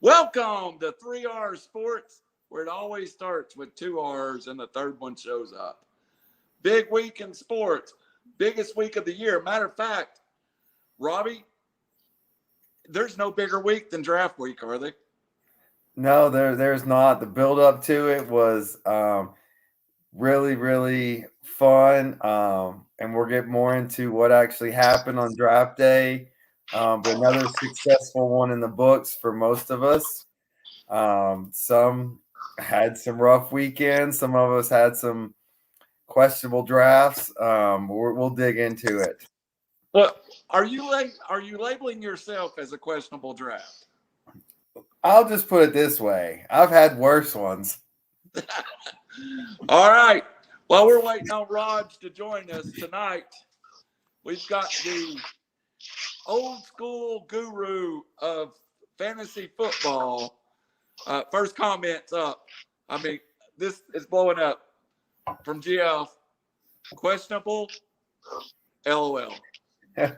Welcome to 3R Sports, where it always starts with 2 R's and the third one shows up. Big week in sports, biggest week of the year. Matter of fact, Robbie, there's no bigger week than draft week, are they? No, there's not. The build up to it was really, really fun. And we'll get more into what actually happened on draft day. But another successful one in the books for most of us. Some had some rough weekends. Some of us had some questionable drafts. We'll dig into it. Well, are you labeling yourself as a questionable draft? I'll just put it this way. I've had worse ones. All right. While we're waiting on Raj to join us tonight, we've got the old school guru of fantasy football. First comments up. I mean, this is blowing up from GF. Questionable. LOL. All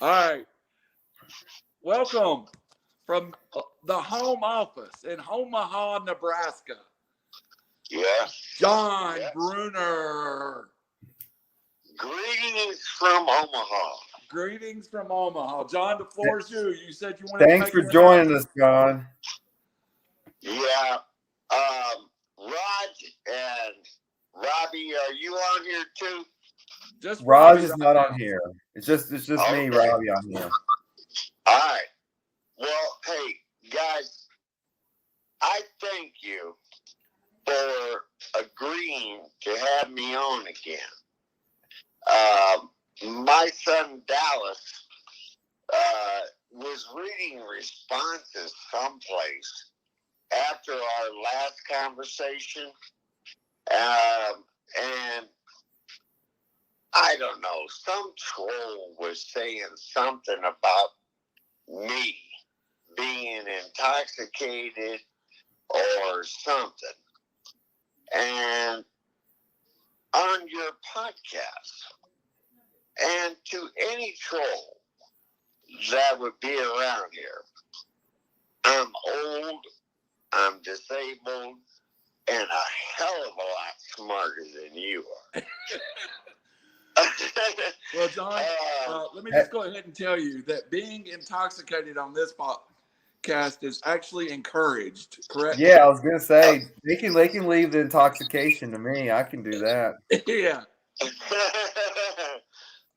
right. Welcome from the home office in Omaha, Nebraska. Yeah. John Bruner. Greetings from Omaha. Greetings from Omaha. John, the floor is you. You said you wanted Thanks for joining us, John. Yeah. Raj and Robbie, are you on here too? Just Raj Robbie is right not now. on here. It's just Okay. me, Robbie, on here. All right. Well, hey, guys, I thank you for agreeing to have me on again. My son Dallas was reading responses someplace after our last conversation, and I don't know, some troll was saying something about me being intoxicated or something. And on your podcast, and to any troll that would be around here, I'm old, I'm disabled, and a hell of a lot smarter than you are. Well, John, let me just go ahead and tell you that being intoxicated on this podcast is actually encouraged, correct? Yeah, I was gonna say they can leave the intoxication to me. I can do that. Yeah.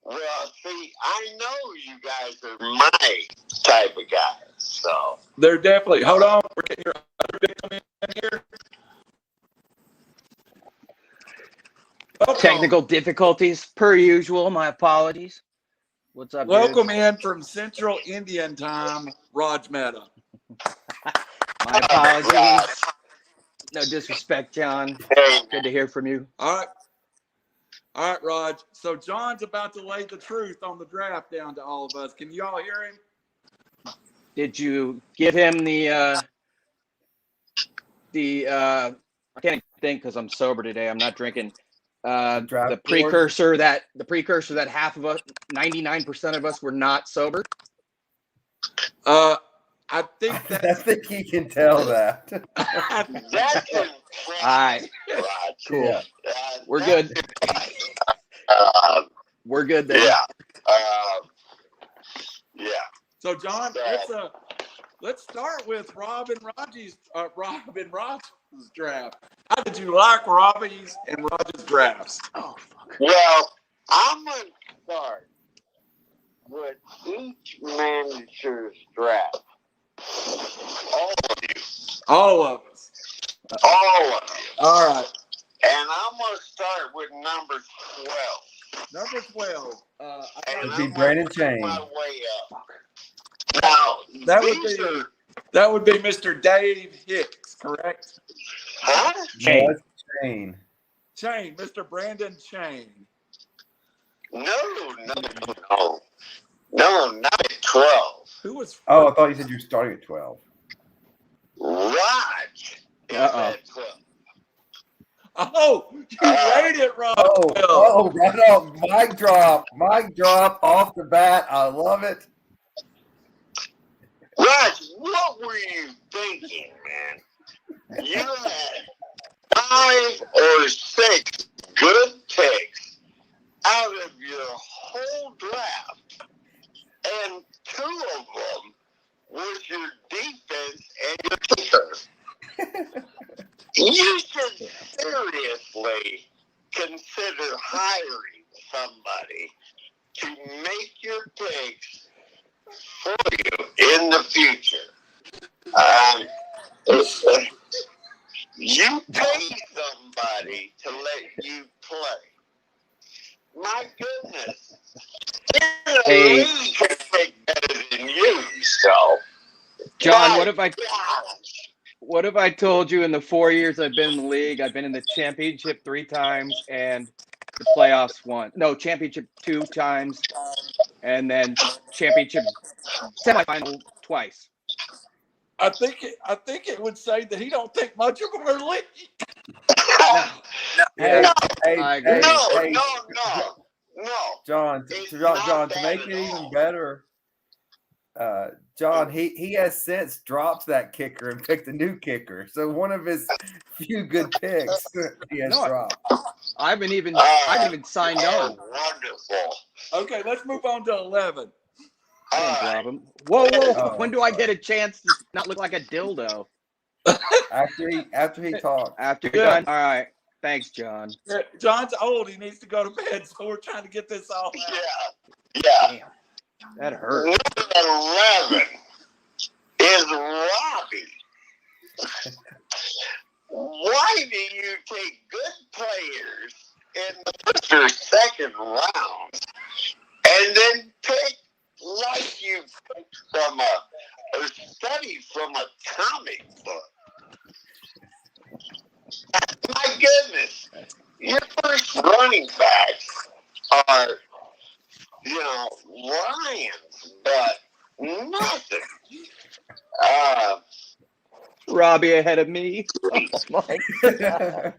Well, see, I know you guys are my type of guys, so. They're definitely. Hold on. We're getting your other victim in here. Welcome. Technical difficulties, per usual. My apologies. What's up, Welcome dudes? in from Central Indian Time, Raj Mehta. My apologies. No disrespect, John. Good to hear from you. All right, Raj. So John's about to lay the truth on the draft down to all of us. Can you all hear him? Did you give him the I can't think because I'm sober today. I'm not drinking. The precursor that half of us, 99% of us, were not sober. I think I think he can tell that. That's All right. Cool. Yeah. We're good. We're good there. Yeah. Yeah. So, John, let's start with Rob and Raj's draft. How did you like Robbie's and Raj's drafts? Oh, fuck. Well, I'm going to start with each manager's draft. All of us. All of you. All right. And I'm going to start with number 12. Number 12. And It'd be I'm Brandon gonna work Chain. my way up. Now, that would be Mr. Dave Hicks, correct? Huh? Chain. No, it's Chain. Chain, Mr. Brandon Chain. No, not at 12. Who was? Oh, I thought you said you were starting at 12. Raj is at 12. Oh, you rated Rob. Oh, right on. Mic drop off the bat. I love it. Raj, what were you thinking, man? You had 5 or 6 good picks out of your whole draft, and 2 of them was your defense and your kicker. You should seriously consider hiring somebody to make your picks for you in the future. You pay somebody to let you play. My goodness. Hey. League can take better than you, so. John, what if I told you in the 4 years I've been in the league, I've been in the championship 3 times and the playoffs once. No, championship 2 times and then championship semifinal twice. I think it would say that he don't think much of them are league. No. Hey, No. John, to make it even better, John, he has since dropped that kicker and picked a new kicker. So one of his few good picks he has dropped. I haven't even signed on. Wonderful. Okay, let's move on to 11. I didn't drop him. Whoa! Oh, when do I get a chance to not look like a dildo? After he talks. After you're done? All right. Thanks, John. John's old. He needs to go to bed, so we're trying to get this all out. Yeah. Damn, that hurt. Number 11 is Robbie. Why do you take good players in the first or second round and then pick like you picked from or study from a comic book? My goodness, your first running backs are, Lions, but nothing. Robbie ahead of me. Oh my God.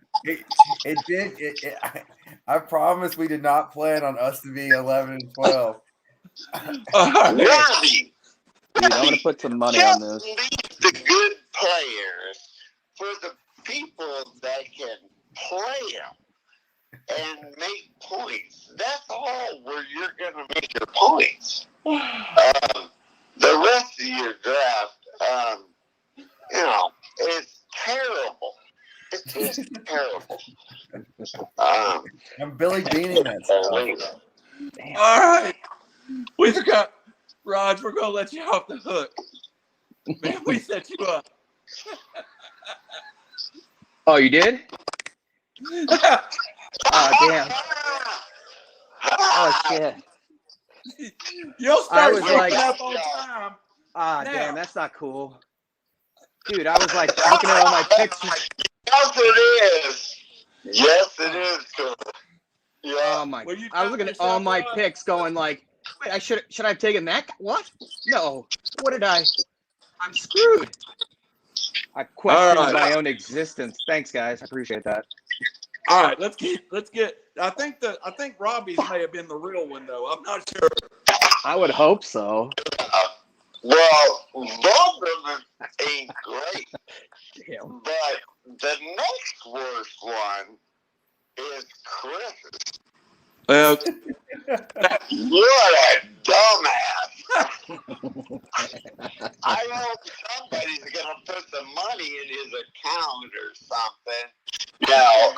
I promise we did not plan on us to be 11 and 12. Robbie, Dude, I'm gonna put some money on this. leave the good players for the people that can play them and make points. That's all where you're going to make your points. The rest of your draft, it's terrible. It's just terrible. I'm Billy Beaning that stuff. All right. We forgot. Raj, we're going to let you off the hook. Man, we set you up. Oh, you did? Oh, damn. Oh, shit. You'll start was waking like- up on time. Ah, Now. damn, that's not cool. Dude, I was like looking at all my pictures. Yes, it is. Yes, it is cool. Yeah. Oh my! Well, you I was looking at all my picks, going like, "Wait, I should I have taken that? What? No. What did I? I'm screwed." I questioned my own existence. Thanks, guys. I appreciate that. All right, let's get. I think Robbie's may have been the real one though. I'm not sure. I would hope so. Well, both of them ain't great. Damn. But the next worst one is Chris. Well, What a dumbass. I hope somebody's going to put some money in his account or something. Now,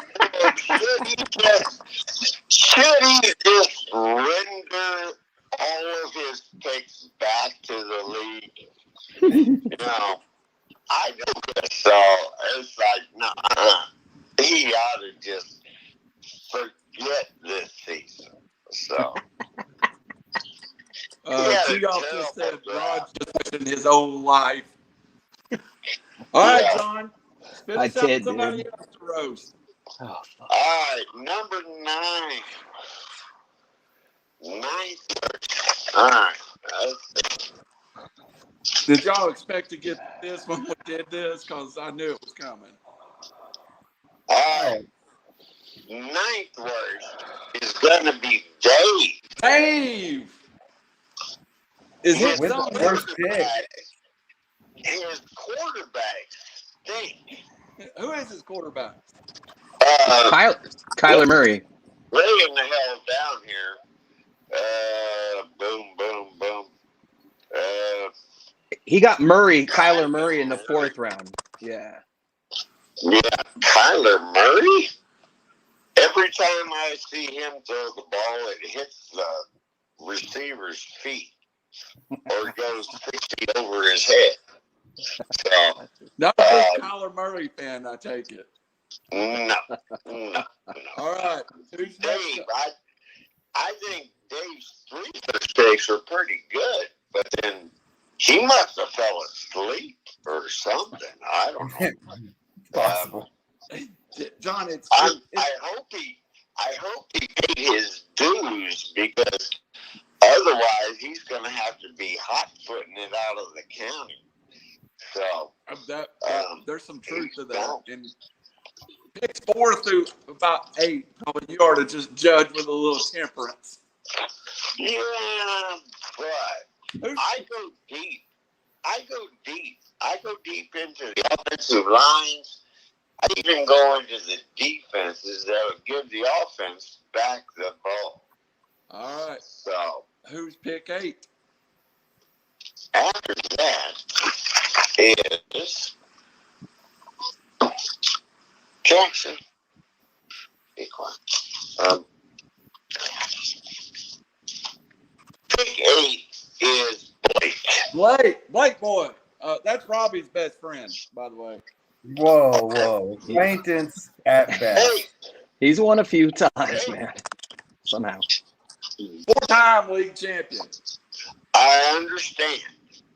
should he just render all of his picks back to the league? I do this, so it's like, no, he ought to just forget this season. So. T-Off just said Raj just in his own life. All right, John. Spit us out somebody else to roast. Oh, All right, number 9. 9. All right. Did y'all expect to get this when we did this? Because I knew it was coming. All right. 9th worst is going to be Dave. Dave! Is it With the first pick? his quarterback stink. Who is his quarterback? Kyler Murray. Laying the hell down here. Boom, boom, boom. He got Kyler Murray in the 4th round. Yeah. Yeah, Kyler Murray? Every time I see him throw the ball, it hits the receiver's feet or goes 6 feet over his head. So, Not a big Kyler Murray fan, I take it. no. All right. Who's next? Dave, I think Dave's 3 mistakes are pretty good, but then he must have fell asleep or something. I don't know. Possible. John, I hope he paid his dues, because otherwise he's going to have to be hot-footing it out of the county. So there's some truth to that. And picks 4 through about 8, probably you ought to just judge with a little temperance. Yeah, but I go deep. I go deep into the offensive lines. I even go into the defenses that would give the offense back the ball. All right. So who's pick 8? after that is Jackson. Be quiet. Pick 8 is Blake. Blake boy. That's Robbie's best friend, by the way. Whoa. Acquaintance at best. Hey, He's won a few times, man. Somehow. 4-time league champion. I understand.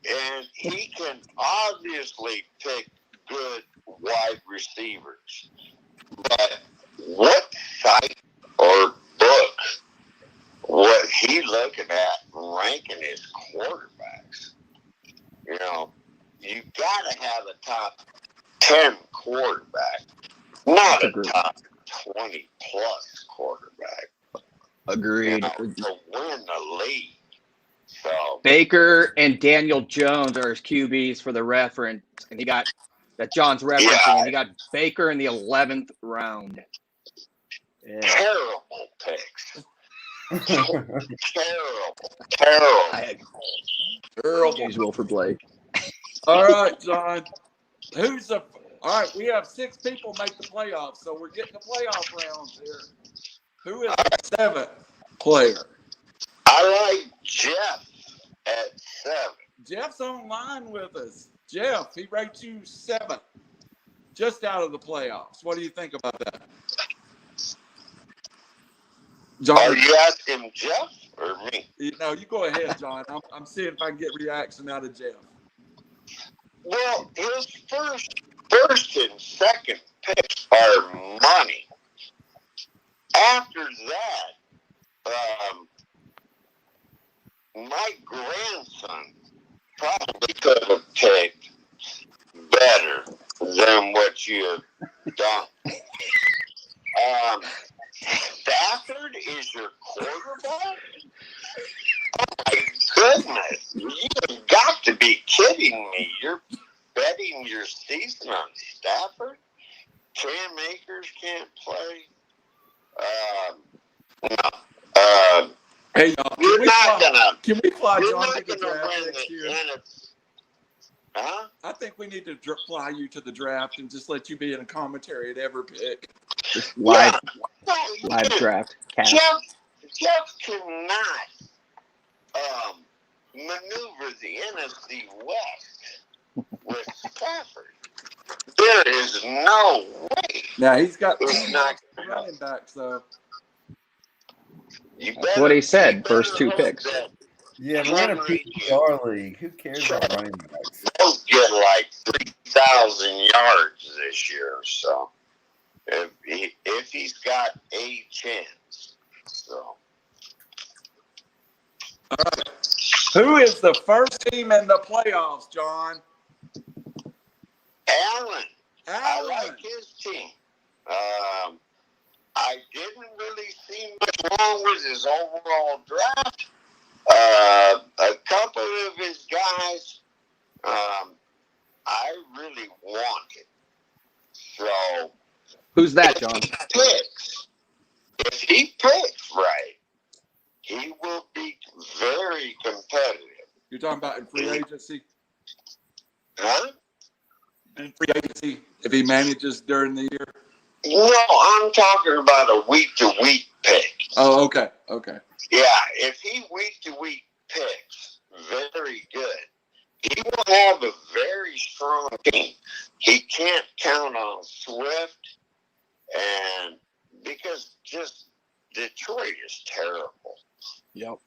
And he can obviously pick good wide receivers. But what site or book was he looking at ranking his quarterbacks? You know, you got to have a top 10 quarterback, not a top 20-plus quarterback. Agreed. To win the league. So Baker and Daniel Jones are his QBs for the reference, and he got that John's referencing, and he got Baker in the 11th round. Yeah. Terrible picks. Terrible. Usual for Blake. All right, John. All right, we have 6 people make the playoffs, so we're getting the playoff rounds here. Who is the 7th player? I like Jeff at 7. Jeff's online with us. Jeff, he rates you 7th, just out of the playoffs. What do you think about that? John, Are you asking Jeff or me? No, you go ahead, John. I'm seeing if I can get reaction out of Jeff. Well, his first and second picks are money. After that, my grandson probably could have picked better than what you have done. Stafford is your quarterback? Oh my goodness. You've got to be kidding me. You're betting your season on Stafford? Cam Akers can't play? No. Hey, y'all, can we fly John to the draft next year? Huh? I think we need to fly you to the draft and just let you be in a commentary at every pick. Live draft. Jeff cannot maneuver the NFC West with Stafford. There is no way. Now he's got He's not running backs, though. That's what he said. First 2 picks. Yeah, we're in a PPR league. Who cares about running backs? They'll get like 3,000 yards this year, so if he's got a chance. So, All right. Who is the first team in the playoffs, John? Allen. I like his team. I didn't really see much wrong with his overall draft. A couple of his guys wanted. So Who's that, John? If he picks right, he will be very competitive. You're talking about in free agency? Huh? In free agency, if he manages during the year? No, I'm talking about a week-to-week pick. Oh, okay. Okay. Yeah, if he week-to-week picks very good, he will have a very strong team. He can't count on Swift, and because just Detroit is terrible. Yep.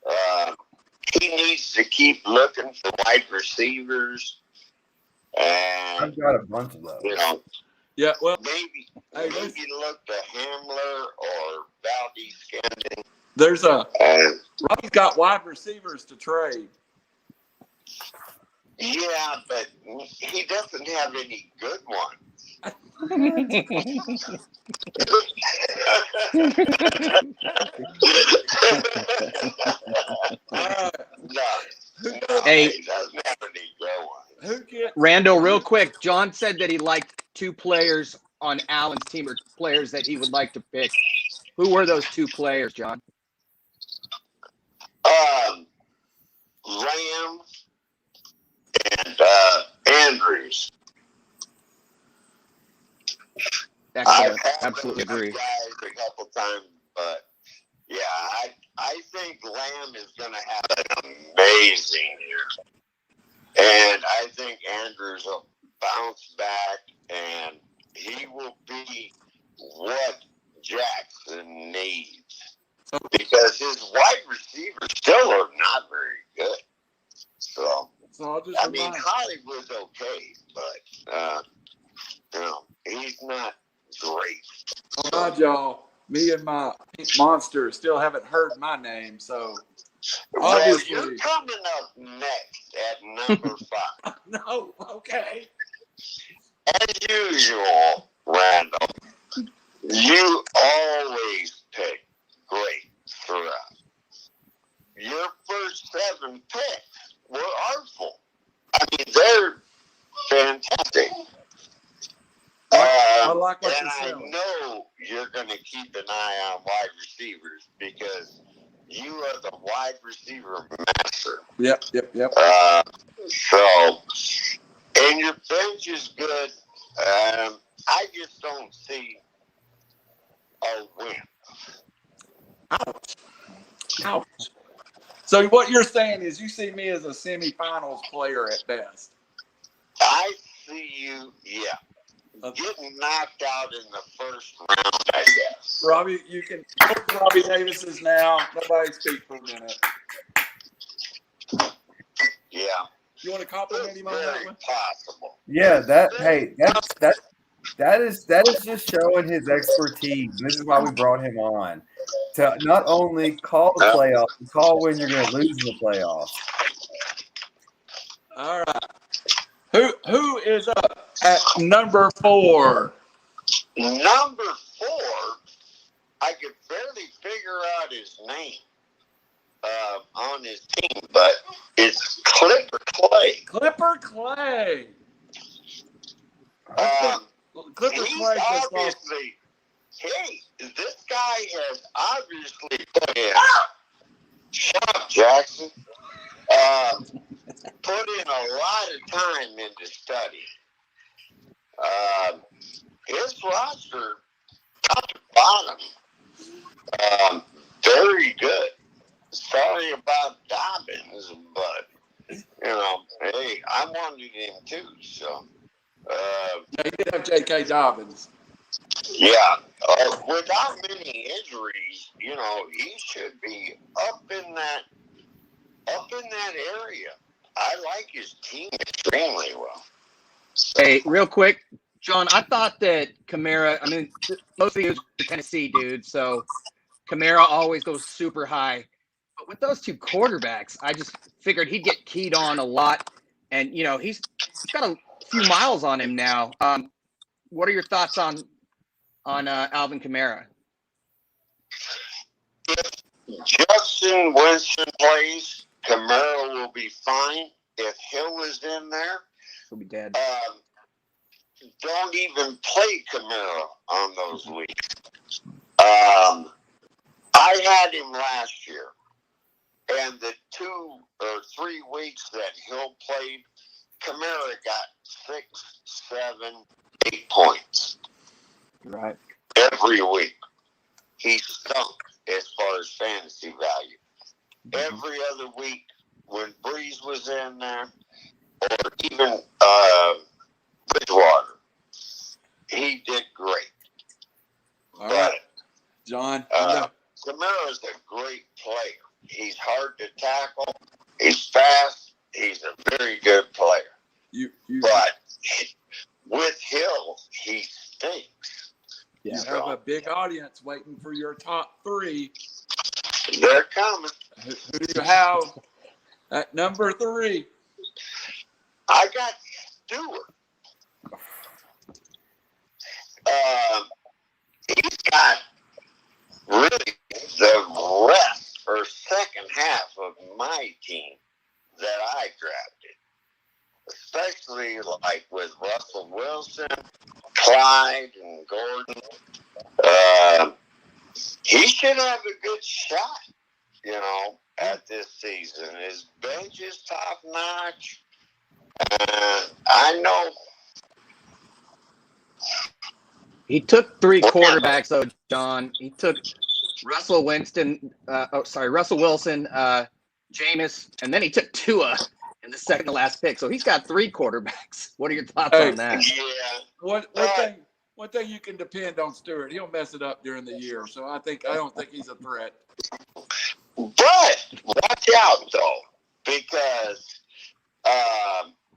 He needs to keep looking for wide receivers, and I've got a bunch of those. you know, Yeah, well, maybe look to Hamler or Valdez-Scantling. there's a And Robbie's got wide receivers to trade. yeah, but he doesn't have any good ones. No, Hey. he doesn't have any good ones. Who gets Randall, real quick, John said that he liked 2 players on Allen's team, or players that he would like to pick. Who were those 2 players, John? Lamb and Andrews. Excellent. I've had Absolutely those agree. guys a couple times, but yeah, I think Lamb is going to have an amazing year. And I think Andrews will bounce back, and he will be what Jackson needs. Because his wide receivers still are not very good. So So I'll just I mean, remind Hollywood's okay, but he's not great. remind y'all, me and my pink monster still haven't heard my name, so Well, obviously you're coming up next at number 5. no, okay. As usual, Randall, you always pick great throughout. Your first 7 picks were artful. I mean, they're fantastic. I like what And you're I saying. know you're going to keep an eye on wide receivers because you are the wide receiver master. Yep. So, and your bench is good. I just don't see a win. Ouch. So what you're saying is you see me as a semifinals player at best. I see you, getting knocked out in the first round, I guess. Robbie, you can Robbie Davis is now. Nobody speak for a minute. Yeah. You want to compliment him on that Very one? possible. Yeah, that is just showing his expertise. This is why we brought him on, to not only call the playoffs, but call when you're going to lose in the playoffs. All right. Who is up at number 4? Number 4, I could barely figure out his name on his team, but it's Clipper Clay. Clipper Clay. Clipper He's Clay just lost. obviously, this guy has obviously put in, shut up, Jackson, put in a lot of time into study. His roster, top to bottom, very good. Sorry about Dobbins, but, hey, I wanted him too, so. Yeah, he did have J.K. Dobbins. Yeah, without many injuries, he should be up in that area. I like his team extremely well. Hey, real quick, John, I thought that Kamara, most of you are Tennessee dude, so Kamara always goes super high. But with those 2 quarterbacks, I just figured he'd get keyed on a lot. And, he's got a few miles on him now. What are your thoughts on Alvin Kamara? If Justin Winston plays, Kamara will be fine. If Hill is in there, He'll be dead. don't even play Kamara on those weeks. I had him last year, and the 2 or 3 weeks that Hill played, Kamara got 6, 7, 8 points. Right. Every week. He stunk as far as fantasy value. Every other week, when Breeze was in there, or even Bridgewater, he did great. All right, John. Kamara's a great player. He's hard to tackle. He's fast. He's a very good player. But with Hill, he stinks. You have a big audience waiting for your top 3. They're coming. Who do you have at number 3? I got Stewart. He's got really the rest or second half of my team that I drafted, especially like with Russell Wilson, Clyde, and Gordon. He should have a good shot, at this season. His bench is top notch. I know. He took 3 quarterbacks, though, John. He took Russell Wilson, Jameis, and then he took Tua in the second to last pick. So he's got 3 quarterbacks. What are your thoughts on that? Yeah. One thing you can depend on Stewart. He'll mess it up during the year. So I don't think he's a threat. But watch out though, because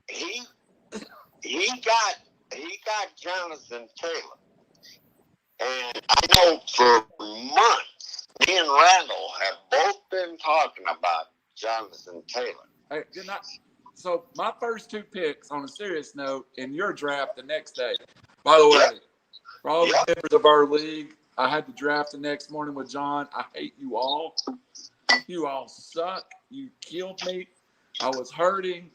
he got Jonathan Taylor. And I know for months, me and Randall have both been talking about Jonathan Taylor. Hey, so my first 2 picks, on a serious note, in your draft the next day. By the way, for all the members of our league, I had to draft the next morning with John. I hate you all. You all suck. You killed me. I was hurting.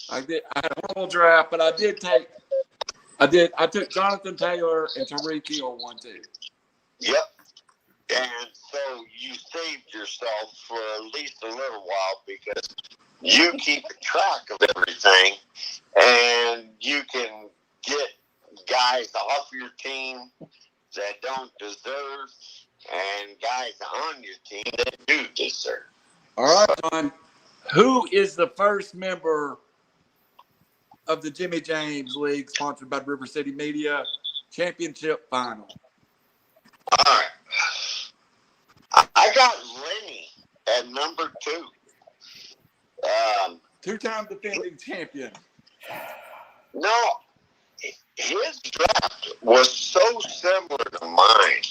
I had a horrible draft, but I took Jonathan Taylor and Tyreek Hill 1-2. Yep. And so you saved yourself for at least a little while because you keep track of everything and you can get guys off your team that don't deserve and guys on your team that do deserve. All right, John. Who is the first member of the Jimmy James League, sponsored by River City Media, championship final? All right. I got Lenny at number 2. 2-time defending champion. No, his draft was so similar to mine.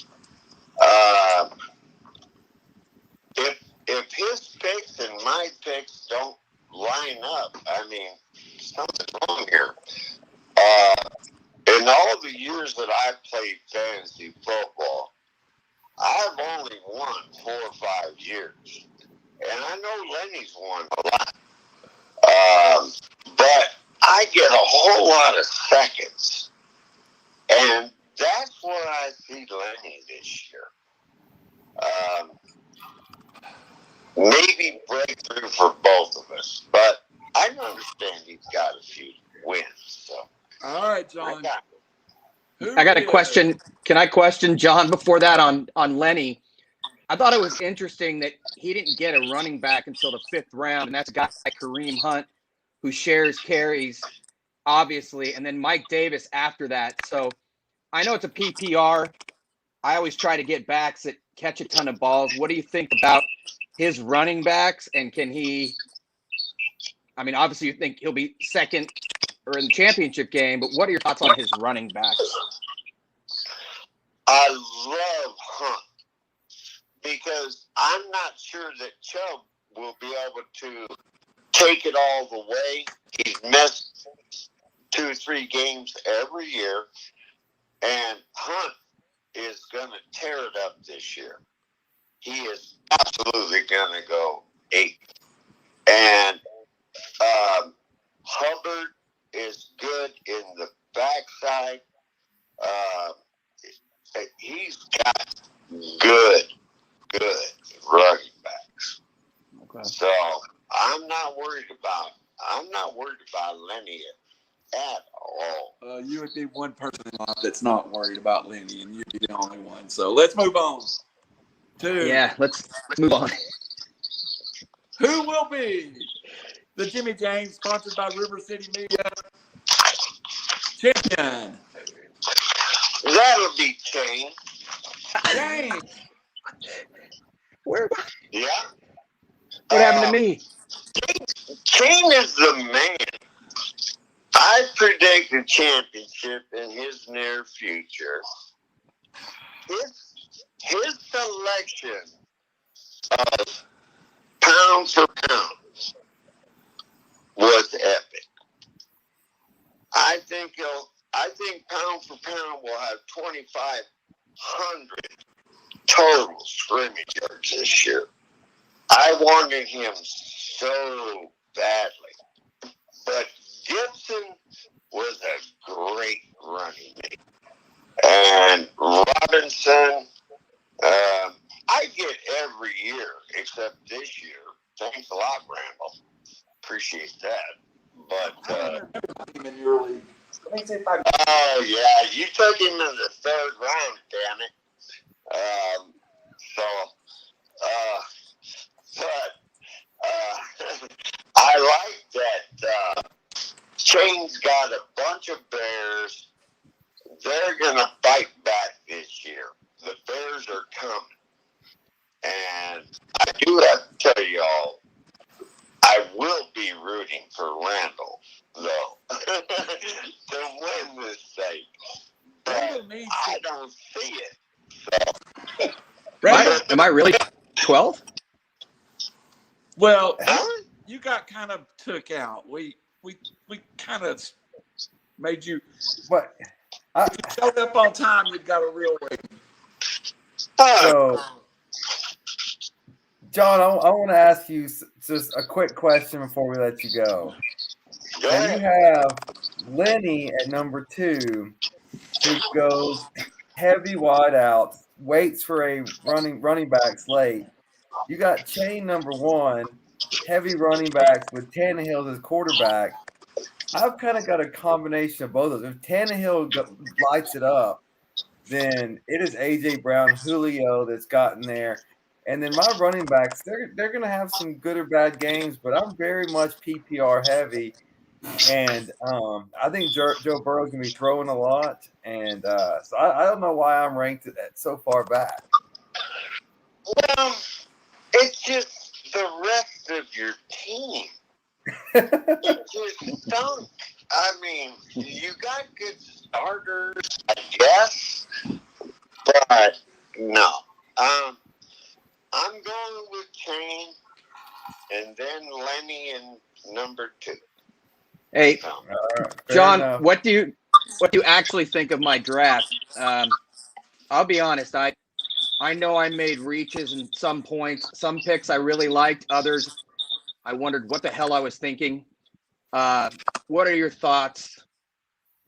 If his picks and my picks don't line up, I mean, something's wrong here. In all the years that I played fantasy football, I've only won 4 or 5 years. And I know Lenny's won a lot. But I get a whole lot of seconds. And that's where I see Lenny this year. Maybe breakthrough for both of us. But I understand he's got a few wins. So. All right, John. I got a question. Can I question John before that on Lenny? I thought it was interesting that he didn't get a running back until the 5th round, and that's a guy like Kareem Hunt, who shares carries, obviously, and then Mike Davis after that. So I know it's a PPR. I always try to get backs that catch a ton of balls. What do you think about his running backs, and can he – I mean, obviously you think he'll be second or in the championship game, but what are your thoughts on his running backs? I love Hunt because I'm not sure that Chubb will be able to take it all the way. He's missed 2 or 3 games every year, and Hunt is going to tear it up this year. He is absolutely going to go 8. And Hubbard is good in the backside guy. He's got good running backs. Okay. So I'm not worried about Lenny at all. You would be one person in life that's not worried about Lenny, and you'd be the only one. So let's move on to Yeah, let's move on. who will be the Jimmy James, sponsored by River City Media, champion. That'll be Kane. James. What Yeah. happened to me? Kane is the man. I predict a championship in his near future. His selection of pound for pound was epic. I think pound for pound will have 2,500 total scrimmage yards this year. I wanted him so badly, but Gibson was a great running mate, and Robinson. I get every year except this year. Thanks a lot, Randall. Appreciate that. But I don't remember him in your league. Let me see if I can. oh yeah, you took him in the third round, damn it. I like that. Chain's got a bunch of Bears. They're gonna fight back this year. The Bears are coming. And I do have to tell y'all, I will be rooting for Randall, though, to win this thing. But I don't see it. Am I really 12? Well, Huh? you got kind of took out. We kind of made you. But If you showed up on time, you got a real rating. so, John, I want to ask you just a quick question before we let you go. Go Now you ahead. have Lenny at number 2, who goes heavy wide out, waits for a running backs late. You got Chain number 1, heavy running backs with Tannehill as quarterback. I've kind of got a combination of both of those. If Tannehill lights it up, then it is A.J. Brown, Julio that's gotten there. And then my running backs, they're going to have some good or bad games, but I'm very much PPR heavy. And I think Joe Burrow's going to be throwing a lot. And so I don't know why I'm ranked at so far back. Well, it's just the rest of your team. It just stunk. I mean, you got good starters, I guess, but no. I'm going with Chain, and then Lenny in number 2. Hey, So, John, enough. what do you actually think of my draft? I'll be honest. I know I made reaches in some points. Some picks I really liked. Others, I wondered what the hell I was thinking. What are your thoughts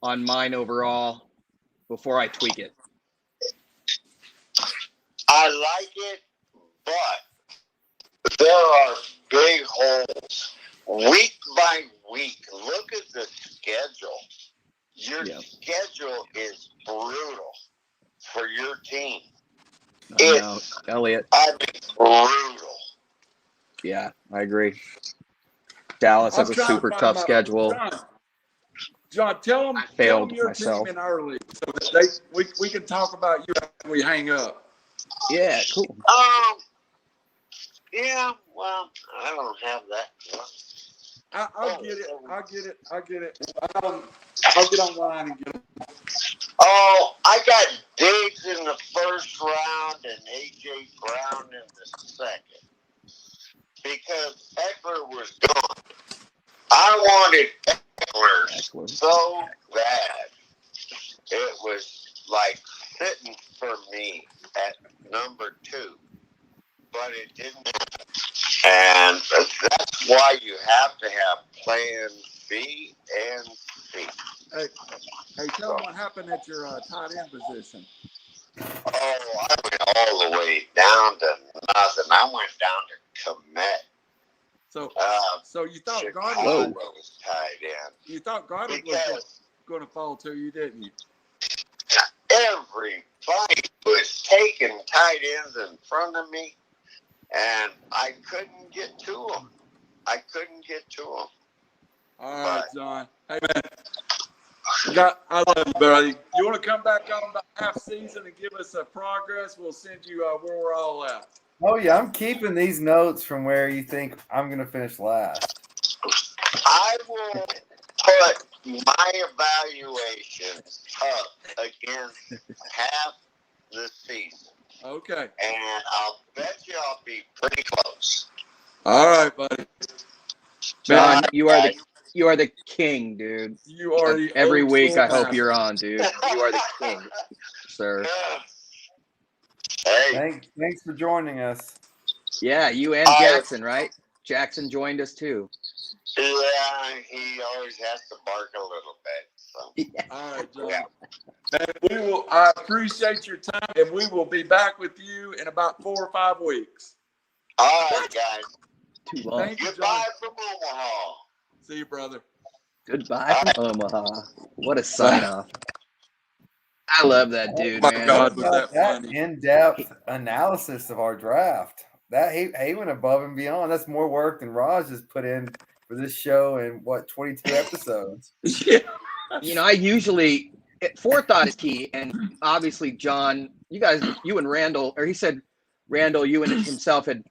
on mine overall before I tweak it? I like it, but there are big holes. Week by week, look at the schedule. Your schedule is brutal for your team. It's, Elliot. I mean, brutal. Yeah, I agree. Dallas has a super tough schedule. John, tell them failed your myself. team in early so that we can talk about you after we hang up. Yeah, cool. Yeah, well, I don't have that. I'll get it. I'll get online and get it. Oh, I got Diggs in the first round and A.J. Brown in the second. Because Eckler was gone. I wanted Eckler so bad. It was like sitting for me at number 2. But it didn't happen. And that's why you have to have plan B and C. Hey, Hey, tell them what happened at your tight end position. Oh, I went all the way down to nothing. I went down to commit. So you thought Chicago Goddard was tight end. You thought Goddard was going to fall to you, didn't you? Everybody was taking tight ends in front of me, and I couldn't get to them. All right, John. Hey, man. I love you, buddy. You want to come back on the half season and give us a progress? We'll send you where we're all at. Oh, yeah. I'm keeping these notes from where you think I'm going to finish last. I will put my evaluations up against half the season. Okay. And I'll bet you I'll be pretty close. All right, buddy. John, you are the king, dude. You are the every old week. school I hope master. you're on, dude. You are the king, sir. Hey. Thanks for joining us. Yeah, you and Jackson, right? Jackson joined us too. Yeah, he always has to bark a little bit. So. Yeah. All right, John. And I appreciate your time, and we will be back with you in about 4 or 5 weeks. All right, guys. Too long. Thank you, Goodbye John. from Omaha. See you, brother. Goodbye from Omaha. What a sign off. I love that dude, my man. God, was that that funny. in-depth analysis of our draft. That he went above and beyond. That's more work than Raj has put in for this show in 22 episodes. Yeah. You know, I usually forethought is key, and obviously, John, you and Randall, or he said Randall, you and himself had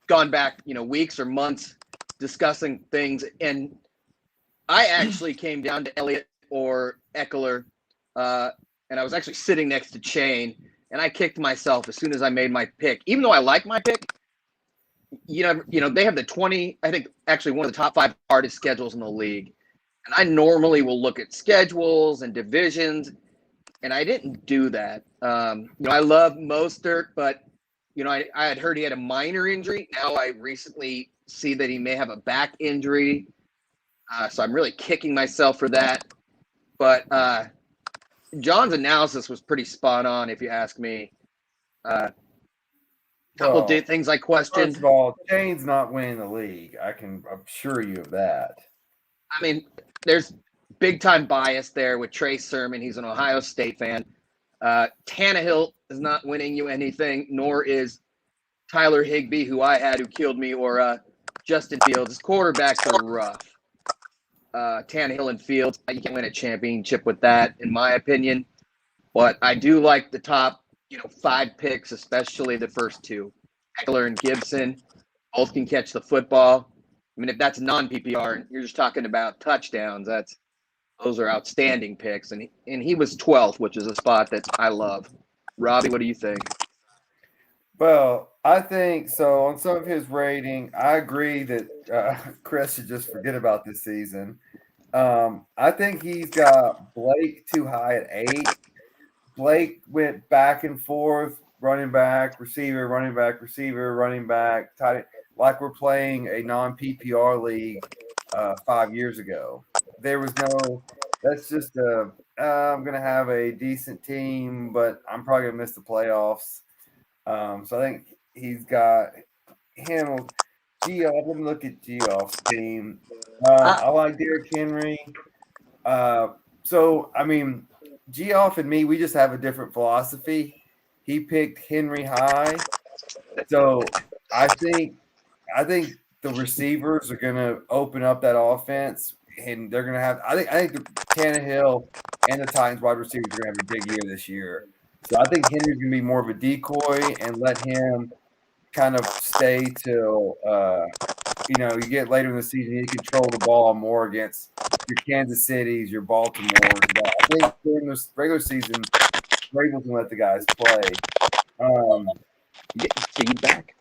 gone back, weeks or months discussing things, and I actually came down to Elliott or Eckler, and I was actually sitting next to Chain, and I kicked myself as soon as I made my pick. Even though I like my pick, they have I think actually one of the top 5 hardest schedules in the league. And I normally will look at schedules and divisions, and I didn't do that. I love Mostert, but, I had heard he had a minor injury. Now I recently see that he may have a back injury. So I'm really kicking myself for that. But John's analysis was pretty spot on, if you ask me. Couple of things I questioned. First of all, Chain's not winning the league. I can assure you of that. I mean, there's big time bias there with Trey Sermon. He's an Ohio State fan. Tannehill is not winning you anything, nor is Tyler Higbee, who I had, who killed me, or Justin Fields. His quarterbacks are rough. Tannehill and Fields, you can't win a championship with that, in my opinion. But I do like the top, 5 picks, especially the first 2. Eckler and Gibson both can catch the football. I mean, if that's non-PPR, you're just talking about touchdowns. Those are outstanding picks, and he was 12th, which is a spot that I love. Robbie, what do you think? Well, I think so. On some of his rating, I agree that Chris should just forget about this season. I think he's got Blake too high at 8. Blake went back and forth, running back, receiver, running back, receiver, running back, tight end, like we're playing a non-PPR league 5 years ago. There was that's just I'm going to have a decent team, but I'm probably going to miss the playoffs. So I think he's got him. Geoff, let me look at Geoff's team. I like Derrick Henry. Geoff and me, we just have a different philosophy. He picked Henry high. So I think the receivers are going to open up that offense, and they're going to have. I think the Tannehill and the Titans wide receivers are going to have a big year this year. So I think Henry's going to be more of a decoy and let him kind of stay till you get later in the season. You control the ball more against your Kansas Cities, your Baltimore. But I think during this regular season, Vrabel's going to let the guys play. Getting feedback.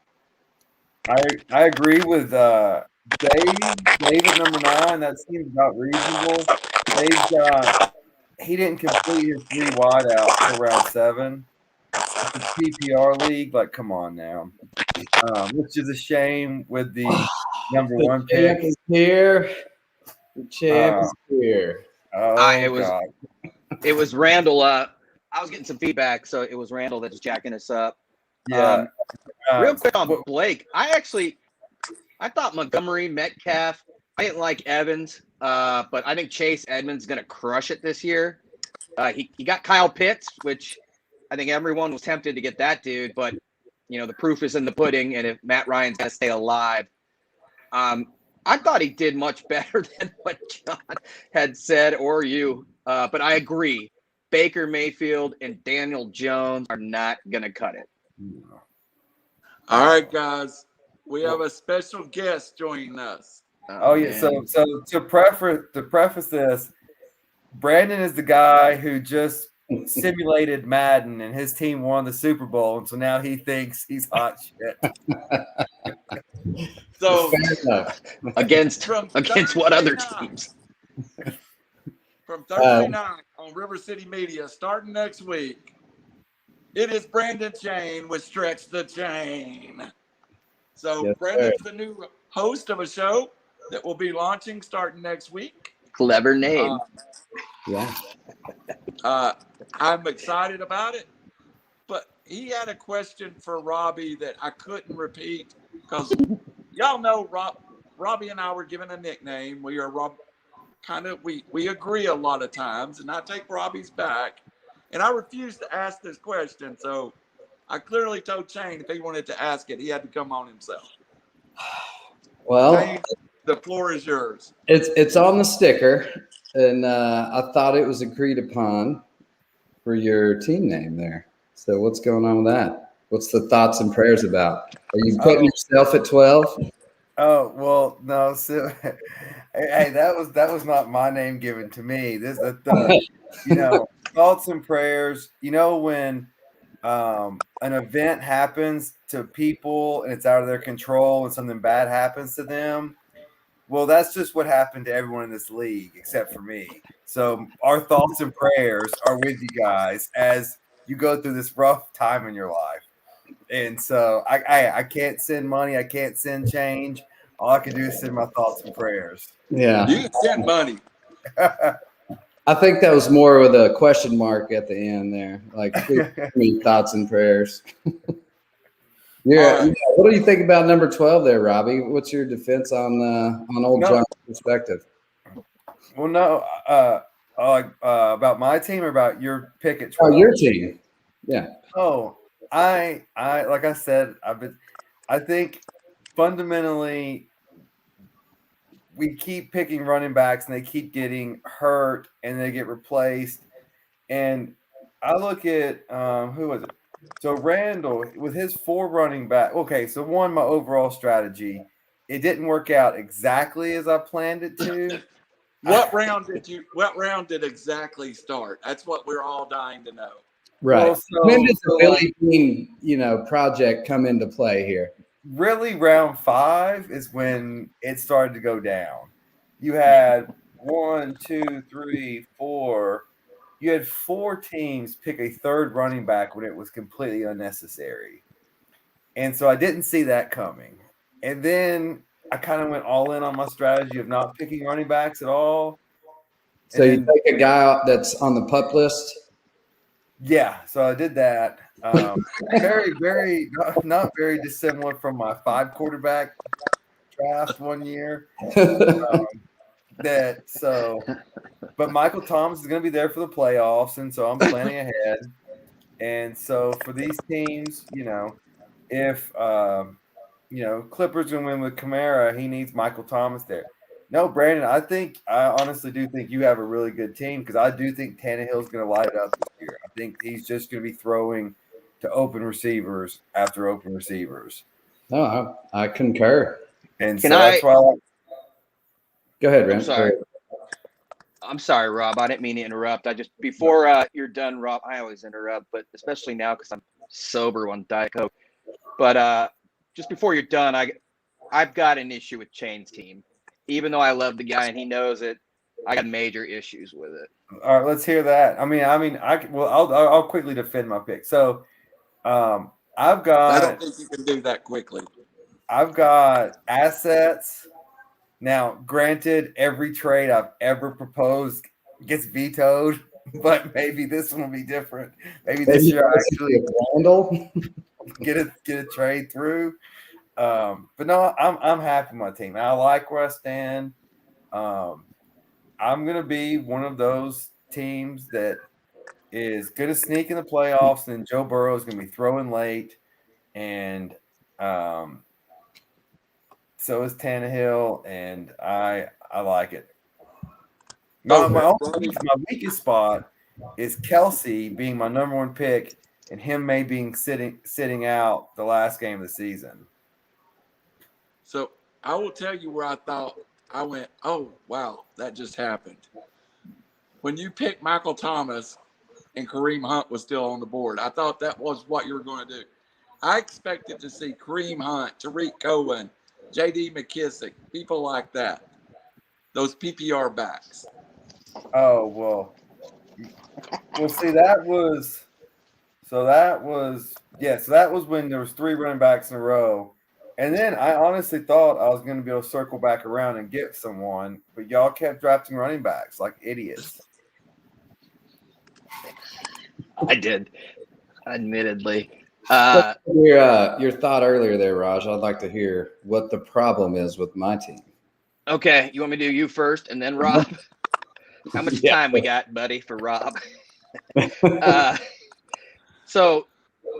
I agree with Dave at number 9. That seems about reasonable. He didn't complete his 3 wideouts till round 7. It's a PPR league, like come on now. Which is a shame with the number 1 pick. Champ is here. The champ is here. Oh It was- God. It was Randall. I was getting some feedback, so it was Randall that was jacking us up. Yeah. Real quick on Blake, I thought Montgomery, Metcalf. I didn't like Evans, but I think Chase Edmonds is going to crush it this year. He got Kyle Pitts, which I think everyone was tempted to get that dude, but the proof is in the pudding, and if Matt Ryan's got to stay alive. I thought he did much better than what John had said or you, but I agree. Baker Mayfield and Daniel Jones are not going to cut it. All right, guys. We have a special guest joining us. Oh yeah. So to preface this, Brandon is the guy who just simulated Madden and his team won the Super Bowl, and so now he thinks he's hot shit. So against what other teams? From Thursday night on River City Media, starting next week, it is Brandon Chain with Stretch the Chain. So Yes, Brandon's the new host of a show that will be launching starting next week. Clever name. Yeah. I'm excited about it, but he had a question for Robbie that I couldn't repeat because y'all know Robbie and I were given a nickname. We are we agree a lot of times, and I take Robbie's back, and I refused to ask this question. So I clearly told Shane if he wanted to ask it, he had to come on himself. Well, Shane, the floor is yours. it's on the sticker, and I thought it was agreed upon for your team name there. So what's going on with that? What's the thoughts and prayers about? Are you putting yourself at 12? Oh well, no. So, hey, that was not my name given to me. This, thoughts and prayers. When an event happens to people and it's out of their control and something bad happens to them, well, that's just what happened to everyone in this league except for me. So our thoughts and prayers are with you guys as you go through this rough time in your life. And so I can't send money. I can't send change. All I can do is send my thoughts and prayers. Yeah. You can send money. I think that was more with a question mark at the end there. Like, me thoughts and prayers. Yeah. What do you think about number 12 there, Robbie? What's your defense on old John's perspective? Well, no. About my team or about your pick at 12? Oh, your team. Yeah. Oh, I like I said, I think fundamentally we keep picking running backs and they keep getting hurt and they get replaced. And I look at who was it? So Randall with his 4 running back. Okay, so my overall strategy, it didn't work out exactly as I planned it to. What round did exactly start? That's what we're all dying to know. Right. Well, so, when did the Billy Bean, project come into play here? Really, round 5 is when it started to go down. You had 1, 2, 3, 4. You had 4 teams pick a third running back when it was completely unnecessary. And so I didn't see that coming. And then I kind of went all in on my strategy of not picking running backs at all. So you take a guy that's on the PUP list? Yeah, so I did that. Very, very not very dissimilar from my 5 quarterback draft one year. But Michael Thomas is going to be there for the playoffs, and so I'm planning ahead. And so for these teams, if Clippers going to win with Kamara, he needs Michael Thomas there. No, Brandon, I honestly do think you have a really good team because I do think Tannehill's going to light it up this year. I think he's just going to be throwing to open receivers after open receivers. No, I concur. And that's why Go ahead, Rand. I'm sorry, Rob. I didn't mean to interrupt. Before you're done, Rob, I always interrupt, but especially now because I'm sober on Diet Coke. But just before you're done, I've got an issue with Chain's team. Even though I love the guy and he knows it, I got major issues with it. All right, let's hear that. I'll quickly defend my pick. So, I don't think you can do that quickly. I've got assets. Now, granted, every trade I've ever proposed gets vetoed. but maybe this one will be different. Maybe this year I actually Randall. get a trade through. But no, I'm happy with my team. I like where I stand. I'm gonna be one of those teams that is gonna sneak in the playoffs, and Joe Burrow is gonna be throwing late, and so is Tannehill, and I like it. My weakest spot is Kelsey being my number one pick, and him maybe sitting out the last game of the season. So I will tell you where I thought I went, oh, wow, that just happened. When you picked Michael Thomas and Kareem Hunt was still on the board, I thought that was what you were going to do. I expected to see Kareem Hunt, Tariq Cohen, J.D. McKissick, people like that, those PPR backs. Oh, well, see, that was when there was 3 running backs in a row. And then I honestly thought I was going to be able to circle back around and get someone, but y'all kept drafting running backs like idiots. I did, admittedly. Your thought earlier there, Raj. I'd like to hear what the problem is with my team. Okay, you want me to do you first and then Rob? How much time we got, buddy, for Rob? So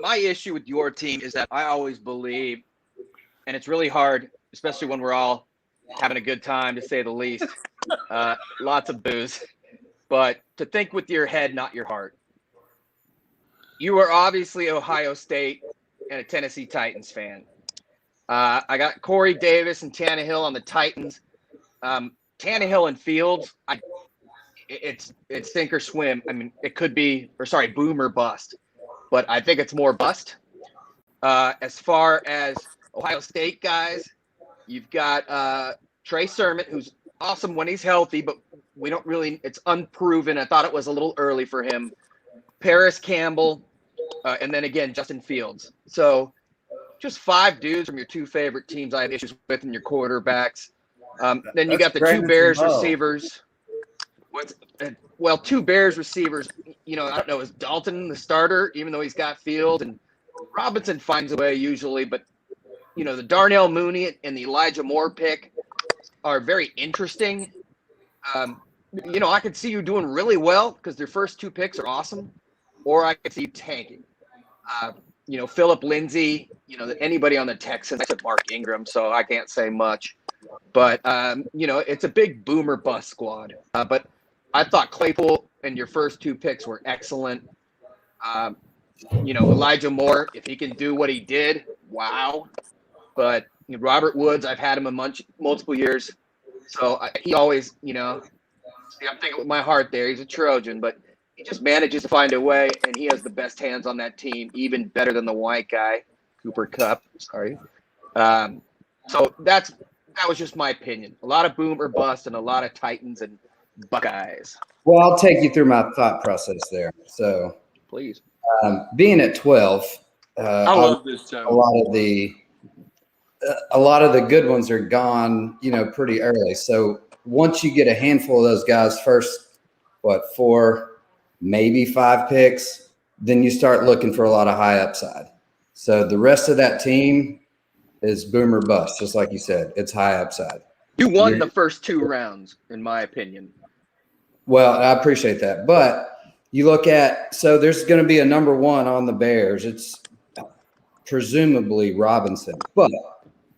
my issue with your team is that I always believe, and it's really hard, especially when we're all having a good time, to say the least. Lots of booze. But to think with your head, not your heart. You are obviously Ohio State and a Tennessee Titans fan. I got Corey Davis and Tannehill on the Titans. Tannehill and Fields, it's sink or swim. I mean, it could be, boom or bust. But I think it's more bust. As far as Ohio State guys, you've got Trey Sermon, who's awesome when he's healthy, but we don't really – it's unproven. I thought it was a little early for him. Paris Campbell, and then again, Justin Fields. So just 5 dudes from your 2 favorite teams I have issues with in your quarterbacks. Then you got the 2 Bears receivers. 2 Bears receivers, I don't know, is Dalton the starter, even though he's got Field? And Robinson finds a way usually, but, the Darnell Mooney and the Elijah Moore pick are very interesting. I could see you doing really well because their first 2 picks are awesome, or I could see you tanking. Philip Lindsay, anybody on the Texans except Mark Ingram, so I can't say much. But, it's a big boomer bust squad. But I thought Claypool and your first 2 picks were excellent. Elijah Moore, if he can do what he did, wow. But Robert Woods, I've had him multiple years. So he always, I'm thinking with my heart there, he's a Trojan, but he just manages to find a way, and he has the best hands on that team, even better than the white guy, Cooper Kupp. Sorry. So that was just my opinion. A lot of boom or bust and a lot of Titans and Buckeyes. Well, I'll take you through my thought process there. So, please. Being at 12, I love this show. A lot of the good ones are gone, pretty early. So once you get a handful of those guys first, 4, maybe 5 picks, then you start looking for a lot of high upside. So the rest of that team is boom or bust, just like you said. It's high upside. You won the first 2 rounds, in my opinion. Well, I appreciate that. But you look at – so there's going to be a number 1 on the Bears. It's presumably Robinson. But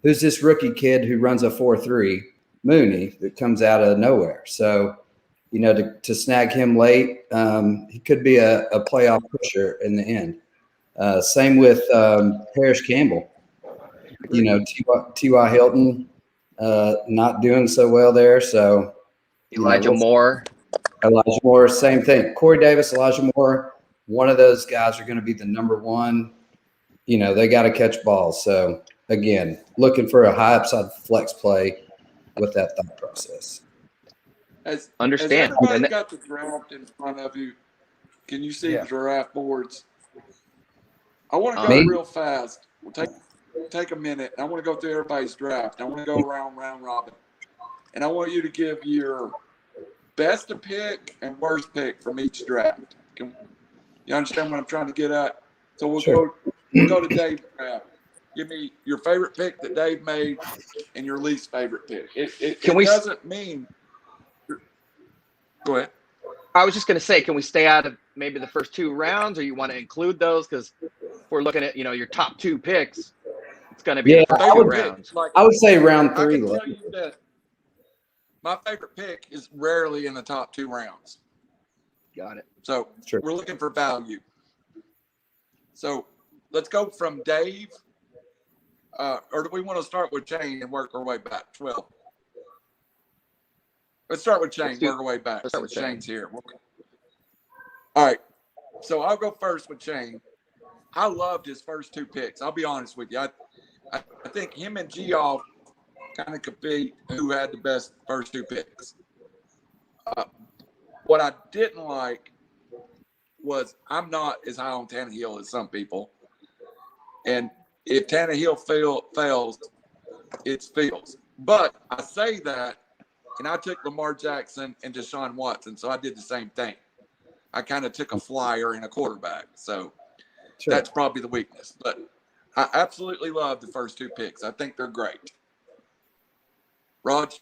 who's this rookie kid who runs a 4.3, Mooney, that comes out of nowhere? So, to snag him late, he could be a playoff pusher in the end. Same with Paris Campbell. T.Y. Hilton not doing so well there. So Elijah Moore, same thing. Corey Davis, Elijah Moore, one of those guys are going to be the number 1. They got to catch balls. So again, looking for a high upside flex play with that thought process. Understand. Has everybody got the draft in front of you? Can you see the draft boards? I want to go real fast. We'll take a minute. I want to go through everybody's draft. I want to go round robin. And I want you to give your best to pick and worst pick from each draft. You understand what I'm trying to get at? So we'll go to Dave's draft. Give me your favorite pick that Dave made and your least favorite pick. It doesn't mean. Go ahead. I was just going to say, can we stay out of maybe the first 2 rounds, or you want to include those? Because if we're looking at, your top 2 picks, it's going to be the first 2 rounds. I would say round 3. I can tell you that my favorite pick is rarely in the top 2 rounds. Got it. So we're looking for value. So let's go from Dave, or do we want to start with Shane and work our way back? 12. Let's start with Shane, work our way back. Let's start with Shane's here. All right. So I'll go first with Shane. I loved his first 2 picks. I'll be honest with you. I think him and Geoff kind of compete who had the best first 2 picks. What I didn't like was I'm not as high on Tannehill as some people. And if Tannehill fails, it's Fields. But I say that, and I took Lamar Jackson and Deshaun Watson, so I did the same thing. I kind of took a flyer and a quarterback. So that's probably the weakness. But I absolutely love the first 2 picks. I think they're great. Raj?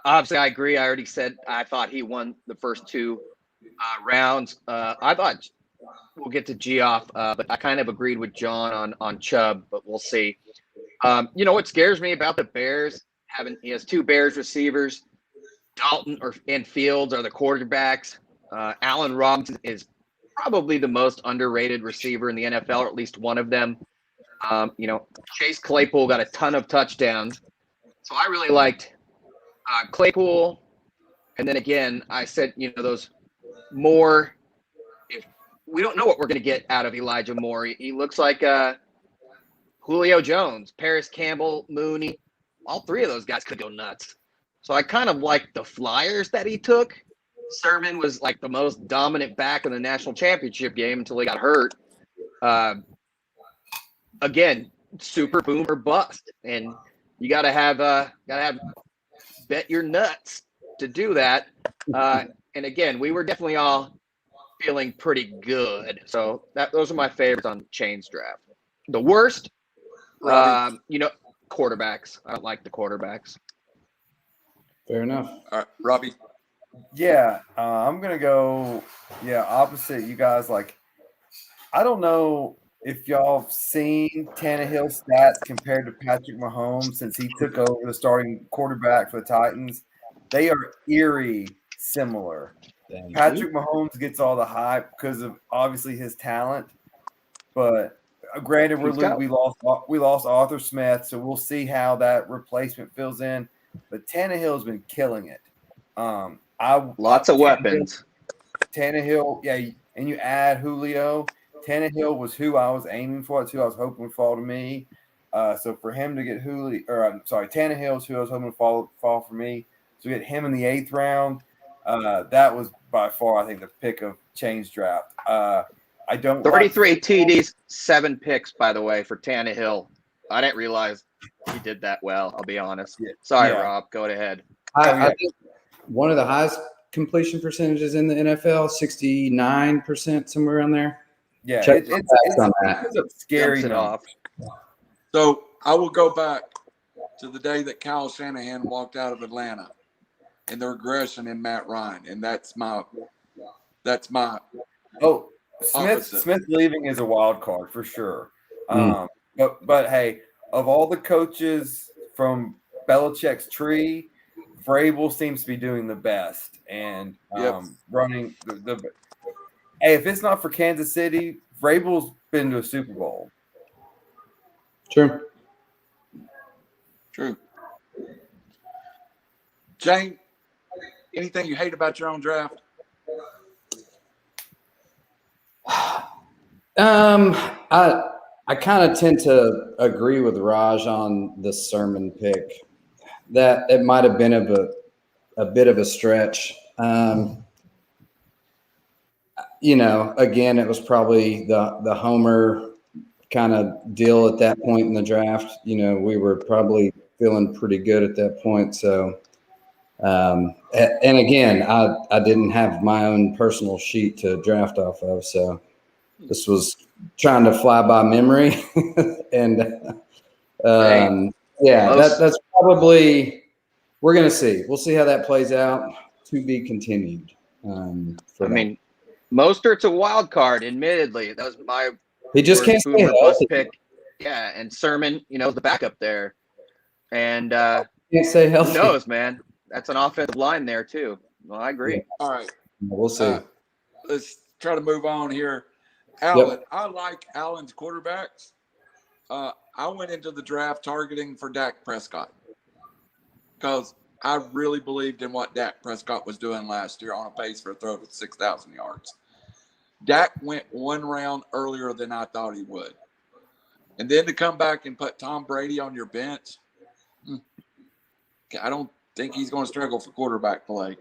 Obviously, I agree. I already said I thought he won the first 2 rounds. I thought we'll get to Geoff, but I kind of agreed with John on Chubb, but we'll see. What scares me about the Bears, he has 2 Bears receivers. Dalton and Fields are the quarterbacks. Allen Robinson is probably the most underrated receiver in the NFL, or at least one of them. Chase Claypool got a ton of touchdowns. So I really liked Claypool. And then again, I said, those more, if we don't know what we're going to get out of Elijah Moore. He looks like Julio Jones, Paris Campbell, Mooney. All 3 of those guys could go nuts. So I kind of liked the flyers that he took. Sermon was like the most dominant back in the national championship game until he got hurt. Again, super boom or bust, and you gotta have bet your nuts to do that. And again, we were definitely all feeling pretty good. So those are my favorites on Shane's draft. The worst, quarterbacks. I don't like the quarterbacks. Fair enough. All right, Robbie. Yeah, I'm going to go, opposite you guys. Like, I don't know if y'all have seen Tannehill's stats compared to Patrick Mahomes since he took over the starting quarterback for the Titans. They are eerie similar. Patrick Mahomes gets all the hype because of obviously his talent, but granted, we lost Arthur Smith, so we'll see how that replacement fills in. But Tannehill's been killing it. Lots of weapons. Tannehill, and you add Julio. Tannehill was who I was aiming for. It's who I was hoping would fall to me. So for him to get Tannehill is who I was hoping would fall for me. So get him in the 8th round. That was by far, I think, the pick of Shane's draft. I don't 33 TDs, 7 picks, by the way, for Tannehill. I didn't realize he did that well. I'll be honest. Sorry, Rob. Go ahead. I think one of the highest completion percentages in the NFL, 69%, somewhere around there. Yeah, it's a scary number. So I will go back to the day that Kyle Shanahan walked out of Atlanta and the regression in Matt Ryan, and that's my. Smith leaving is a wild card for sure. But hey, of all the coaches from Belichick's tree, Vrabel seems to be doing the best and running the. Hey, if it's not for Kansas City, Vrabel's been to a Super Bowl. True. Jane, anything you hate about your own draft? I kind of tend to agree with Raj on the Sermon pick. That it might have been a bit of a stretch. Again, it was probably the Homer kind of deal at that point in the draft. We were probably feeling pretty good at that point. So And again, I didn't have my own personal sheet to draft off of, so this was trying to fly by memory. And that's probably, we're going to see. We'll see how that plays out. To be continued. Mostert's a wild card, admittedly. That was my he just can't stay healthy. Pick. Yeah, and Sermon, the backup there. And can't stay healthy. Who knows, man? That's an offensive line there, too. Well, I agree. Yeah. All right. We'll see. Let's try to move on here. Allen, Yep. I like Allen's quarterbacks. I went into the draft targeting for Dak Prescott because I really believed in what Dak Prescott was doing last year on a pace for a throw to 6,000 yards. Dak went one round earlier than I thought he would. And then to come back and put Tom Brady on your bench, I don't think he's going to struggle for quarterback play.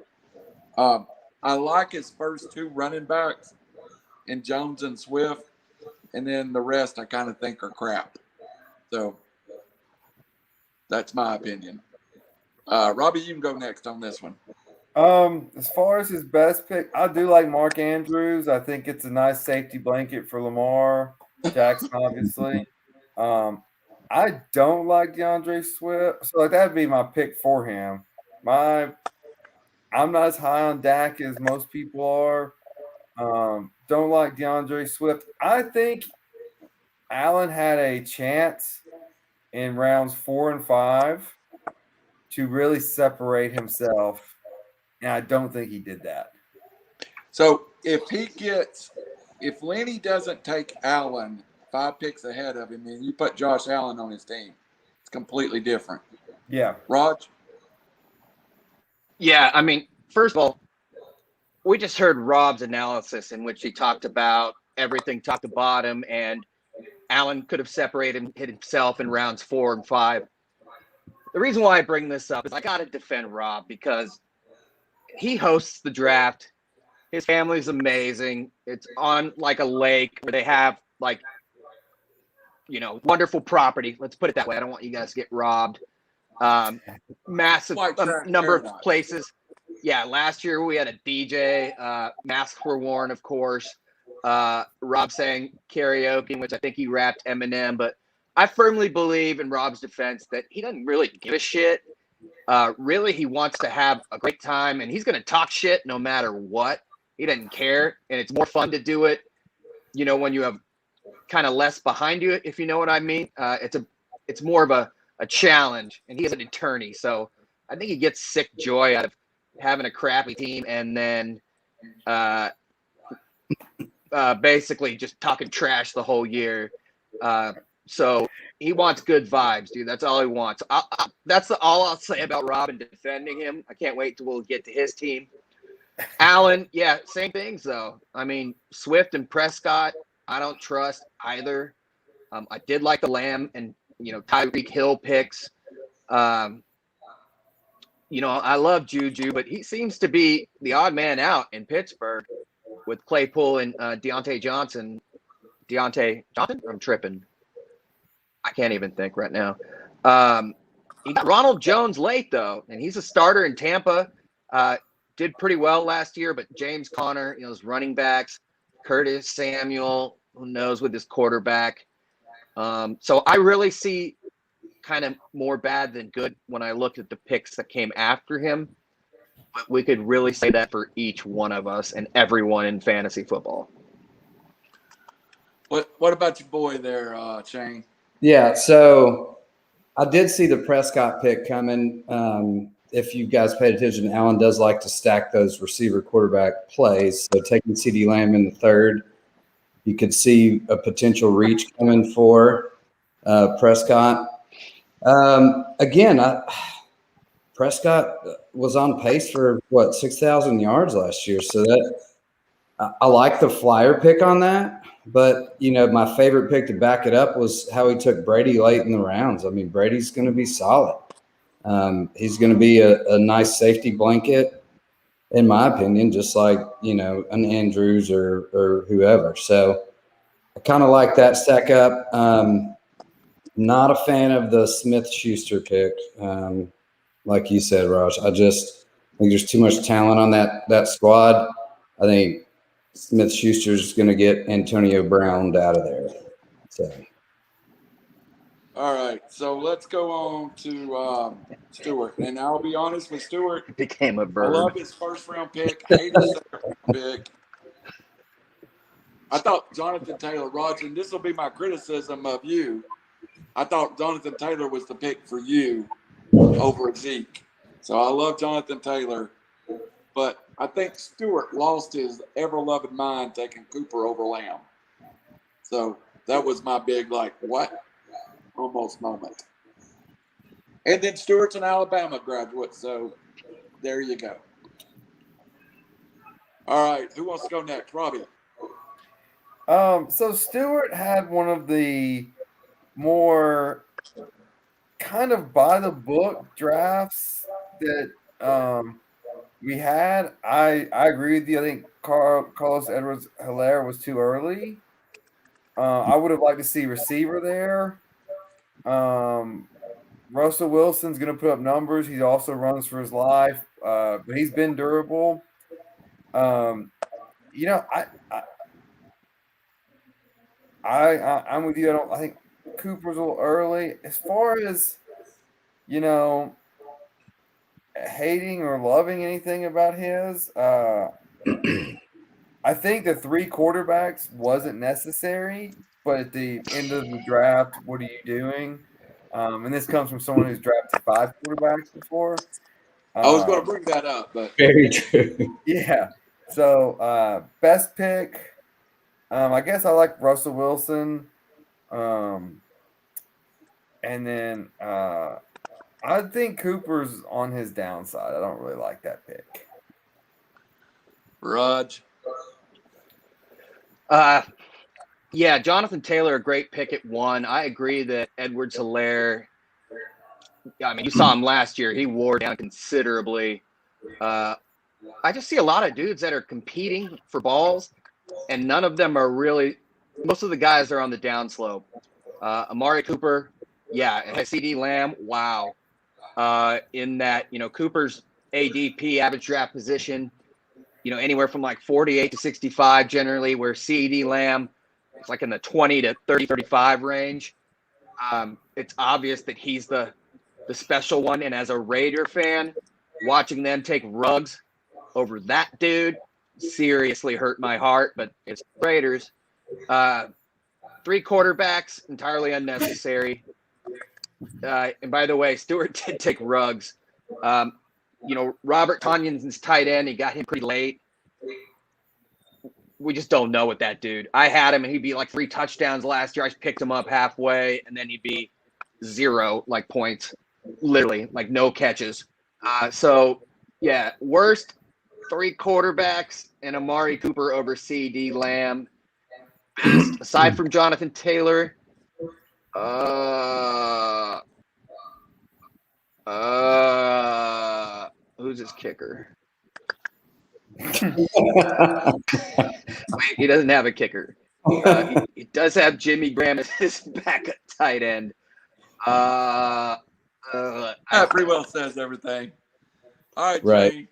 I like his first two running backs in Jones and Swift, and then the rest I kind of think are crap. So that's my opinion. Robbie, you can go next on this one. As far as his best pick, I do like Mark Andrews. I think it's a nice safety blanket for Lamar Jackson, obviously. I don't like DeAndre Swift, so that'd be my pick for him. I'm not as high on Dak as most people are. Don't like DeAndre Swift. I think Allen had a chance in rounds 4 and 5 to really separate himself, and I don't think he did that. So if Lenny doesn't take Allen 5 picks ahead of him, and you put Josh Allen on his team, it's completely different. Yeah. Raj? Yeah, first of all, we just heard Rob's analysis in which he talked about everything top to bottom, and Allen could have separated himself in rounds 4 and 5. The reason why I bring this up is I got to defend Rob because he hosts the draft. His family's amazing. It's on like a lake where they have wonderful property. Let's put it that way. I don't want you guys to get robbed. Massive number of places. Yeah, last year we had a DJ. Masks were worn, of course. Rob sang karaoke, which I think he rapped Eminem. But I firmly believe in Rob's defense that he doesn't really give a shit. Really, he wants to have a great time, and he's going to talk shit no matter what. He doesn't care, and it's more fun to do it, when you have kind of less behind you, if you know what I mean. It's more of a challenge, and he is an attorney, so I think he gets sick joy out of having a crappy team and then basically just talking trash the whole year. So he wants good vibes, dude. That's all he wants. That's all I'll say about Rob and defending him. I can't wait till we'll get to his team. Allen, yeah, same things though. Swift and Prescott, I don't trust either. I did like the Lamb and Tyreek Hill picks. I love Juju, but he seems to be the odd man out in Pittsburgh with Claypool and Deontay Johnson. Deontay Johnson? I'm tripping. I can't even think right now. He got Ronald Jones late, though, and he's a starter in Tampa. Did pretty well last year, but James Conner, his running backs, Curtis Samuel, who knows with his quarterback. So I really see kind of more bad than good when I looked at the picks that came after him. But we could really say that for each one of us and everyone in fantasy football. What about your boy there, Shane? Yeah, so I did see the Prescott pick coming. If you guys paid attention, Allen does like to stack those receiver quarterback plays. So taking CeeDee Lamb in the 3rd, you could see a potential reach coming for Prescott. Prescott was on pace for 6,000 yards last year. So I like the flyer pick on that. But, my favorite pick to back it up was how he took Brady late in the rounds. Brady's going to be solid. He's going to be a nice safety blanket, in my opinion, just like, an Andrews or whoever. So I kind of like that stack up. Not a fan of the Smith-Schuster pick. Like you said, Raj, I just think there's too much talent on that squad. I think Smith-Schuster's going to get Antonio Brown out of there. So. All right, so let's go on to Stewart. And I'll be honest with Stewart. It became a I bird. love his first-round pick. Hate his second-round pick. I thought Jonathan Taylor, Raj, and this will be my criticism of you. I thought Jonathan Taylor was the pick for you over Zeke. So I love Jonathan Taylor. But I think Stewart lost his ever-loving mind taking Cooper over Lamb. So that was my big, like, what? Almost moment. And then Stewart's an Alabama graduate, so there you go. All right, who wants to go next? Robbie. So Stewart had one of the more kind of by the book drafts that we had. I agree with you. I think Carlos Edwards-Helaire was too early. I would have liked to see receiver there. Russell Wilson's going to put up numbers. He also runs for his life, but he's been durable. I'm with you. I think Cooper's a little early. As far as, hating or loving anything about his, I think the 3 quarterbacks wasn't necessary, but at the end of the draft, what are you doing? And this comes from someone who's drafted 5 quarterbacks before. I was going to bring that up, but Very true. Yeah. So best pick, I guess I like Russell Wilson. And then I think Cooper's on his downside. I don't really like that pick. Raj. Yeah, Jonathan Taylor, a great pick at 1. I agree that Edwards-Helaire, I mean, you saw him last year. He wore down considerably. I just see a lot of dudes that are competing for balls, and none of them are really – most of the guys are on the downslope. Amari Cooper, yeah, and CeeDee Lamb, wow. In that, Cooper's ADP, average draft position, anywhere from like 48 to 65 generally, where CeeDee Lamb – it's like in the 20 to 30, 35 range. It's obvious that he's the special one. And as a Raider fan, watching them take Ruggs over that dude seriously hurt my heart, but it's Raiders. 3 quarterbacks, entirely unnecessary. And by the way, Stewart did take Ruggs. Robert Tonyan's tight end. He got him pretty late. We just don't know what that dude. I had him, and he'd be like 3 touchdowns last year. I picked him up halfway, and then he'd be 0 points, literally, like no catches. So, yeah, worst 3 quarterbacks and Amari Cooper over CeeDee Lamb. Best, aside from Jonathan Taylor, who's his kicker? He doesn't have a kicker. He does have Jimmy Graham as his backup tight end. That pretty well says everything. All right, Right. Jay.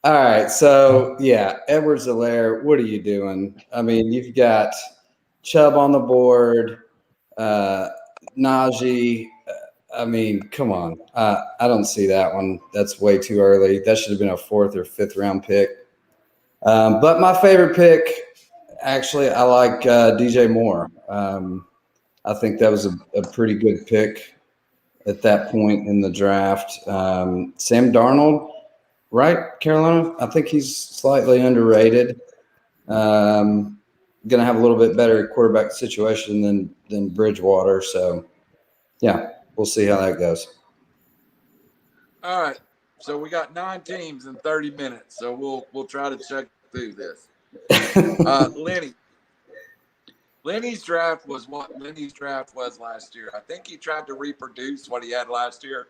All right. So, yeah, Edwards-Helaire, what are you doing? I mean, you've got Chubb on the board, Najee. I mean, come on. I don't see that one. That's way too early. That should have been a 4th or 5th round pick. But my favorite pick, actually, I like DJ Moore. I think that was a pretty good pick at that point in the draft. Sam Darnold, right, Carolina? I think he's slightly underrated. Going to have a little bit better quarterback situation than Bridgewater. So, yeah. We'll see how that goes. All right. So we got 9 teams in 30 minutes. So we'll try to check through this. Lenny. Lenny's draft was what Lenny's draft was last year. I think he tried to reproduce what he had last year.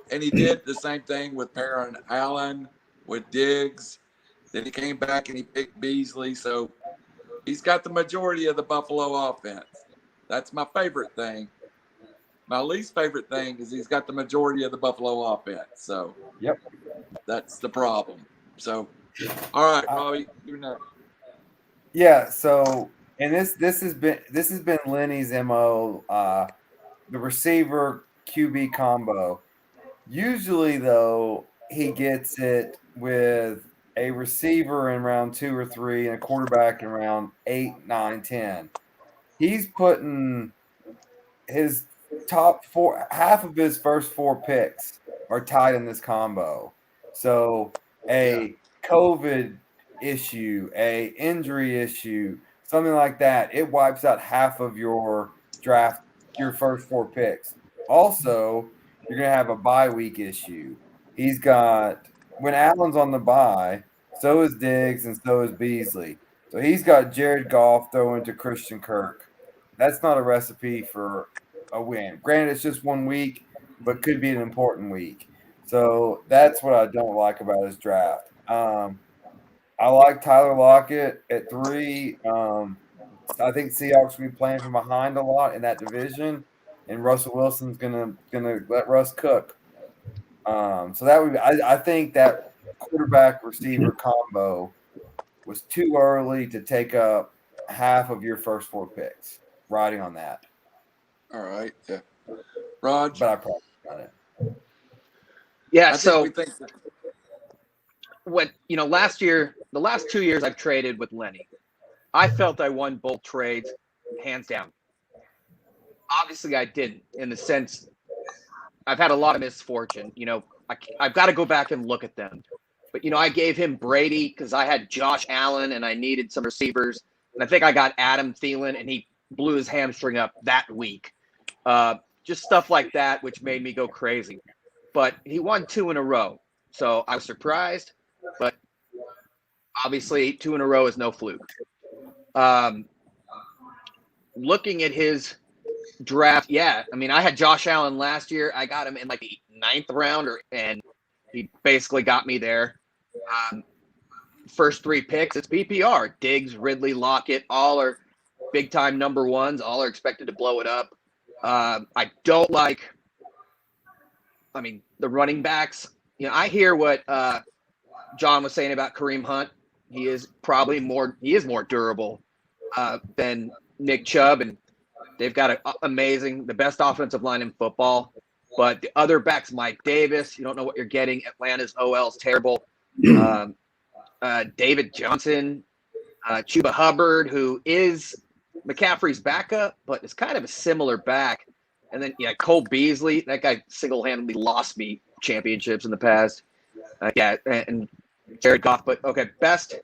And he did the same thing with Perrin Allen, with Diggs. Then he came back and he picked Beasley. So he's got the majority of the Buffalo offense. That's my favorite thing. My least favorite thing is he's got the majority of the Buffalo offense. So Yep. That's the problem. So, all right, Robbie, you're next. Yeah. So, and this has been Lenny's MO. The receiver QB combo. Usually, though, he gets it with a receiver in round 2 or 3 and a quarterback in round 8, 9, 10. He's putting his top 4, half of his first 4 picks are tied in this combo. So a COVID issue, a injury issue, something like that, it wipes out half of your draft, your first 4 picks. Also, you're going to have a bye week issue. He's got, when Allen's on the bye, so is Diggs and so is Beasley. So he's got Jared Goff throwing to Christian Kirk. That's not a recipe for a win. Granted, it's just 1 week, but could be an important week. So that's what I don't like about his draft. I like Tyler Lockett at 3. I think Seahawks will be playing from behind a lot in that division, and Russell Wilson's gonna let Russ cook. So that would be, I think that quarterback receiver combo was too early to take up half of your first 4 picks. Riding on that. All right. Yeah. Raj? But I probably got it. Yeah. I So think we think what last year, the last 2 years I've traded with Lenny, I felt I won both trades hands down. Obviously, I didn't, in the sense I've had a lot of misfortune. I've got to go back and look at them. But I gave him Brady because I had Josh Allen and I needed some receivers, and I think I got Adam Thielen, and he blew his hamstring up that week. Just stuff like that, which made me go crazy. But he won 2 in a row, so I was surprised. But obviously, 2 in a row is no fluke. Looking at his draft, I mean, I had Josh Allen last year. I got him in like the 9th round, and he basically got me there. First 3 picks, it's PPR. Diggs, Ridley, Lockett, all are big-time number 1s. All are expected to blow it up. I don't like, the running backs. I hear what John was saying about Kareem Hunt. He is more durable than Nick Chubb, and they've got the best offensive line in football. But the other backs, Mike Davis, you don't know what you're getting. Atlanta's OL is terrible. David Johnson, Chuba Hubbard, who is McCaffrey's backup, but it's kind of a similar back. And then, Cole Beasley, that guy single-handedly lost me championships in the past. And Jared Goff. But, okay, best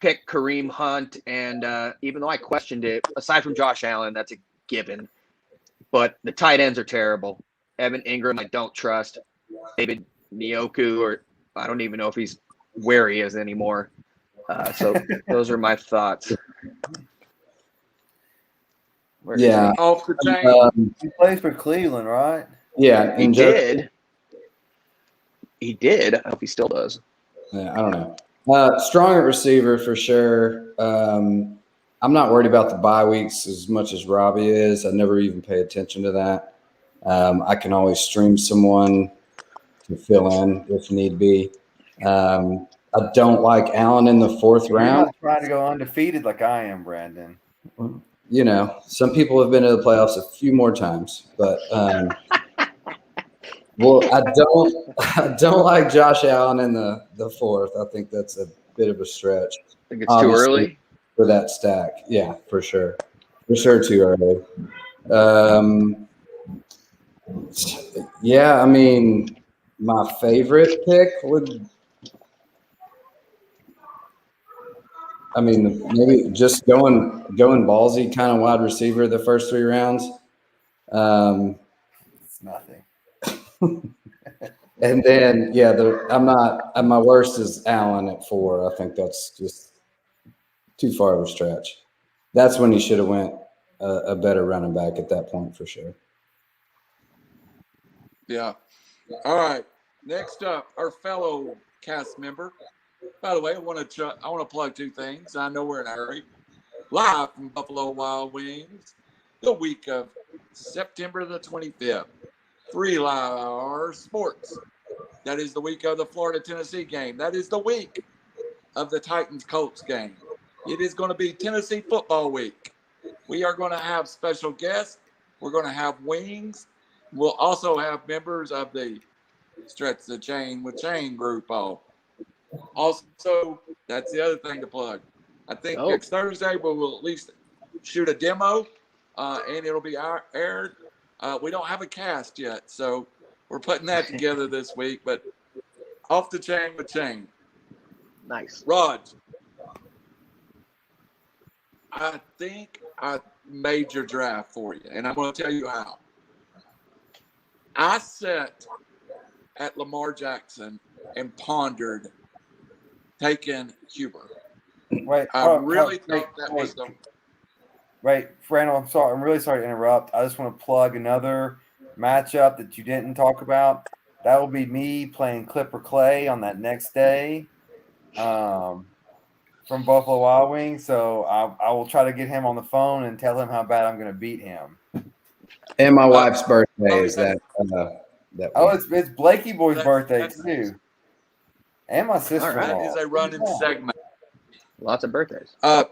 pick Kareem Hunt. And even though I questioned it, aside from Josh Allen, that's a given. But the tight ends are terrible. Evan Ingram, I don't trust. David Njoku, or I don't even know if he's where he is anymore. So those are my thoughts. Yeah. off the chain. He plays for Cleveland, right? Yeah. He did. He did. I hope he still does. Yeah, I don't know. Strong at receiver for sure. I'm not worried about the bye weeks as much as Robbie is. I never even pay attention to that. I can always stream someone to fill in if need be. I don't like Allen in the 4th You're round. not trying to go undefeated like I am, Brandon. Some people have been to the playoffs a few more times, but well, I don't like Josh Allen in the 4th. I think that's a bit of a stretch. I think it's too early for that stack. Yeah, for sure too early. Yeah, I mean, my favorite pick would. Maybe just going ballsy kind of wide receiver the first 3 rounds. It's nothing. And then, my worst is Allen at 4. I think that's just too far of a stretch. That's when he should have went a better running back at that point for sure. Yeah. All right. Next up, our fellow cast member. By the way, I want to plug 2 things. I know we're in a hurry. Live from Buffalo Wild Wings, the week of September the 25th. 3 Hour Sports. That is the week of the Florida-Tennessee game. That is the week of the Titans-Colts game. It is going to be Tennessee football week. We are going to have special guests. We're going to have wings. We'll also have members of the Stretch the Chain with Chain group. Also, that's the other thing to plug. I think next Thursday we will at least shoot a demo, and it'll be aired. We don't have a cast yet, so we're putting that together this week. But off the chain with Chain. Nice. Raj, I think I made your draft for you, and I'm going to tell you how. I sat at Lamar Jackson and pondered taking Huber. Wait, I really thought that was the. Wait, Randall, I'm sorry. I'm really sorry to interrupt. I just want to plug another matchup that you didn't talk about. That will be me playing Clipper Clay on that next day from Buffalo Wild Wings. So I will try to get him on the phone and tell him how bad I'm going to beat him. And my wife's birthday is that. That Oh, week. it's Blakey Boy's birthday too, and my sister-in-law. That is a running segment. Lots of birthdays. I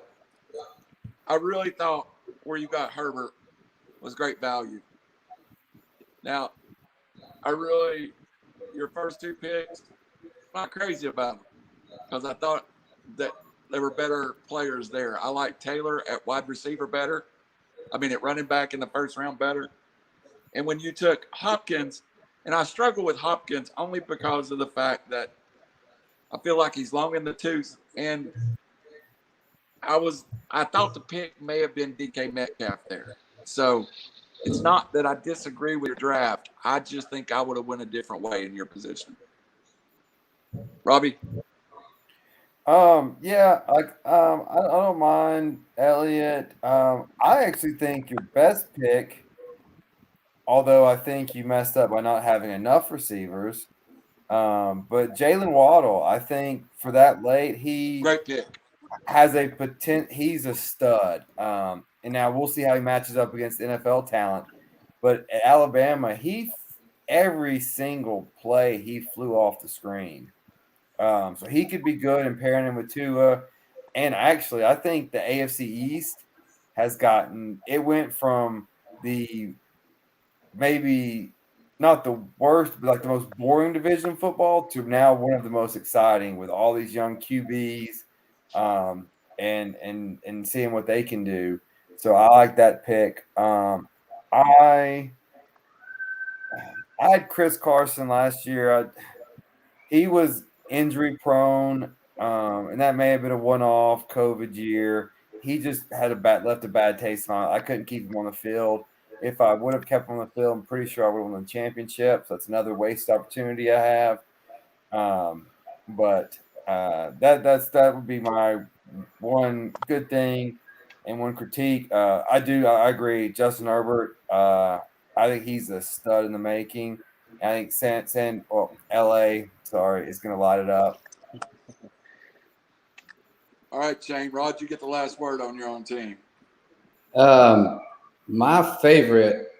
really thought where you got Herbert was great value. Now, your first two picks, I'm not crazy about them because I thought that there were better players there. I like Taylor at wide receiver better. At running back in the first round better. And when you took Hopkins, and I struggle with Hopkins only because of the fact that I feel like he's long in the tooth. And I thought the pick may have been DK Metcalf there. So it's not that I disagree with your draft. I just think I would have went a different way in your position. Robbie? Yeah, I don't mind Elliott. I actually think your best pick, although I think you messed up by not having enough receivers. But Jalen Waddle, I think for that late, Great pick. has a potential. He's a stud. And now we'll see how he matches up against NFL talent. But at Alabama, every single play he flew off the screen. So he could be good in pairing him with Tua. And actually, I think the AFC East it went from the maybe not the worst, but like the most boring division of football to now one of the most exciting with all these young QBs and seeing what they can do. So I like that pick. I had Chris Carson last year. He was injury prone, and that may have been a one-off COVID year. He just had left a bad taste in my mouth. I couldn't keep him on the field. If I would have kept him on the field, I'm pretty sure I would have won the championship. So that's another waste opportunity I have. But that would be my one good thing and one critique. I agree. Justin Herbert. I think he's a stud in the making. I think LA, is going to light it up. All right, Shane. Rod, you get the last word on your own team. My favorite,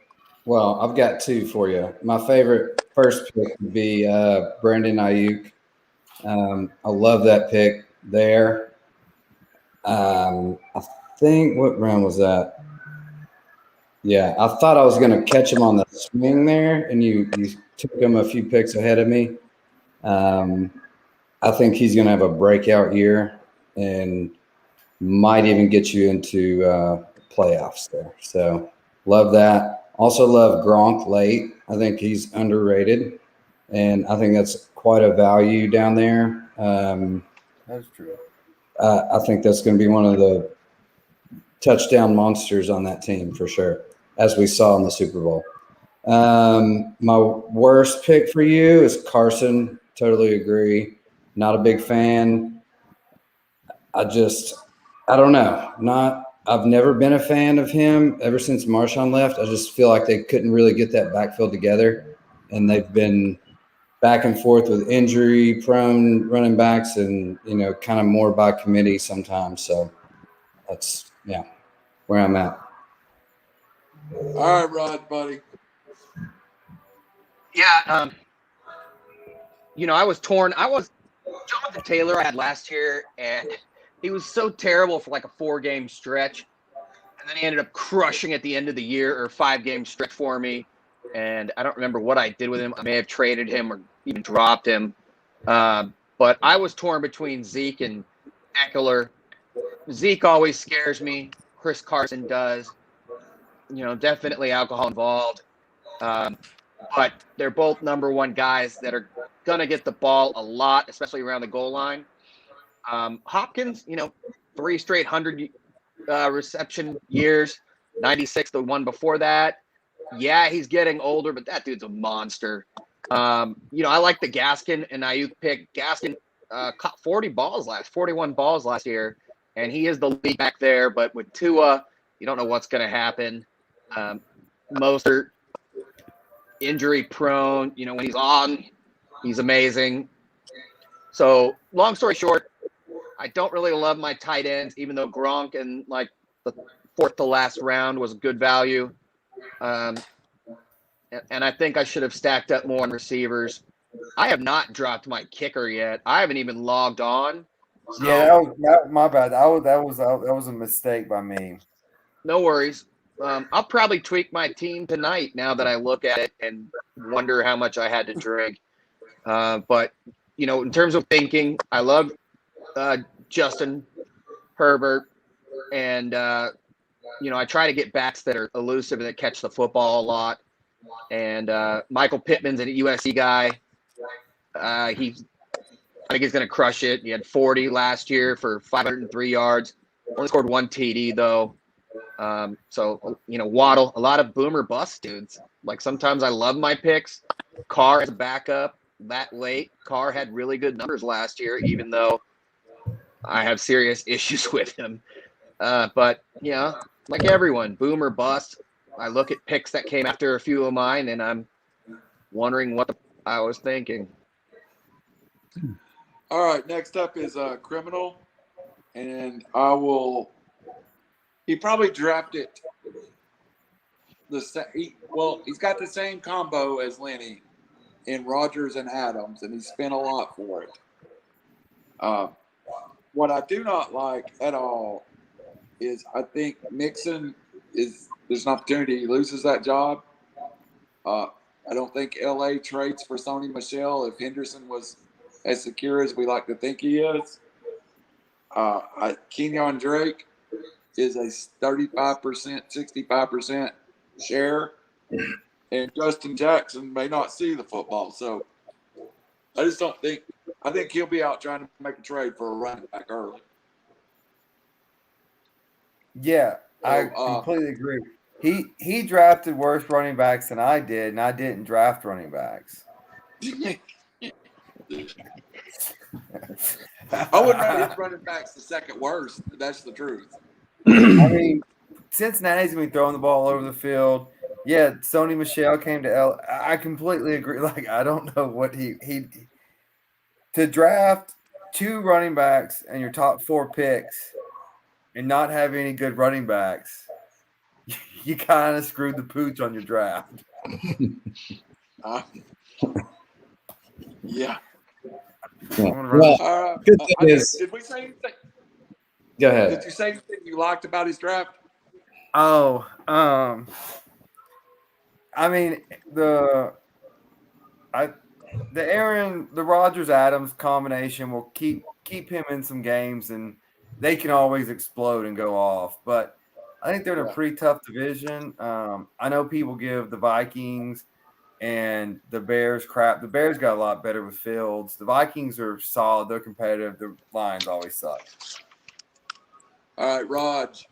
I've got two for you. My favorite first pick would be Brandon Ayuk. I love that pick there. I think, what round was that? Yeah, I thought I was going to catch him on the swing there, and you took him a few picks ahead of me. I think he's going to have a breakout year and might even get you into playoffs there. So love that. Also love Gronk late. I think he's underrated, and I think that's quite a value down there. That's true. I think that's going to be one of the touchdown monsters on that team for sure, as we saw in the Super Bowl. My worst pick for you is Carson. Totally agree. Not a big fan. I don't know. I've never been a fan of him ever since Marshawn left. I just feel like they couldn't really get that backfield together, and they've been back and forth with injury-prone running backs, and kind of more by committee sometimes. So that's where I'm at. All right, Rod, buddy. Yeah. I was torn. Jonathan Taylor I had last year, and he was so terrible for like a 4-game stretch. And then he ended up crushing at the end of the year, or 5-game stretch for me. And I don't remember what I did with him. I may have traded him or even dropped him. But I was torn between Zeke and Eckler. Zeke always scares me. Chris Carson does. Definitely alcohol involved. But they're both number one guys that are going to get the ball a lot, especially around the goal line. Hopkins, 3 straight 100 reception years, 96 the one before that. Yeah, he's getting older, but that dude's a monster. I like the Gaskin and Ayuk pick. Gaskin caught 41 balls last year, and he is the lead back there. But with Tua, you don't know what's going to happen. Mostert, injury prone. When he's on, he's amazing. So long story short, I don't really love my tight ends, even though Gronk in like the 4th to last round was good value. And I think I should have stacked up more on receivers. I have not dropped my kicker yet. I haven't even logged on. So Yeah, that was my bad. That was a mistake by me. no worries. I'll probably tweak my team tonight now that I look at it and wonder how much I had to drink. But, in terms of thinking, I love Justin Herbert. And, I try to get backs that are elusive and that catch the football a lot. And Michael Pittman's a USC guy. I think he's going to crush it. He had 40 last year for 503 yards. Only scored 1 TD, though. So, Waddle, a lot of boomer bust dudes. Like, sometimes I love my picks. Carr as a backup that late. Carr had really good numbers last year, even though I have serious issues with him. But, like everyone, boomer bust. I look at picks that came after a few of mine, and I'm wondering what I was thinking. All right, next up is a criminal, and he probably drafted he's got the same combo as Lenny in Rodgers and Adams, and he spent a lot for it. What I do not like at all is I think Mixon there's an opportunity he loses that job. I don't think LA trades for Sony Michel if Henderson was as secure as we like to think he is. Kenyon Drake is a 35%, 65% share, and Justin Jackson may not see the football. So I just don't think – I think he'll be out trying to make a trade for a running back early. Yeah, I completely agree. He drafted worse running backs than I did, and I didn't draft running backs. I would rate his running backs the second worst. That's the truth. I mean, Cincinnati's been throwing the ball all over the field. Yeah, Sony Michel came to L. I completely agree. Like, I don't know what he to draft 2 running backs and your top 4 picks and not have any good running backs. You kind of screwed the pooch on your draft. Yeah. Well, good thing is, did we say anything? go ahead. Did you say anything you liked about his draft? Oh, I mean the Rodgers Adams combination will keep him in some games, and they can always explode and go off. But I think they're in a pretty tough division. I know people give the Vikings and the Bears crap. The Bears got a lot better with Fields. The Vikings are solid. They're competitive. The Lions always suck. All right, Raj.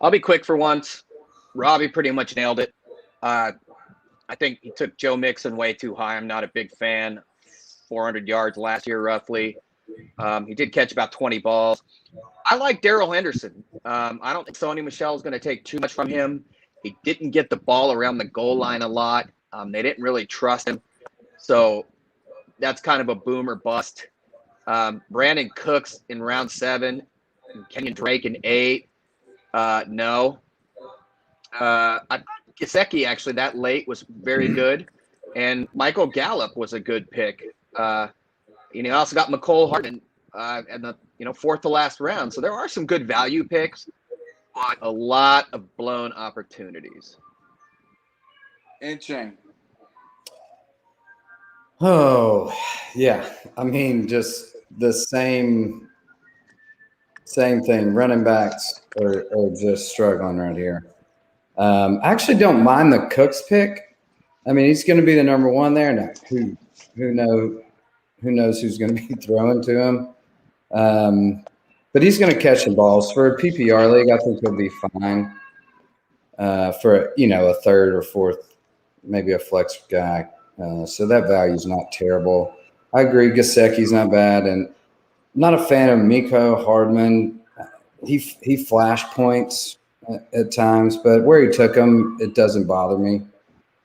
I'll be quick for once. Robbie pretty much nailed it. I think he took Joe Mixon way too high. I'm not a big fan. 400 yards last year, roughly. He did catch about 20 balls. I like Darrell Henderson. I don't think Sony Michel is going to take too much from him. He didn't get the ball around the goal line a lot. They didn't really trust him. So that's kind of a boomer bust. Brandon Cooks in round 7. Kenyon Drake in 8. No. I thought Gesicki actually that late was very good. And Michael Gallup was a good pick. You also got McCole Hardman in the 4th to last round. So there are some good value picks, but a lot of blown opportunities. And Shane. Oh, yeah. I mean, just the same thing. Running backs are just struggling right here. I actually don't mind the Cooks pick. I mean, he's going to be the number one there. Now, who knows who's going to be throwing to him? But he's going to catch the balls for a PPR league. I think he'll be fine for a third or fourth, maybe a flex guy. So that value is not terrible. I agree. Gesicki's not bad, and I'm not a fan of Miko Hardman. He flash points at times, but where he took him, it doesn't bother me.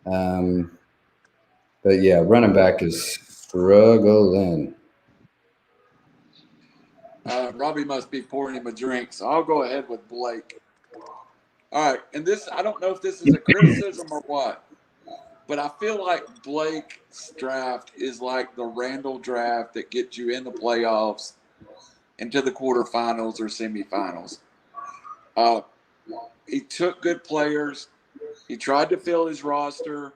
But yeah, running back is struggling. Robbie must be pouring him a drink, so I'll go ahead with Blake. All right, and this, I don't know if this is a criticism or what, but I feel like Blake's draft is like the Randall draft that gets you in the playoffs, into the quarterfinals or semifinals. He took good players. He tried to fill his roster.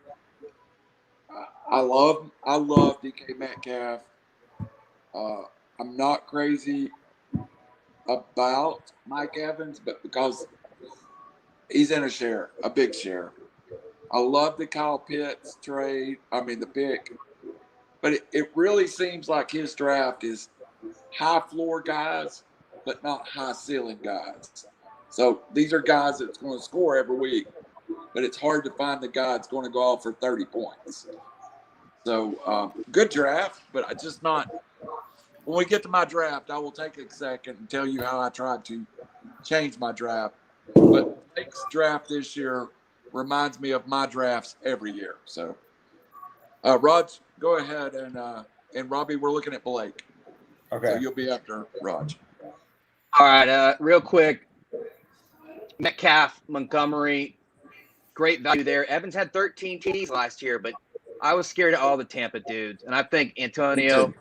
I love DK Metcalf. I'm not crazy about Mike Evans, but because he's in a big share. I love the Kyle Pitts the pick. But it really seems like his draft is high floor guys, but not high ceiling guys. So these are guys that's going to score every week, but it's hard to find the guy that's going to go off for 30 points. So good draft, but I just not. When we get to my draft, I will take a second and tell you how I tried to change my draft. But Blake's draft this year reminds me of my drafts every year. So, Raj, go ahead, and Robbie, we're looking at Blake. Okay. So you'll be after Raj. All right, real quick. Metcalf, Montgomery, great value there. Evans had 13 TDs last year, but I was scared of all the Tampa dudes. And I think Antonio,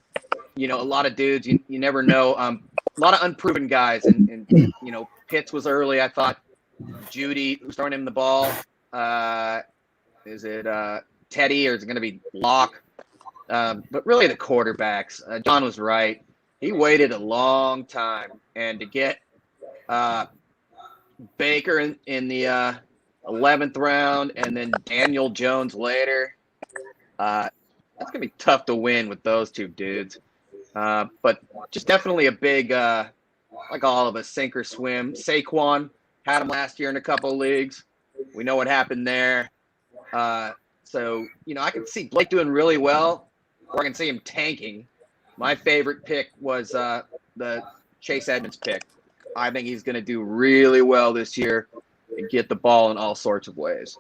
a lot of dudes, you never know. A lot of unproven guys. And Pitts was early. I thought Judy, who's throwing him the ball, is it Teddy or is it going to be Locke? But really the quarterbacks. John was right. He waited a long time. And to get Baker in the 11th round and then Daniel Jones later, that's going to be tough to win with those two dudes. But just definitely a big, like all of us, sink or swim. Saquon had him last year in a couple of leagues. We know what happened there. So, I can see Blake doing really well, or I can see him tanking. My favorite pick was the Chase Edmonds pick. I think he's going to do really well this year and get the ball in all sorts of ways.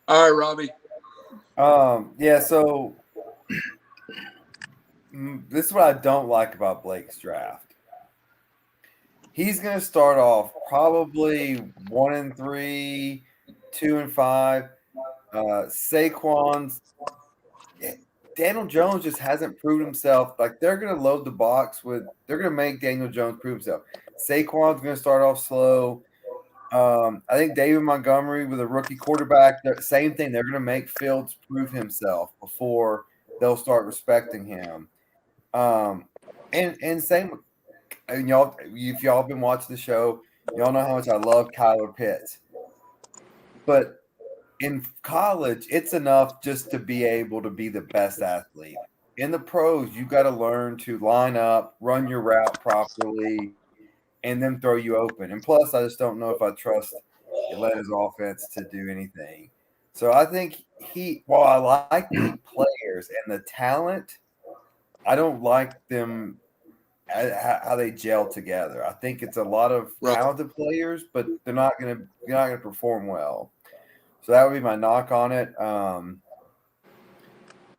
All right, Robbie. Yeah, so this is what I don't like about Blake's draft. He's going to start off probably 1-3, 2-5. Saquon's Daniel Jones just hasn't proved himself. Like, they're going to load the box they're going to make Daniel Jones prove himself. Saquon's going to start off slow. I think David Montgomery with a rookie quarterback, same thing. They're going to make Fields prove himself before they'll start respecting him. And same, and y'all, if y'all been watching the show, y'all know how much I love Kyler Pitts. But in college, it's enough just to be able to be the best athlete. In the pros, you got to learn to line up, run your route properly, and then throw you open. And plus, I just don't know if I trust Atlanta's offense to do anything. So I think while I like the players and the talent, I don't like them how they gel together. I think it's a lot of talented players, but they're not gonna perform well. So that would be my knock on it. I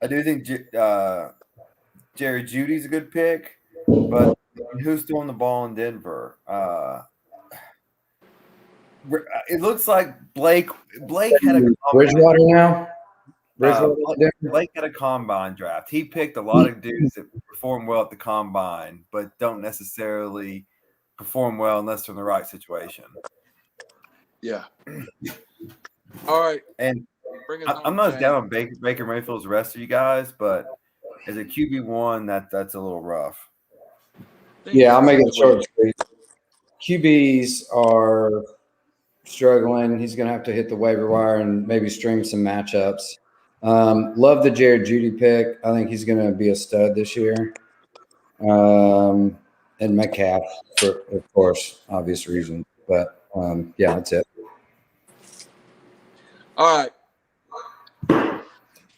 do think Jerry Judy's a good pick, but who's throwing the ball in Denver? It looks like Blake had a Bridgewater now. Rick, what was different? Blake had a combine draft. He picked a lot of dudes that perform well at the combine, but don't necessarily perform well unless they're in the right situation. Yeah. All right. And Bring us I'm home, not as Shane. down on Baker Mayfield as the rest of you guys, but as a QB1, that's a little rough. Yeah, I'll make it short. QBs are struggling. He's going to have to hit the waiver wire and maybe stream some matchups. Love the Jared Judy pick. I think he's going to be a stud this year. And Metcalf, for, of course, obvious reasons. But, yeah, that's it. All right.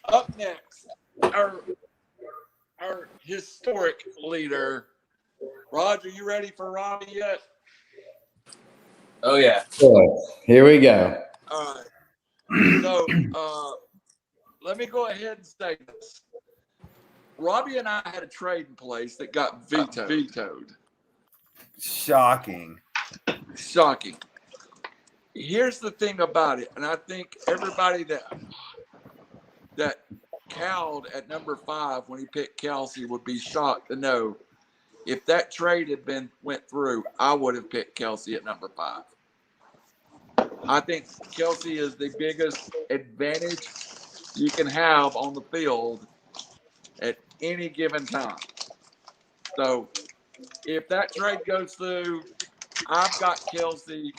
Up next, our historic leader, Raj. Are you ready for Robbie yet? Oh yeah. So, here we go. All right. So let me go ahead and say this. Robbie and I had a trade in place that got vetoed. Shocking. Here's the thing about it, and I think everybody that cowed at number 5 when he picked Kelsey would be shocked to know if that trade had went through, I would have picked Kelsey at number 5. I think Kelsey is the biggest advantage you can have on the field at any given time. So if that trade goes through, I've got Kelsey.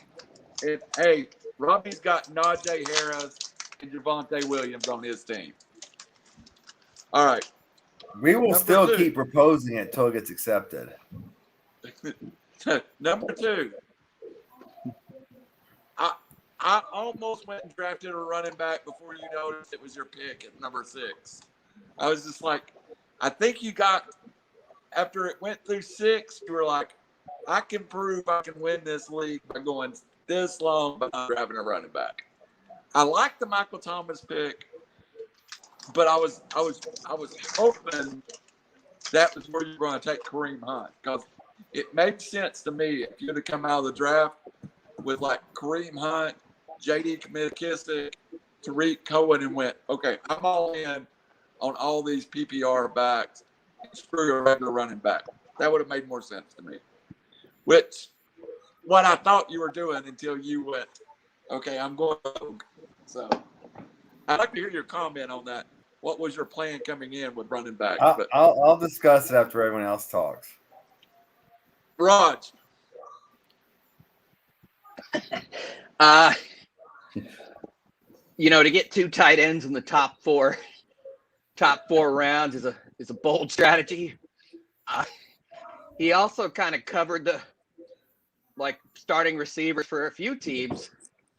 And, hey, Robbie's got Najee Harris and Javonte Williams on his team. All right. We will Number still 2. keep proposing it until it gets accepted. Number 2. I almost went and drafted a running back before you noticed it was your pick at number 6. I was just like, I think you got, after it went through 6, you were like, I can prove I can win this league by going this long by not drafting a running back. I like the Michael Thomas pick, but I was hoping that was where you were going to take Kareem Hunt, because it made sense to me if you'd have come out of the draft with like Kareem Hunt, J.D. McKissick, Tariq Cohen, and went, okay, I'm all in on all these PPR backs. Screw a regular running back. That would have made more sense to me. Which, what I thought you were doing until you went, okay, I'm going rogue. So, I'd like to hear your comment on that. What was your plan coming in with running back? I'll discuss it after everyone else talks. Raj. To get 2 tight ends in the top four rounds is a bold strategy. He also kind of covered the starting receivers for a few teams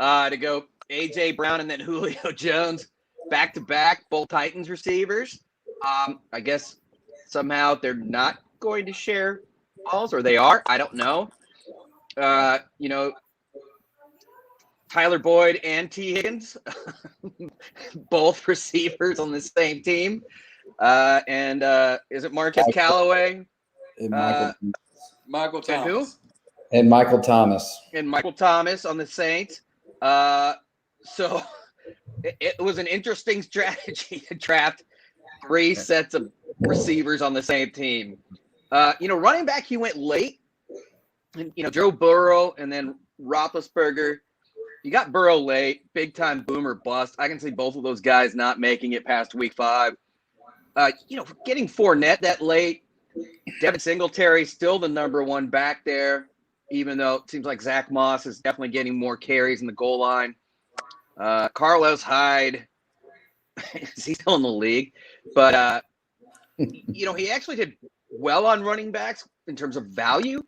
to go AJ Brown and then Julio Jones back to back, both Titans receivers. I guess somehow they're not going to share balls, or they are. I don't know. Tyler Boyd and T. Higgins, both receivers on the same team. And is it Marcus Callaway? And Michael Thomas. And who? And Michael Thomas. And Michael Thomas on the Saints. So it was an interesting strategy to draft 3 sets of receivers on the same team. Running back, he went late. And, Joe Burrow and then Roethlisberger. You got Burrow late, big time boomer bust. I can see both of those guys not making it past week 5. Getting Fournette that late, Devin Singletary still the number 1 back there, even though it seems like Zach Moss is definitely getting more carries in the goal line. Carlos Hyde, is he still in the league? But, he actually did well on running backs in terms of value,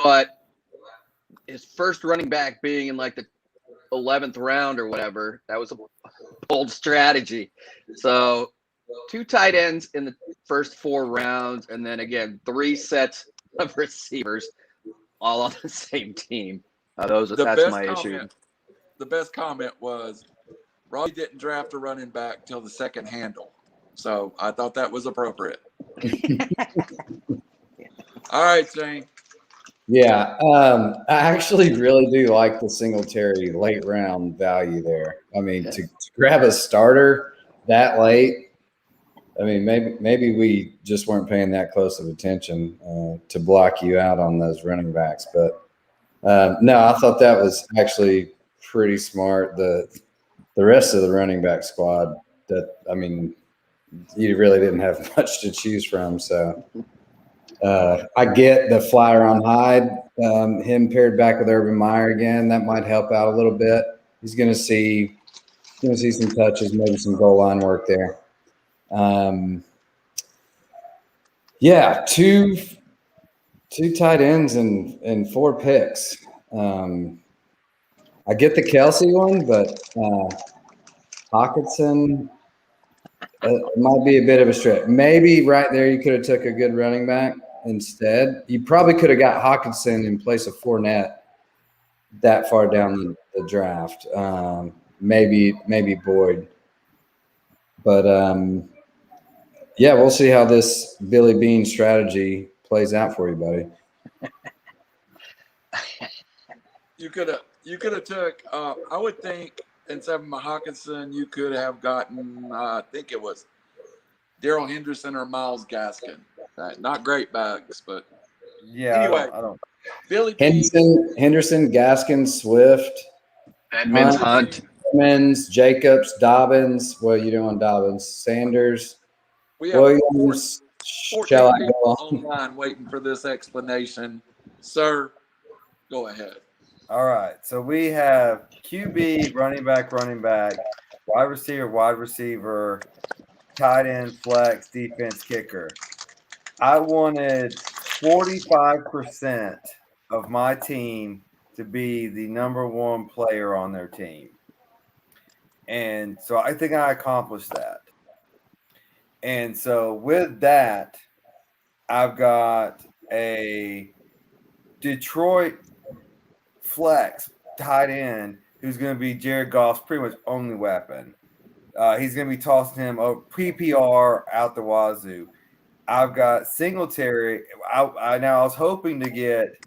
but his first running back being in the 11th round or whatever, that was a bold strategy. So 2 tight ends in the first 4 rounds, and then again 3 sets of receivers all on the same team. That's my issue. The best comment was Robbie didn't draft a running back till the second handle, so I thought that was appropriate. All right, Shane. Yeah, I actually really do like the Singletary late round value there. I mean, to grab a starter that late. I mean, maybe we just weren't paying that close of attention to block you out on those running backs. But no, I thought that was actually pretty smart. The rest of the running back squad, you really didn't have much to choose from. So I get the flyer on Hyde, him paired back with Urban Meyer again. That might help out a little bit. He's going to see some touches, maybe some goal line work there. Two tight ends and 4 picks. I get the Kelsey one, but Hawkinson might be a bit of a stretch. Maybe right there you could have took a good running back instead. You probably could have got Hawkinson in place of Fournette that far down the draft. Maybe Boyd. But, we'll see how this Billy Bean strategy plays out for you, buddy. You could have took. I would think instead of Hawkinson, you could have gotten. I think it was Darrell Henderson or Myles Gaskin. Not great backs, but anyway. I don't. Billy Bean, Henderson, Gaskin, Swift, Edmonds, Hunt, Edmonds, Jacobs, Dobbins. Well, you don't want Dobbins. Sanders, we have Williams. 14 Shall I people go on? online waiting for this explanation. Sir, go ahead. All right. So we have QB, running back, wide receiver, tight end, flex, defense, kicker. I wanted 45% of my team to be the number one player on their team. And so I think I accomplished that. And so with that, I've got a Detroit flex tight end who's going to be Jared Goff's pretty much only weapon. He's going to be tossing him a PPR out the wazoo. I've got Singletary. I was hoping to get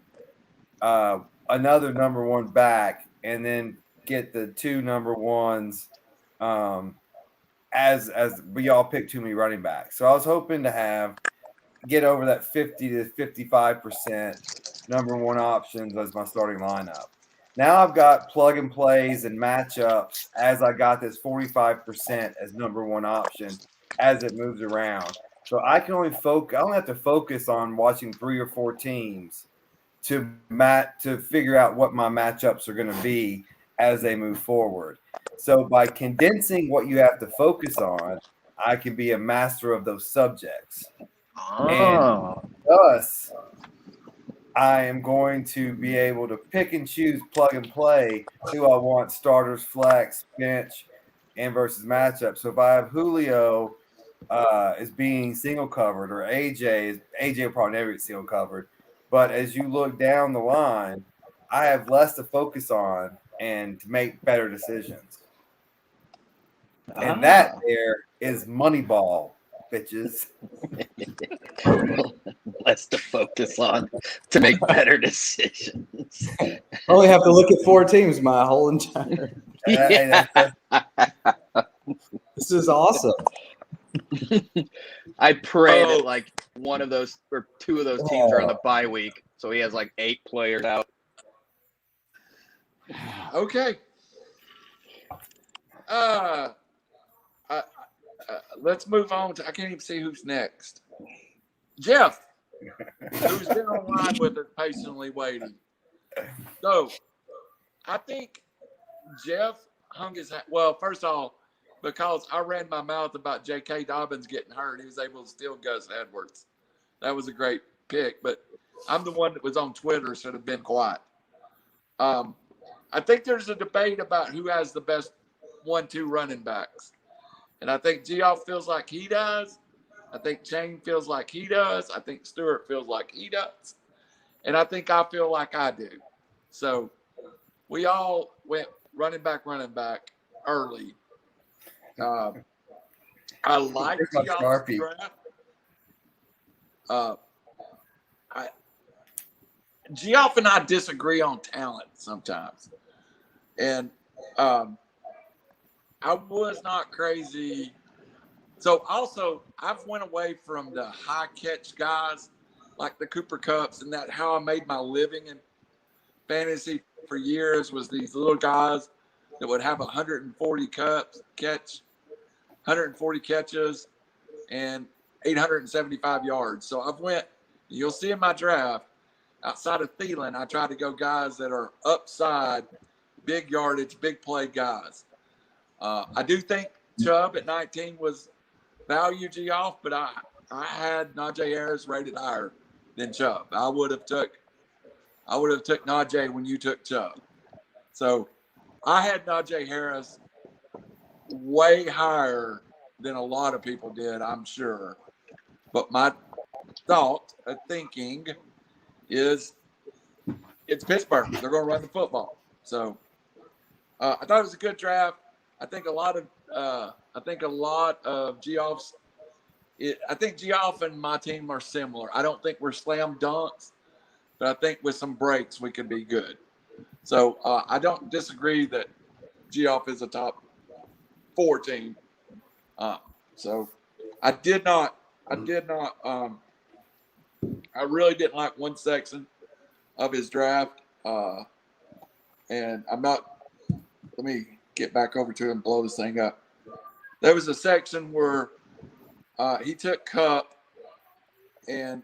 another number one back and then get the 2 number ones as we all picked too many running backs. So I was hoping to get over that 50 to 55% number one options as my starting lineup. Now I've got plug and plays and matchups as I got this 45% as number one option as it moves around. So I can only focus. I don't have to focus on watching 3 or 4 teams to figure out what my matchups are going to be as they move forward. So by condensing what you have to focus on, I can be a master of those subjects. And thus, I am going to be able to pick and choose, plug and play who I want starters, flex, bench, and versus matchup. So if I have Julio is being single covered, or AJ will probably never get single covered. But as you look down the line, I have less to focus on and to make better decisions. And that there is Moneyball, bitches. less to focus on to make better decisions. I only have to look at 4 teams my whole entire. This is awesome. I pray that like one of those or 2 of those teams are on the bye week, so he has like 8 players out. Okay. Let's move on to. I can't even see who's next. Jeff, who's been online with us, patiently waiting. So, I think Jeff hung his hat. Well, first of all, because I ran my mouth about J.K. Dobbins getting hurt, he was able to steal Gus Edwards. That was a great pick, but I'm the one that was on Twitter, should have been quiet. I think there's a debate about who has the best 1-2 running backs. And I think Geoff feels like he does. I think Shane feels like he does. I think Stewart feels like he does. And I think I feel like I do. So we all went running back early. I like Geoff's draft. Geoff and I disagree on talent sometimes. And I was not crazy So also, I've went away from the high catch guys like the Cooper Cupps, and that how I made my living in fantasy for years was these little guys that would have 140 catches, and 875 yards. So I've went. You'll see in my draft, outside of Thielen, I try to go guys that are upside, big yardage, big play guys. I do think Chubb at 19 was value Geoff, but I had Najee Harris rated higher than Chubb. I would have took Najee when you took Chubb. So I had Najee Harris way higher than a lot of people did, I'm sure. But my thought of thinking is it's Pittsburgh. They're going to run the football. So I thought it was a good draft. I think a lot of Geoff's. I think Geoff and my team are similar. I don't think we're slam dunks, but I think with some breaks we could be good. So I don't disagree that Geoff is a top 4 team. So I really didn't like one section of his draft. And I'm not, let me get back over to him and blow this thing up. There was a section where he took Cup and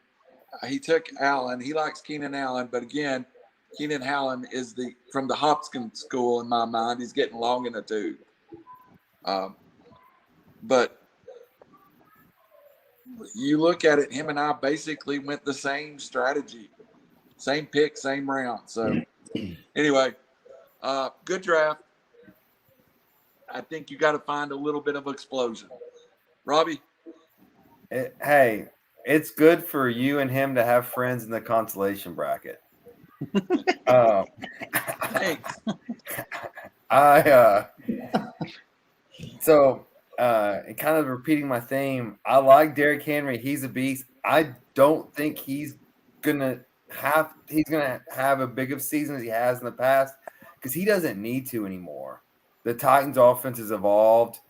he took Allen. He likes Keenan Allen, but again, Keenan Allen is from the Hopkins school in my mind. He's getting long in the tooth. But you look at it, him and I basically went the same strategy, same pick, same round. So anyway, good draft. I think you got to find a little bit of explosion. Robbie? Hey, it's good for you and him to have friends in the consolation bracket. Thanks. So kind of repeating my theme, I like Derrick Henry. He's a beast. I don't think he's gonna have a big of season as he has in the past because he doesn't need to anymore. The Titans offense has evolved.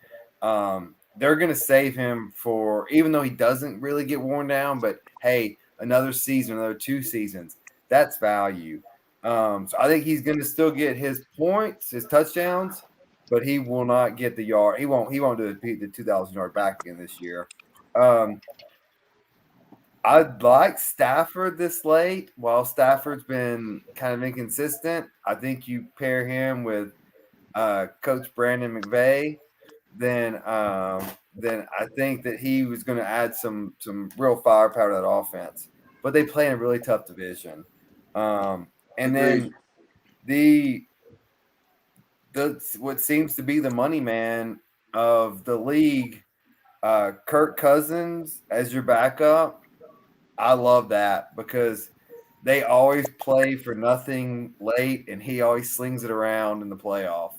They're going to save him for, even though he doesn't really get worn down, but hey, another season, another 2 seasons, that's value. So I think he's going to still get his points, his touchdowns, but he will not get the yard. He won't do the 2,000 yard back again this year. I'd like Stafford this late. While Stafford's been kind of inconsistent, I think you pair him with Coach Brandon McVay. Then I think that he was going to add some real firepower to that offense. But they play in a really tough division. And then what seems to be the money man of the league, Kirk Cousins as your backup. I love that because they always play for nothing late, and he always slings it around in the playoff.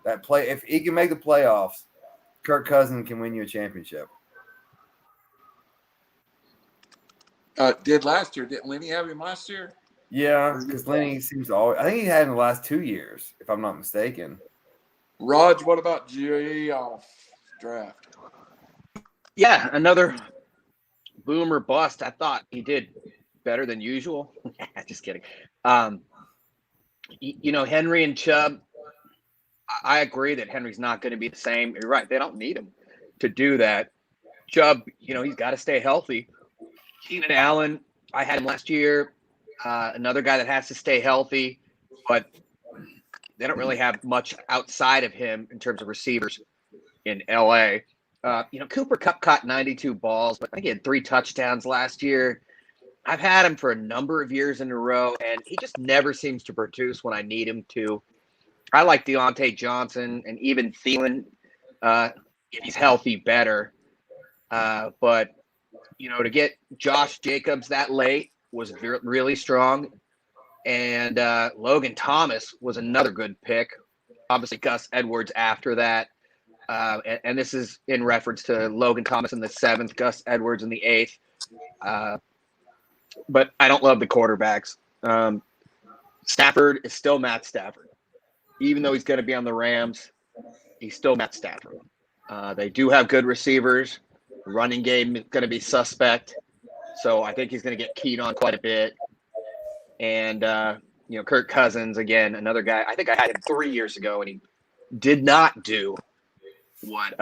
If he can make the playoffs, Kirk Cousins can win you a championship. Did last year? Didn't Lenny have him last year? Yeah, because Lenny seems to always. I think he had him the last 2 years, if I'm not mistaken. Raj, what about Geoff draft? Yeah, another boom or bust. I thought he did better than usual. Just kidding. Henry and Chubb, I agree that Henry's not going to be the same. You're right. They don't need him to do that. Chubb, he's got to stay healthy. Keenan Allen, I had him last year. Another guy that has to stay healthy, but they don't really have much outside of him in terms of receivers in LA. Cooper Kupp caught 92 balls, but I think he had 3 touchdowns last year. I've had him for a number of years in a row, and he just never seems to produce when I need him to. I like Deontay Johnson and even Thielen, if he's healthy, better. But, to get Josh Jacobs that late was really strong. And Logan Thomas was another good pick. Obviously, Gus Edwards after that. And this is in reference to Logan Thomas in the 7th, Gus Edwards in the 8th. But I don't love the quarterbacks. Stafford is still Matt Stafford. Even though he's going to be on the Rams, he's still Matt Stafford. They do have good receivers. Running game is going to be suspect. So I think he's going to get keyed on quite a bit. And, Kirk Cousins, again, another guy. I think I had him 3 years ago, and he did not do what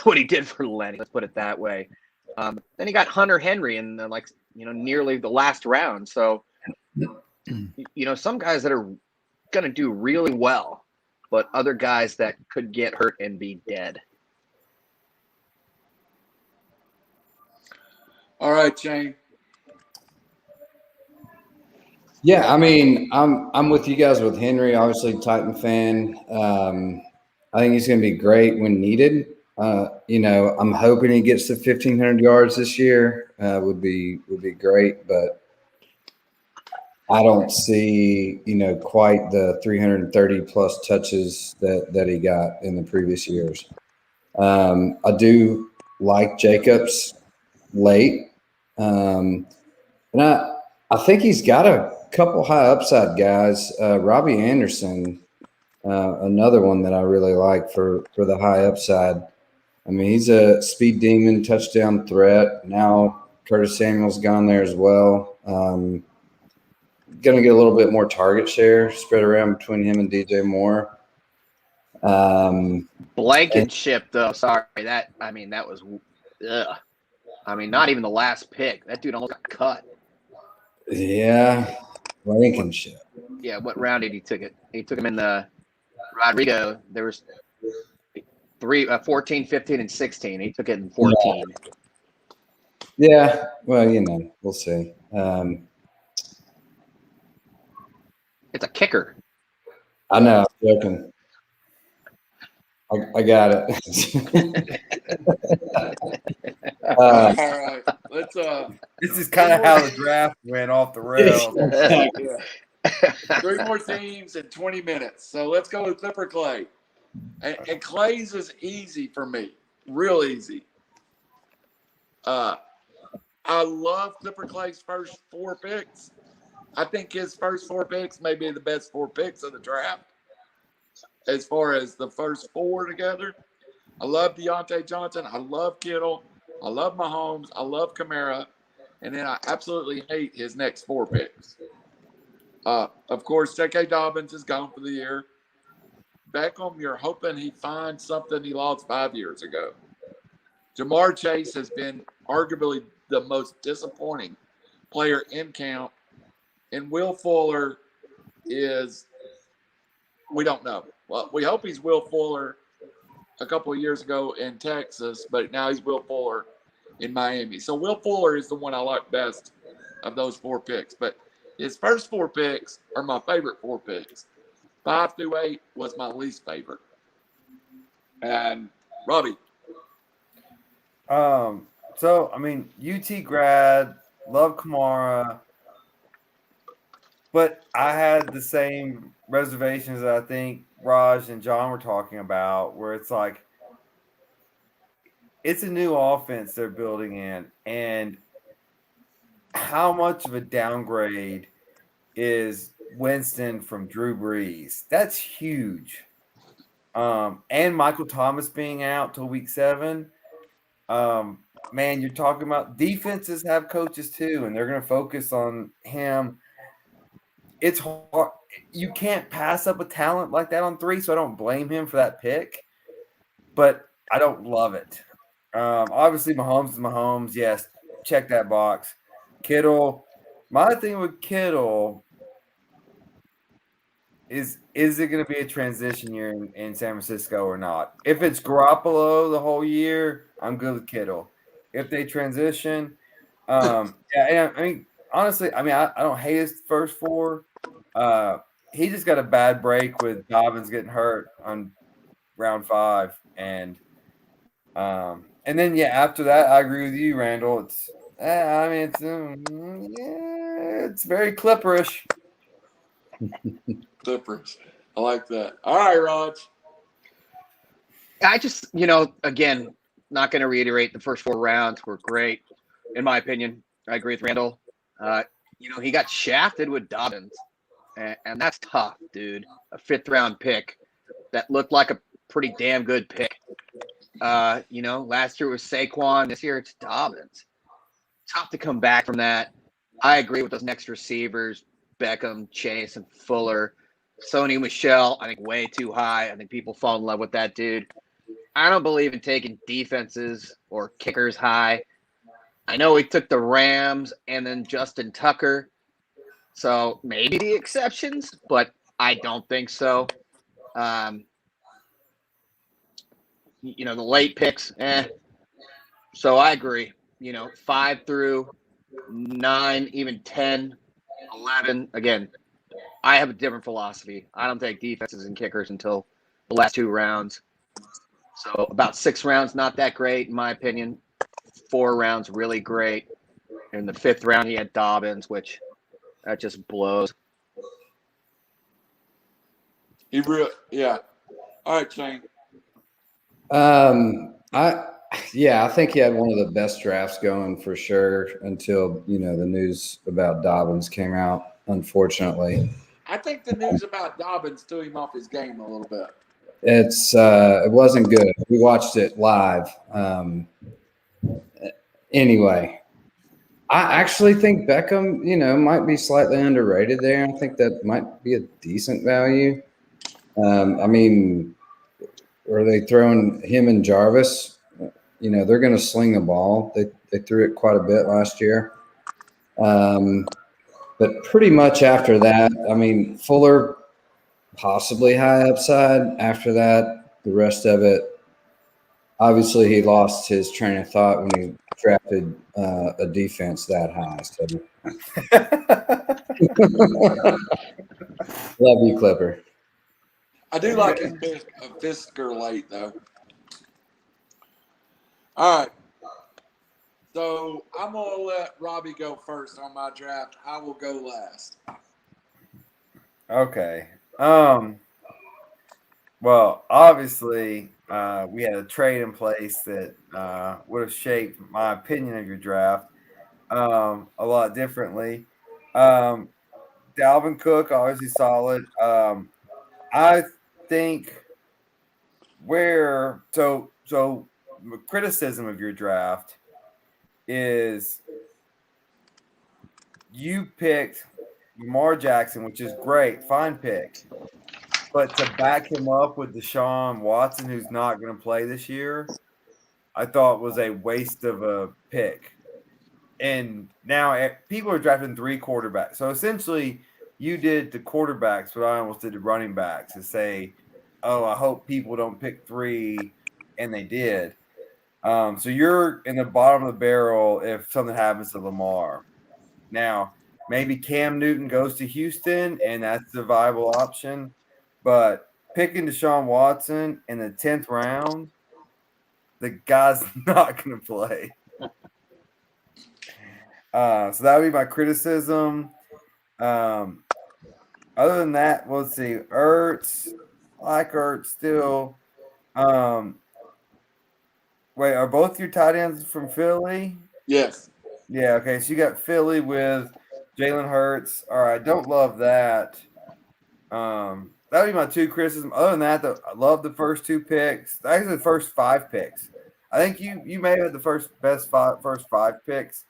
what he did for Lenny. Let's put it that way. Then he got Hunter Henry in nearly the last round. So, some guys that are going to do really well, but other guys that could get hurt and be dead. All right, Shane. Yeah, I mean, I'm with you guys with Henry, obviously Titan fan. I think he's going to be great when needed. I'm hoping he gets to 1,500 yards this year. Would be great, but I don't see quite the 330 plus touches that he got in the previous years. I do like Jacobs late, and I think he's got a couple high upside guys. Robbie Anderson, another one that I really like for the high upside. I mean, he's a speed demon, touchdown threat. Now Curtis Samuel's gone there as well. Going to get a little bit more target share spread around between him and DJ Moore. Blankenship, though. Sorry, that was. Ugh. I mean, not even the last pick. That dude almost got cut. Yeah, Blankenship. Yeah, what round did he took it? He took him in the Rodrigo. There was 14, 15, and 16. He took it in 14. Yeah, well, we'll see. It's a kicker. I know, I'm joking. I got it. All right. Let's This is kind of how the draft went off the rails. Yeah. 3 more teams in 20 minutes. So let's go with Clipper Clay. And Clay's is easy for me. Real easy. I love Clipper Clay's first 4 picks. I think his first 4 picks may be the best 4 picks of the draft. As far as the first 4 together. I love Deontay Johnson. I love Kittle. I love Mahomes. I love Kamara. And then I absolutely hate his next 4 picks. Of course, J.K. Dobbins is gone for the year. Beckham, you're hoping he finds something he lost 5 years ago. Jamar Chase has been arguably the most disappointing player in camp. And Will Fuller is, we don't know. Well, we hope he's Will Fuller a couple of years ago in Texas, but now he's Will Fuller in Miami. So Will Fuller is the one I like best of those 4 picks. But his first 4 picks are my favorite 4 picks. 5 through 8 was my least favorite. And Robbie. So I mean, UT grad, love Kamara, but I had the same reservations that I think Raj and John were talking about, where it's like it's a new offense they're building in, and how much of a downgrade is Winston from Drew Brees? That's huge. And Michael Thomas being out till week 7. Man, you're talking about defenses have coaches too, and they're going to focus on him. It's hard. You can't pass up a talent like that on 3, so I don't blame him for that pick, but I don't love it. Obviously, Mahomes is Mahomes. Yes, check that box. Kittle. My thing with Kittle is it going to be a transition year in San Francisco or not? If it's Garoppolo the whole year, I'm good with Kittle. If they transition, yeah, I mean, honestly, I don't hate his first 4. He just got a bad break with Dobbins getting hurt on round 5, and then after that, I agree with you, Randall. It's very Clipperish. Clippers. I like that. All right, Raj. I just, again, not going to reiterate the first 4 rounds were great, in my opinion. I agree with Randall. He got shafted with Dobbins, and that's tough, dude. A 5th round pick that looked like a pretty damn good pick. Last year was Saquon. This year it's Dobbins. Tough to come back from that. I agree with those next receivers, Beckham, Chase, and Fuller. Sony Michel, I think way too high. I think people fall in love with that dude. I don't believe in taking defenses or kickers high. I know he took the Rams and then Justin Tucker. So maybe the exceptions, but I don't think so. The late picks, So I agree. 5 through 9, even 10, 11. Again, I have a different philosophy. I don't take defenses and kickers until the last 2 rounds. So about 6 rounds, not that great in my opinion. 4 rounds, really great. In the 5th round, he had Dobbins, which that just blows. Yeah. All right, Shane. I think he had one of the best drafts going for sure until the news about Dobbins came out, unfortunately. I think the news about Dobbins threw him off his game a little bit. It wasn't good. We watched it live. Anyway, I actually think Beckham, might be slightly underrated there. I think that might be a decent value. Are they throwing him and Jarvis? They're going to sling the ball. They threw it quite a bit last year. But pretty much after that, Fuller possibly high upside. After that, the rest of it, obviously he lost his train of thought when he drafted a defense that high. So. Love you, Clipper. I do like his Fisker late, though. All right. So I'm going to let Robbie go first on my draft. I will go last. Okay. Well, obviously, we had a trade in place that would have shaped my opinion of your draft a lot differently. Dalvin Cook, obviously solid. I think so criticism of your draft is you picked Lamar Jackson, which is great, fine pick. But to back him up with Deshaun Watson, who's not going to play this year, I thought was a waste of a pick. And now people are drafting 3 quarterbacks. So essentially, you did the quarterbacks what I almost did the running backs to say, oh, I hope people don't pick 3, and they did. So you're in the bottom of the barrel if something happens to Lamar. Now, maybe Cam Newton goes to Houston, and that's a viable option. But picking Deshaun Watson in the 10th round, the guy's not going to play. So that would be my criticism. Other than that, let's see. Ertz, I like Ertz still. Wait, are both your tight ends from Philly? Yes. Yeah, okay. So you got Philly with Jalen Hurts. All right, don't love that. That would be my 2 criticisms. Other than that, I love the first 2 picks. Actually, the first 5 picks. I think you may have had the first 5 picks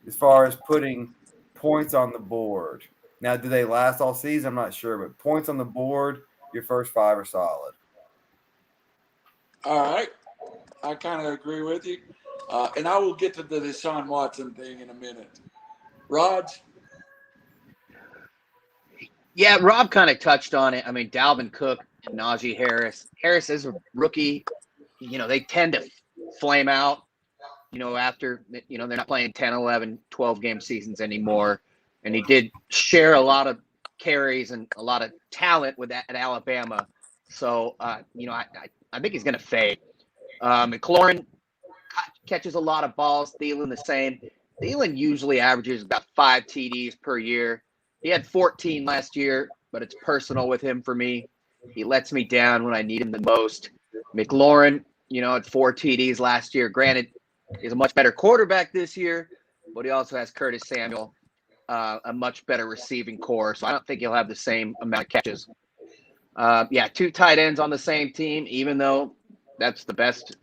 as far as putting points on the board. Now, do they last all season? I'm not sure, but points on the board, your first 5 are solid. All right. I kind of agree with you. And I will get to the Deshaun Watson thing in a minute. Raj? Yeah, Rob kind of touched on it. Dalvin Cook and Najee Harris. Harris is a rookie. They tend to flame out, after, they're not playing 10, 11, 12-game seasons anymore. And he did share a lot of carries and a lot of talent with that at Alabama. So, I think he's going to fade. McLaurin catches a lot of balls. Thielen the same. Thielen usually averages about 5 TDs per year. He had 14 last year, but it's personal with him for me. He lets me down when I need him the most. McLaurin, had 4 TDs last year. Granted, he's a much better quarterback this year, but he also has Curtis Samuel, a much better receiving core. So I don't think he'll have the same amount of catches. 2 tight ends on the same team, even though that's the best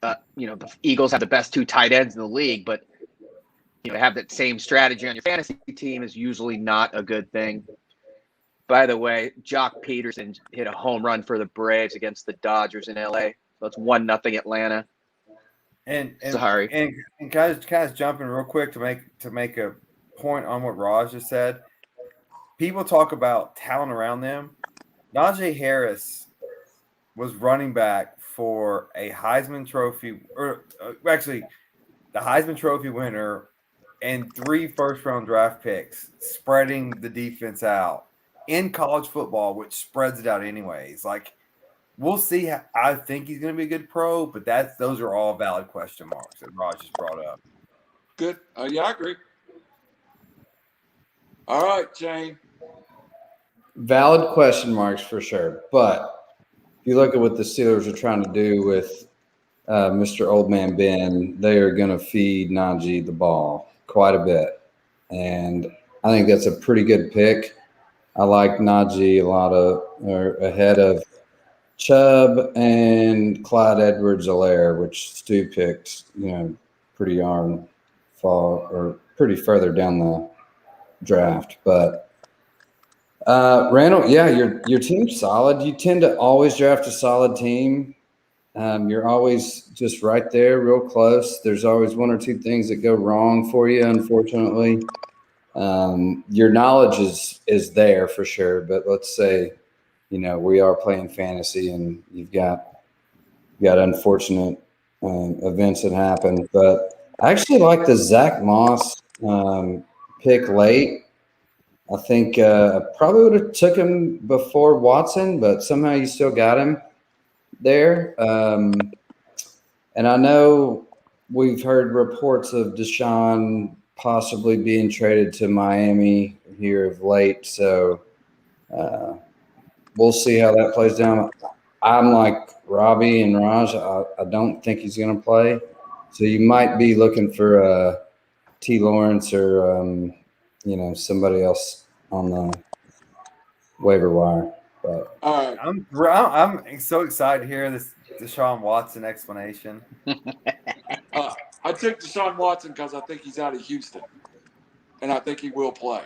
the Eagles have the best 2 tight ends in the league, but to have that same strategy on your fantasy team is usually not a good thing. By the way, Jock Peterson hit a home run for the Braves against the Dodgers in LA. So it's 1-0 Atlanta. And Sorry. And guys, jumping real quick to make a point on what Raj just said. People talk about talent around them. Najee Harris was running back for a Heisman Trophy, or actually the Heisman Trophy winner, and 3 first-round draft picks, spreading the defense out in college football, which spreads it out anyways. Like, we'll see. I think he's going to be a good pro, but those are all valid question marks that Raj just brought up. Good. Yeah, I agree. All right, Shane. Valid question marks for sure. But if you look at what the Steelers are trying to do with Mr. Old Man Ben, they are going to feed Najee the ball quite a bit. And I think that's a pretty good pick. I like Najee ahead of Chubb and Clyde Edwards-Helaire, which Stu picked, pretty further down the draft. But Randall, yeah, your team's solid. You tend to always draft a solid team. You're always just right there, real close. There's always 1 or 2 things that go wrong for you, unfortunately. Your knowledge is there for sure, but let's say, we are playing fantasy and you've got unfortunate events that happen. But I actually like the Zach Moss pick late. I think probably would have took him before Watson, but somehow you still got him there. And I know we've heard reports of Deshaun possibly being traded to Miami here of late. So we'll see how that plays down. I'm like Robbie and Raj. I don't think he's going to play. So you might be looking for T. Lawrence or, somebody else on the waiver wire. But All right. I'm so excited to hear this Deshaun Watson explanation. I took Deshaun Watson because I think he's out of Houston, and I think he will play.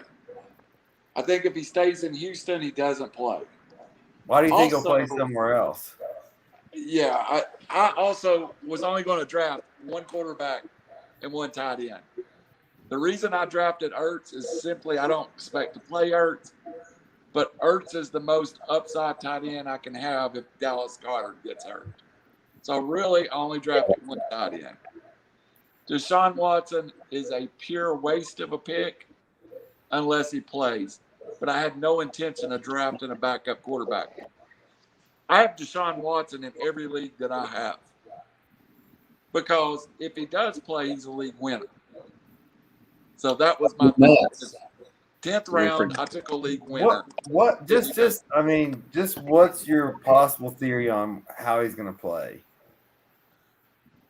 I think if he stays in Houston, he doesn't play. Why do you think he'll Also- play somewhere else? Yeah, I also was only going to draft 1 quarterback and 1 tight end. The reason I drafted Ertz is simply I don't expect to play Ertz, but Ertz is the most upside tight end I can have if Dallas Goedert gets hurt. So really, I only drafted 1 tight end. Deshaun Watson is a pure waste of a pick unless he plays. But I had no intention of drafting a backup quarterback. I have Deshaun Watson in every league that I have. Because if he does play, he's a league winner. So that was my thought. 10th round, I took a league winner. What's your possible theory on how he's going to play?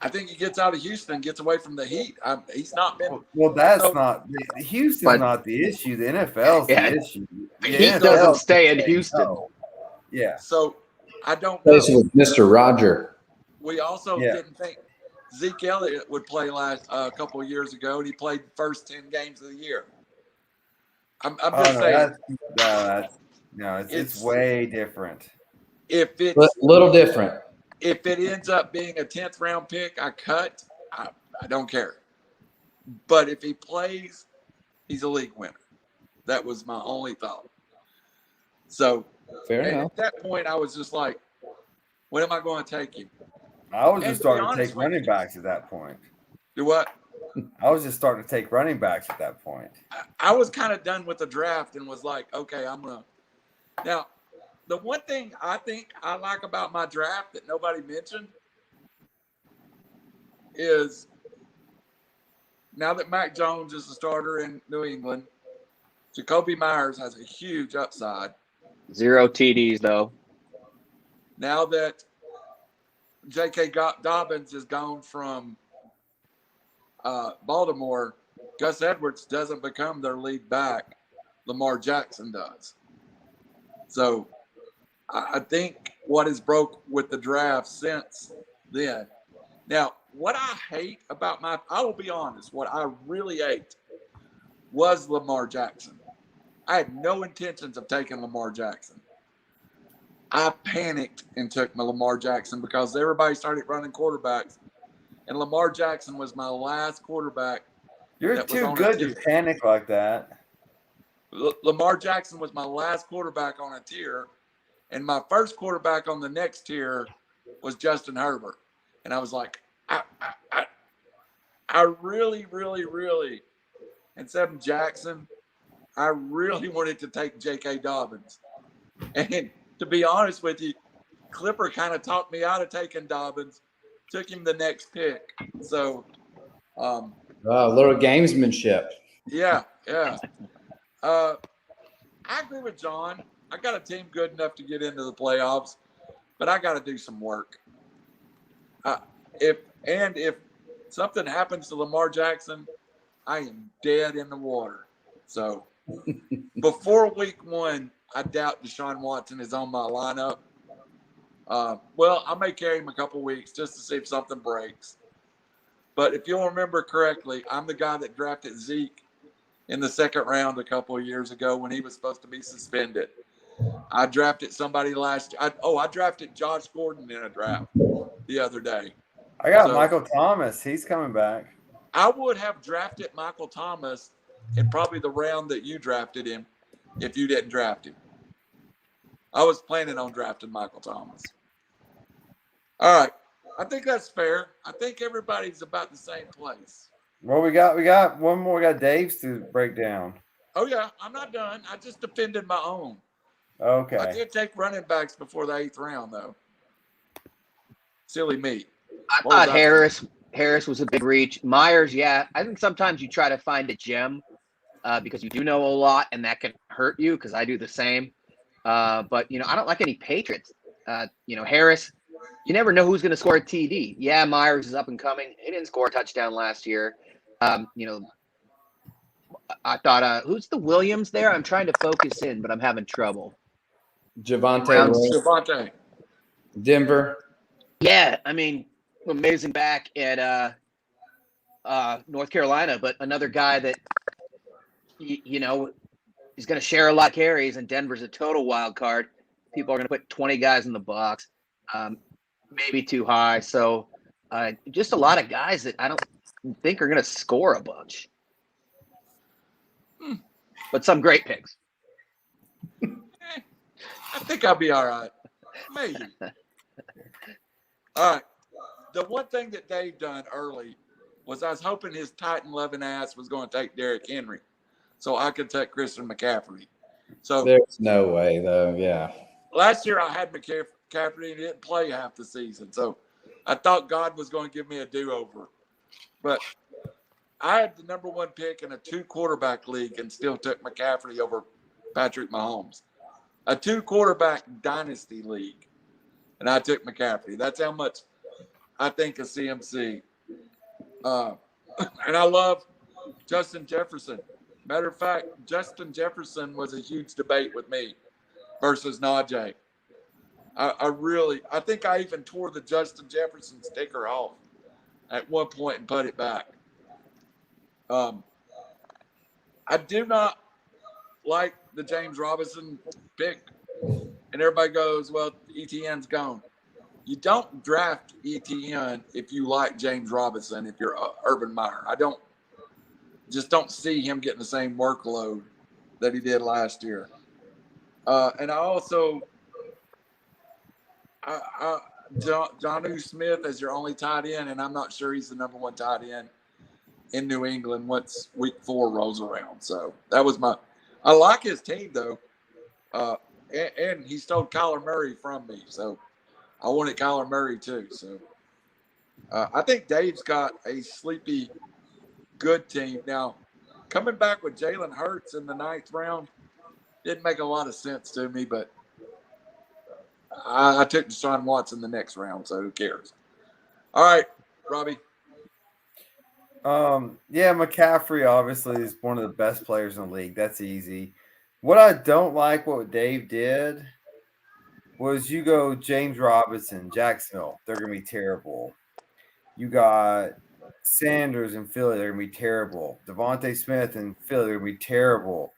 I think he gets out of Houston, gets away from the Heat. He's not been. Well, that's not Houston's not the issue. The NFL's the issue. The Heat doesn't stay in Houston. No. Yeah. So I don't know. Plays with Mr. Roger. We also didn't think Zeke Elliott would play a couple of years ago, and he played the first 10 games of the year. I'm just saying. It's way different. If it's A little different. If it ends up being a 10th round pick, I cut. I don't care. But if he plays, he's a league winner. That was my only thought. So Fair enough. at that point, I was just like, when am I going to take him? I was just starting to take running backs at that point. Do what? I was just starting to take running backs at that point. I was kind of done with the draft and was like, okay, I'm going to. Now, the one thing I think I like about my draft that nobody mentioned is now that Mac Jones is the starter in New England, Jacoby Myers has a huge upside. 0 TDs, though. Now that J.K. Dobbins is gone from Baltimore, Gus Edwards doesn't become their lead back. Lamar Jackson does. So I think what has broke with the draft since then Now, what I hate about I will be honest, what I really hate was Lamar Jackson. I had no intentions of taking Lamar Jackson. I panicked and took my Lamar Jackson because everybody started running quarterbacks, and Lamar Jackson was my last quarterback. You're too good to panic like that. Lamar Jackson was my last quarterback on a tier, and my first quarterback on the next tier was Justin Herbert. And I was like, I really, really, really, instead of Jackson, I really wanted to take J.K. Dobbins. And to be honest with you, Clipper kind of talked me out of taking Dobbins, took him the next pick. So, a little gamesmanship. Yeah. I agree with John. I got a team good enough to get into the playoffs, but I got to do some work. If something happens to Lamar Jackson, I am dead in the water. So before week 1, I doubt Deshaun Watson is on my lineup. Well, I may carry him a couple weeks just to see if something breaks. But if you'll remember correctly, I'm the guy that drafted Zeke in the second round a couple of years ago when he was supposed to be suspended. I drafted somebody last year. I drafted Josh Gordon in a draft the other day. I got Michael Thomas. He's coming back. I would have drafted Michael Thomas in probably the round that you drafted him if you didn't draft him. I was planning on drafting Michael Thomas. All right. I think that's fair. I think everybody's about the same place. Well, we got one more. We got Dave's to break down. Oh, yeah. I'm not done. I just defended my own. Okay. I did take running backs before the 8th round, though. Silly me. I thought Harris was a big reach. Myers, yeah. I think sometimes you try to find a gem because you do know a lot, and that can hurt you because I do the same. But, I don't like any Patriots. Harris, you never know who's going to score a TD. Yeah, Myers is up and coming. He didn't score a touchdown last year. I thought, who's the Williams there? I'm trying to focus in, but I'm having trouble. Javonte. Denver. Yeah, amazing back at North Carolina, but another guy that, he's going to share a lot of carries, and Denver's a total wild card. People are going to put 20 guys in the box, maybe too high. So just a lot of guys that I don't think are going to score a bunch. But some great picks. I think I'll be all right. Maybe. All right. The one thing that Dave done early was I was hoping his Titan-loving ass was going to take Derrick Henry so I could take Christian McCaffrey. So there's no way, though. Yeah. Last year I had McCaffrey and he didn't play half the season. So I thought God was going to give me a do-over. But I had the number 1 pick in a 2-quarterback league and still took McCaffrey over Patrick Mahomes. A 2-quarterback dynasty league. And I took McCaffrey. That's how much I think of CMC. And I love Justin Jefferson. Matter of fact, Justin Jefferson was a huge debate with me versus Najee. I think I even tore the Justin Jefferson sticker off at one point and put it back. I do not like the James Robinson pick. And everybody goes, well, ETN's gone. You don't draft ETN if you like James Robinson, if you're Urban Meyer. I don't see him getting the same workload that he did last year. And I also, Jonnu Smith as your only tight end, and I'm not sure he's the number 1 tight end in New England once week 4 rolls around. So that was I like his team, though. And he stole Kyler Murray from me. So I wanted Kyler Murray, too. So I think Dave's got a sleepy, good team. Now, coming back with Jalen Hurts in the 9th round didn't make a lot of sense to me, but I took Deshaun Watson the next round, so who cares? All right, Robbie. Yeah, McCaffrey obviously is one of the best players in the league. That's easy. What I don't like what Dave did was you go James Robinson, Jacksonville. They're going to be terrible. You got Sanders in Philly, they're going to be terrible. Devontae Smith in Philly, they're going to be terrible.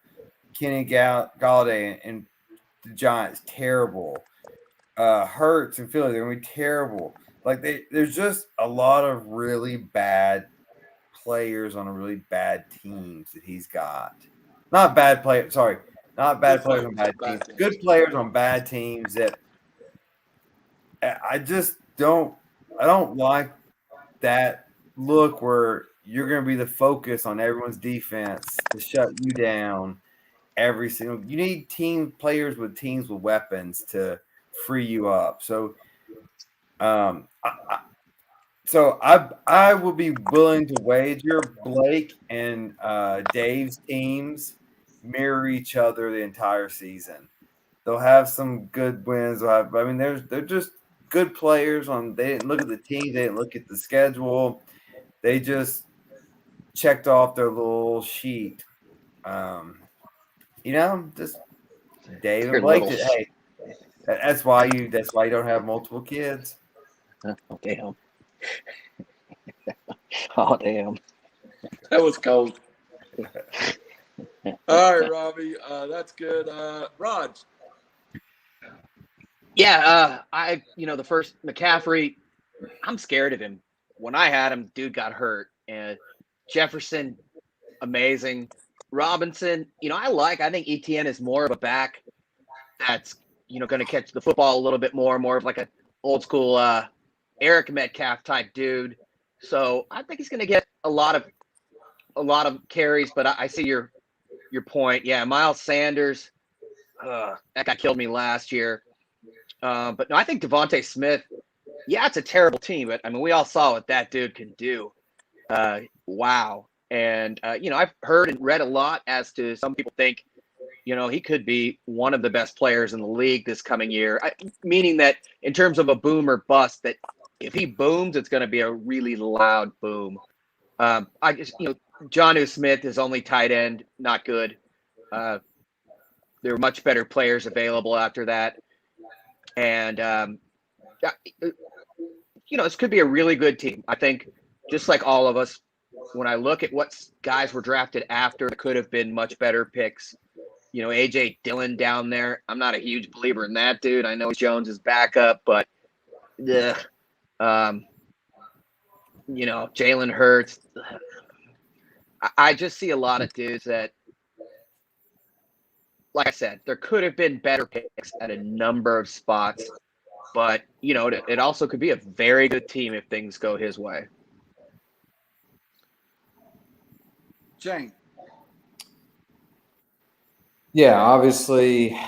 Kenny Galladay and the Giants, terrible. Hurts in Philly, they're going to be terrible. Like, there's just a lot of really bad players on really bad teams that he's got. Not bad players, sorry. Not bad players on bad teams. Good players on bad teams that I just don't – I don't like that look where you're going to be the focus on everyone's defense to shut you down every single. You need team players with teams with weapons to free you up. So, I will be willing to wager Blake and Dave's teams mirror each other the entire season. They'll have some good wins. They're just good players. They didn't look at the team. They didn't look at the schedule. They just checked off their little sheet. Just Dave and Blake. Hey, that's why you don't have multiple kids. Oh, damn. Oh, damn. That was cold. All right, Robbie. That's good. Raj. Yeah, the first McCaffrey, I'm scared of him. When I had him, dude got hurt. And Jefferson, amazing. Robinson, I think ETN is more of a back that's, going to catch the football a little bit more of like a old school Eric Metcalf type dude. So I think he's going to get a lot of carries, but I see your point. Yeah, Miles Sanders, that guy killed me last year. But no, I think Devontae Smith, yeah, it's a terrible team, but we all saw what that dude can do. Wow. And, I've heard and read a lot as to some people think, he could be one of the best players in the league this coming year, meaning that in terms of a boom or bust, that if he booms, it's going to be a really loud boom. Jonnu Smith is only tight end, not good. There were much better players available after that. And, this could be a really good team. I think just like all of us, when I look at what guys were drafted after, it could have been much better picks. A.J. Dillon down there. I'm not a huge believer in that dude. I know Jones is backup, but Jalen Hurts. I just see a lot of dudes that, like I said, there could have been better picks at a number of spots, but it also could be a very good team if things go his way. Jane. Yeah, obviously,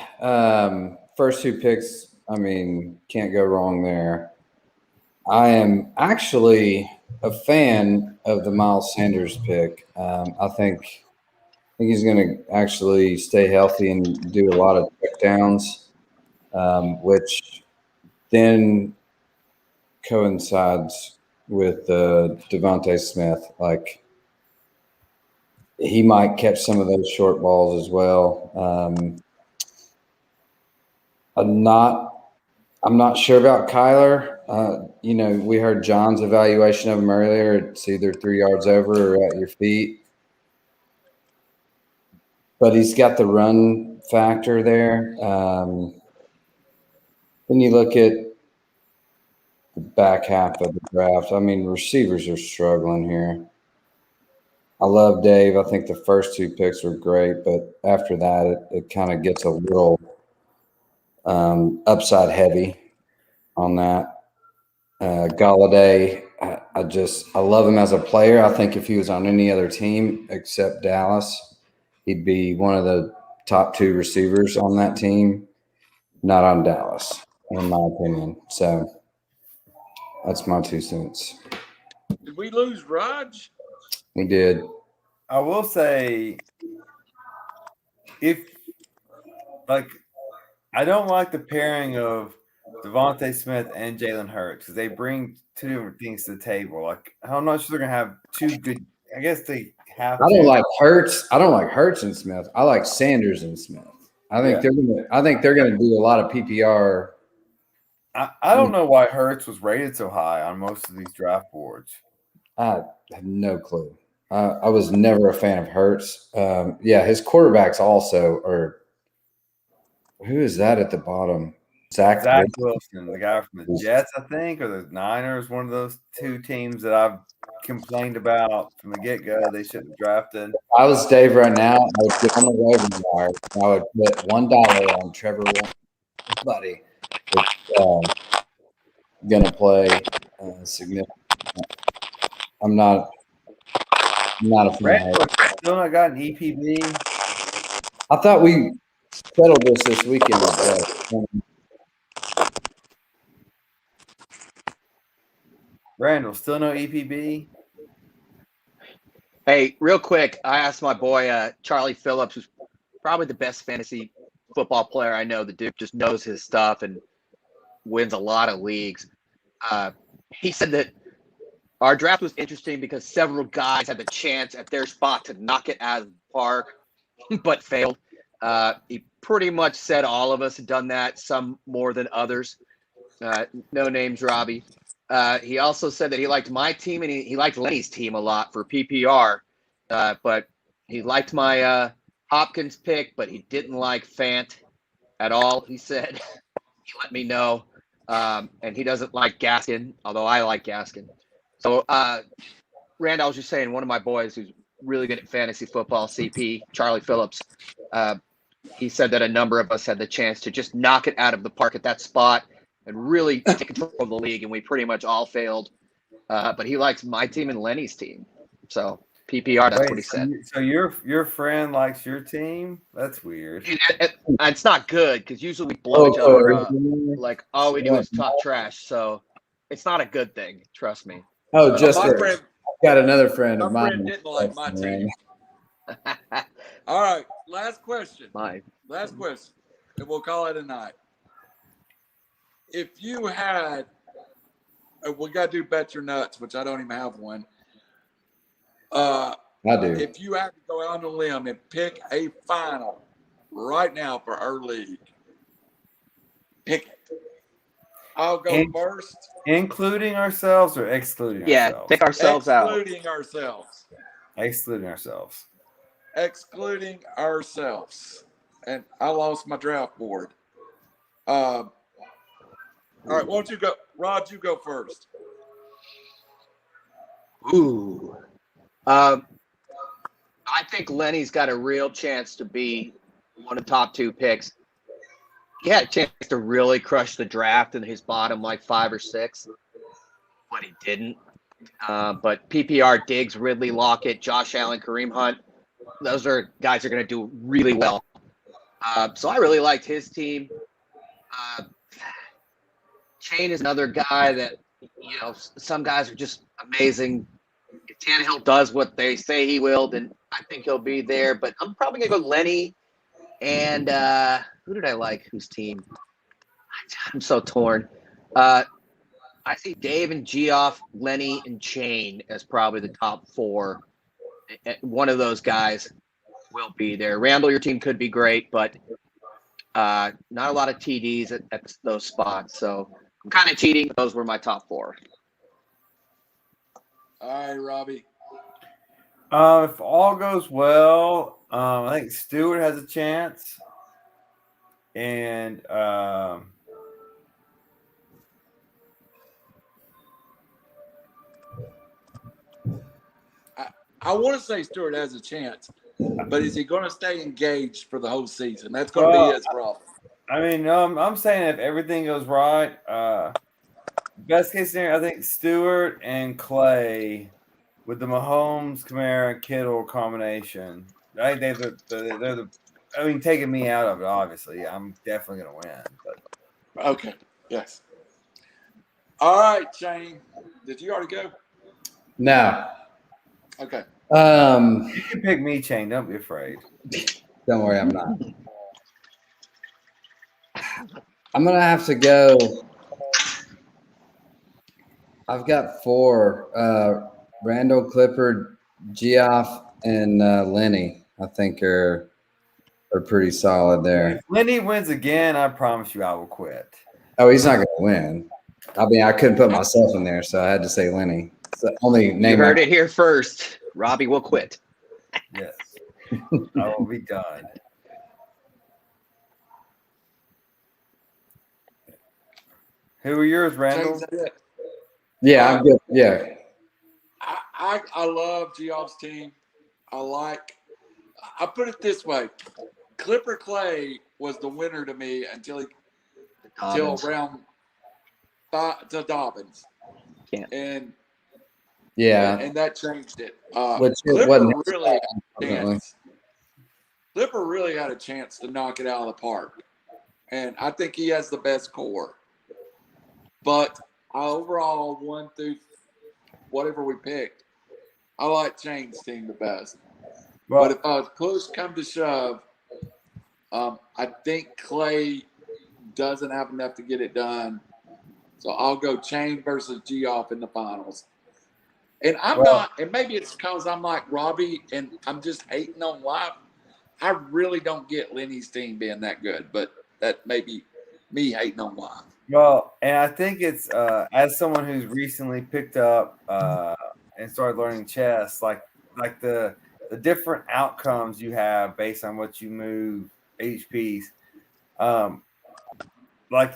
first two picks, can't go wrong there. I am actually a fan of the Miles Sanders pick. I think he's going to actually stay healthy and do a lot of checkdowns, which then coincides with Devontae Smith. Like, he might catch some of those short balls as well. I'm not sure about Kyler. We heard John's evaluation of him earlier. It's either 3 yards over or at your feet. But he's got the run factor there. When you look at the back half of the draft, receivers are struggling here. I love Dave. I think the first two picks were great, but after that, it kind of gets a little upside heavy on that. Galladay, I love him as a player. I think if he was on any other team except Dallas, he'd be one of the top 2 receivers on that team, not on Dallas, in my opinion. So that's my 2 cents. Did we lose Raj? We did. I will say, I don't like the pairing of Devontae Smith and Jalen Hurts because they bring 2 different things to the table. Like, I'm not sure they're going to have 2 good. I guess they have. I don't like Hurts. I don't like Hurts and Smith. I like Sanders and Smith. I think they're going to do a lot of PPR I don't know why Hurts was rated so high on most of these draft boards. I have no clue. I was never a fan of Hurts. Yeah, his quarterbacks also are. Who is that at the bottom? Zach Wilson, the guy from the Jets, I think, or the Niners, one of those two teams that I've complained about from the get-go. They shouldn't have drafted. If I was Dave right now, I would get on the waiver wire. I would put $1 on Trevor Lawrence. Buddy, it's going to play significant. I'm not a fan. Still not got an EPB. I thought we settled this weekend. Randall, still no EPB? Hey, real quick, I asked my boy Charlie Phillips, who's probably the best fantasy football player I know. The dude just knows his stuff and wins a lot of leagues. He said that our draft was interesting because several guys had the chance at their spot to knock it out of the park, but failed. He pretty much said all of us had done that, some more than others. No names, Robbie. He also said that he liked my team and he liked Lenny's team a lot for PPR, but he liked my Hopkins pick, but he didn't like Fant at all. He said he let me know, and he doesn't like Gaskin, although I like Gaskin. So, Rand, I was just saying, one of my boys who's really good at fantasy football, CP, Charlie Phillips, he said that a number of us had the chance to just knock it out of the park at that spot and really take control of the league, and we pretty much all failed. But he likes my team and Lenny's team. So PPR, that's what he said. So your friend likes your team? That's weird. It's not good because usually we blow each other up. Like all we do is talk trash. So it's not a good thing. Trust me. Oh, just my friend got another friend of mine. didn't like my team. All right, last question. Last question, and we'll call it a night. If you had, we got to do Bet Your Nuts, which I don't even have one. I do. If you had to go out on a limb and pick a final right now for our league, pick it. I'll go first. Including ourselves or excluding ourselves? Yeah, pick ourselves out. Excluding ourselves. Excluding ourselves. Excluding ourselves. And I lost my draft board. All right, why don't you go? Rod, you go first. Ooh. I think Lenny's got a real chance to be one of the top two picks. He had a chance to really crush the draft in his bottom like 5 or 6, but he didn't. But PPR, Diggs, Ridley, Lockett, Josh Allen, Kareem Hunt, those are guys that are going to do really well. So I really liked his team. Chain is another guy that, some guys are just amazing. If Tannehill does what they say he will, then I think he'll be there. But I'm probably going to go Lenny and who did I like? Whose team? I'm so torn. I see Dave and Geoff, Lenny, and Chain as probably the top 4. One of those guys will be there. Randall, your team could be great, but not a lot of TDs at those spots. So I'm kind of cheating. Those were my top 4. All right, Robbie. If all goes well, I think Stewart has a chance. And I want to say Stewart has a chance, but is he going to stay engaged for the whole season? That's going to be his problem. I mean, I'm saying if everything goes right, best case scenario, I think Stewart and Clay with the Mahomes, Kamara, Kittle combination. I think they're the. I mean, taking me out of it, obviously, I'm definitely going to win. But okay, yes. All right, Shane. Did you already go? No. Okay. You can pick me, Shane. Don't be afraid. Don't worry, I'm not. I'm going to have to go. I've got 4. Randall, Clifford, Geoff, and Lenny, I think are pretty solid there. If Lenny wins again, I promise you I will quit. Oh, he's not going to win. I mean, I couldn't put myself in there, so I had to say Lenny. It's the only You name heard it here first. Robbie will quit. Yes. I will be done. Who are yours, Randall? Change that. Yeah, I'm good. Yeah. I love Geoff's team. I put it this way. Clipper Clay was the winner to me until round 5 to Dobbins. Can't. And that changed it. Which Clipper wasn't really had a unfortunately. chance. Clipper really had a chance to knock it out of the park. And I think he has the best core. But overall, 1 through whatever we picked, I like Shane's team the best. Well, But if push come to shove, I think Clay doesn't have enough to get it done. So I'll go Chain versus Geoff in the finals. And and maybe it's because I'm like Robbie and I'm just hating on life. I really don't get Lenny's team being that good, but that may be me hating on life. well, and I think it's as someone who's recently picked up and started learning chess, like the different outcomes you have based on what you move each piece. Like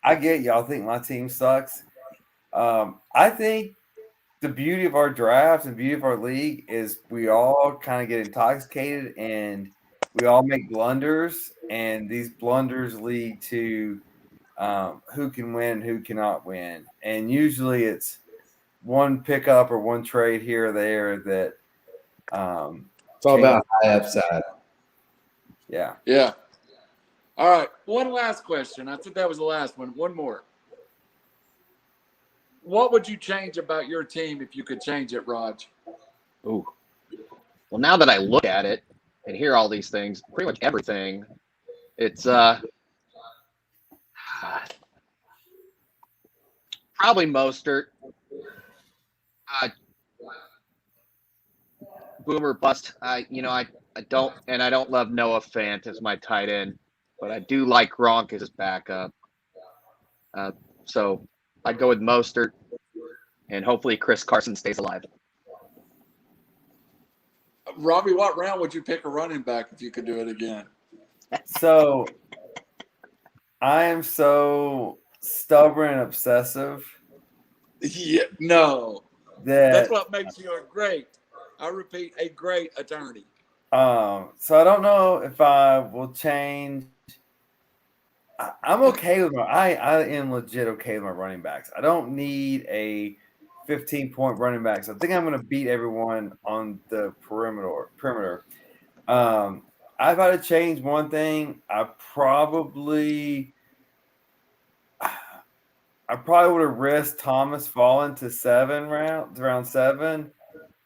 I get y'all think my team sucks. I think the beauty of our draft and beauty of our league is we all kind of get intoxicated and we all make blunders, and these blunders lead to who can win, who cannot win, and usually it's one pickup or one trade here or there that It's all about high upside. Yeah. Yeah. All right. One last question. I think that was the last one. One more. What would you change about your team if you could change it, Raj? Ooh. Well, now that I look at it and hear all these things, pretty much everything, it's probably Mostert. Boomer bust. I don't love Noah Fant as my tight end, but I do like Gronk as his backup. So I'd go with Mostert, and hopefully Chris Carson stays alive. Robbie, what round would you pick a running back if you could do it again? So I am so stubborn and obsessive Yeah, no. that That's what makes you I repeat, a great attorney. so I don't know if I will change. I'm okay with I am legit okay with my running backs. I don't need a 15-point running back. So I think I'm going to beat everyone on the perimeter. I've got to change one thing. I probably would have risked Thomas falling to round 7,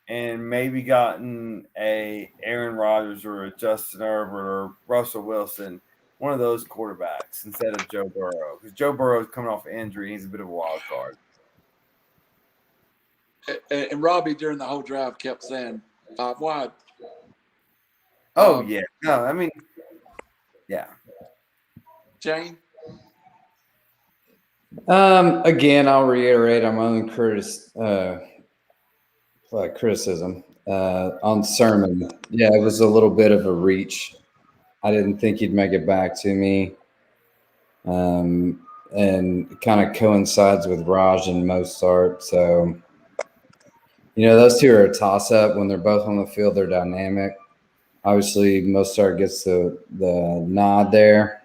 and maybe gotten a Aaron Rodgers or a Justin Herbert or Russell Wilson, one of those quarterbacks instead of Joe Burrow, because Joe Burrow is coming off injury. He's a bit of a wild card. And Robbie, during the whole drive, kept saying 5 wide. Oh, yeah. No, I mean, yeah. Jane? Again, I'll reiterate my own criticism on Sermon. Yeah, it was a little bit of a reach. I didn't think he'd make it back to me. And it kind of coincides with Raj and Mostert. So, those two are a toss-up. When they're both on the field, they're dynamic. Obviously, Mostert gets the nod there.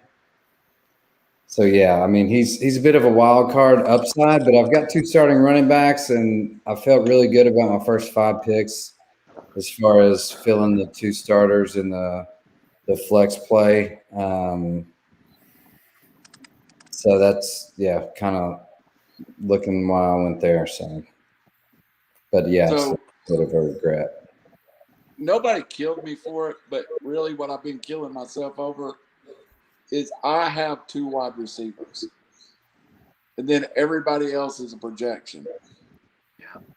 So, yeah, I mean, he's a bit of a wild card upside, but I've got 2 starting running backs, and I felt really good about my first 5 picks as far as filling the 2 starters in the flex play. So that's, kind of looking why I went there. So, but yeah, it's a bit of a regret. Nobody killed me for it, but really what I've been killing myself over is I have 2 wide receivers. And then everybody else is a projection.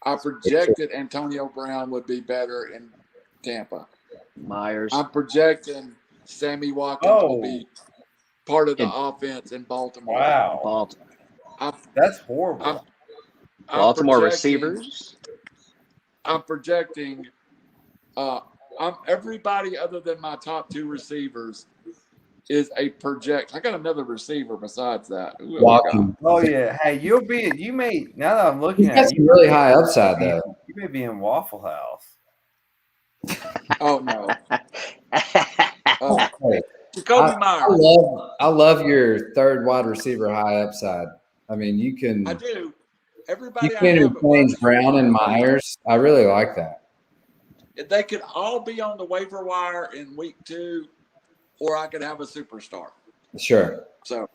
I projected Antonio Brown would be better in Tampa. Myers. I'm projecting Sammy Watkins will be part of the offense in Baltimore. Wow, Baltimore. that's horrible. I'm Baltimore projecting- receivers. I'm projecting. I'm everybody other than my top two receivers is a project. I got another receiver besides that. Who have I got? Walking. Oh yeah, hey, you may now that I'm looking He's got at some really high upside though. you may be in Waffle House. Oh no. Hey, Jacoby Myers. I love your third wide receiver high upside. I mean, you can I do. you Everybody I can have at interchange running- Brown and Myers. I really like that. They could all be on the waiver wire in week 2, or I could have a superstar. Sure. So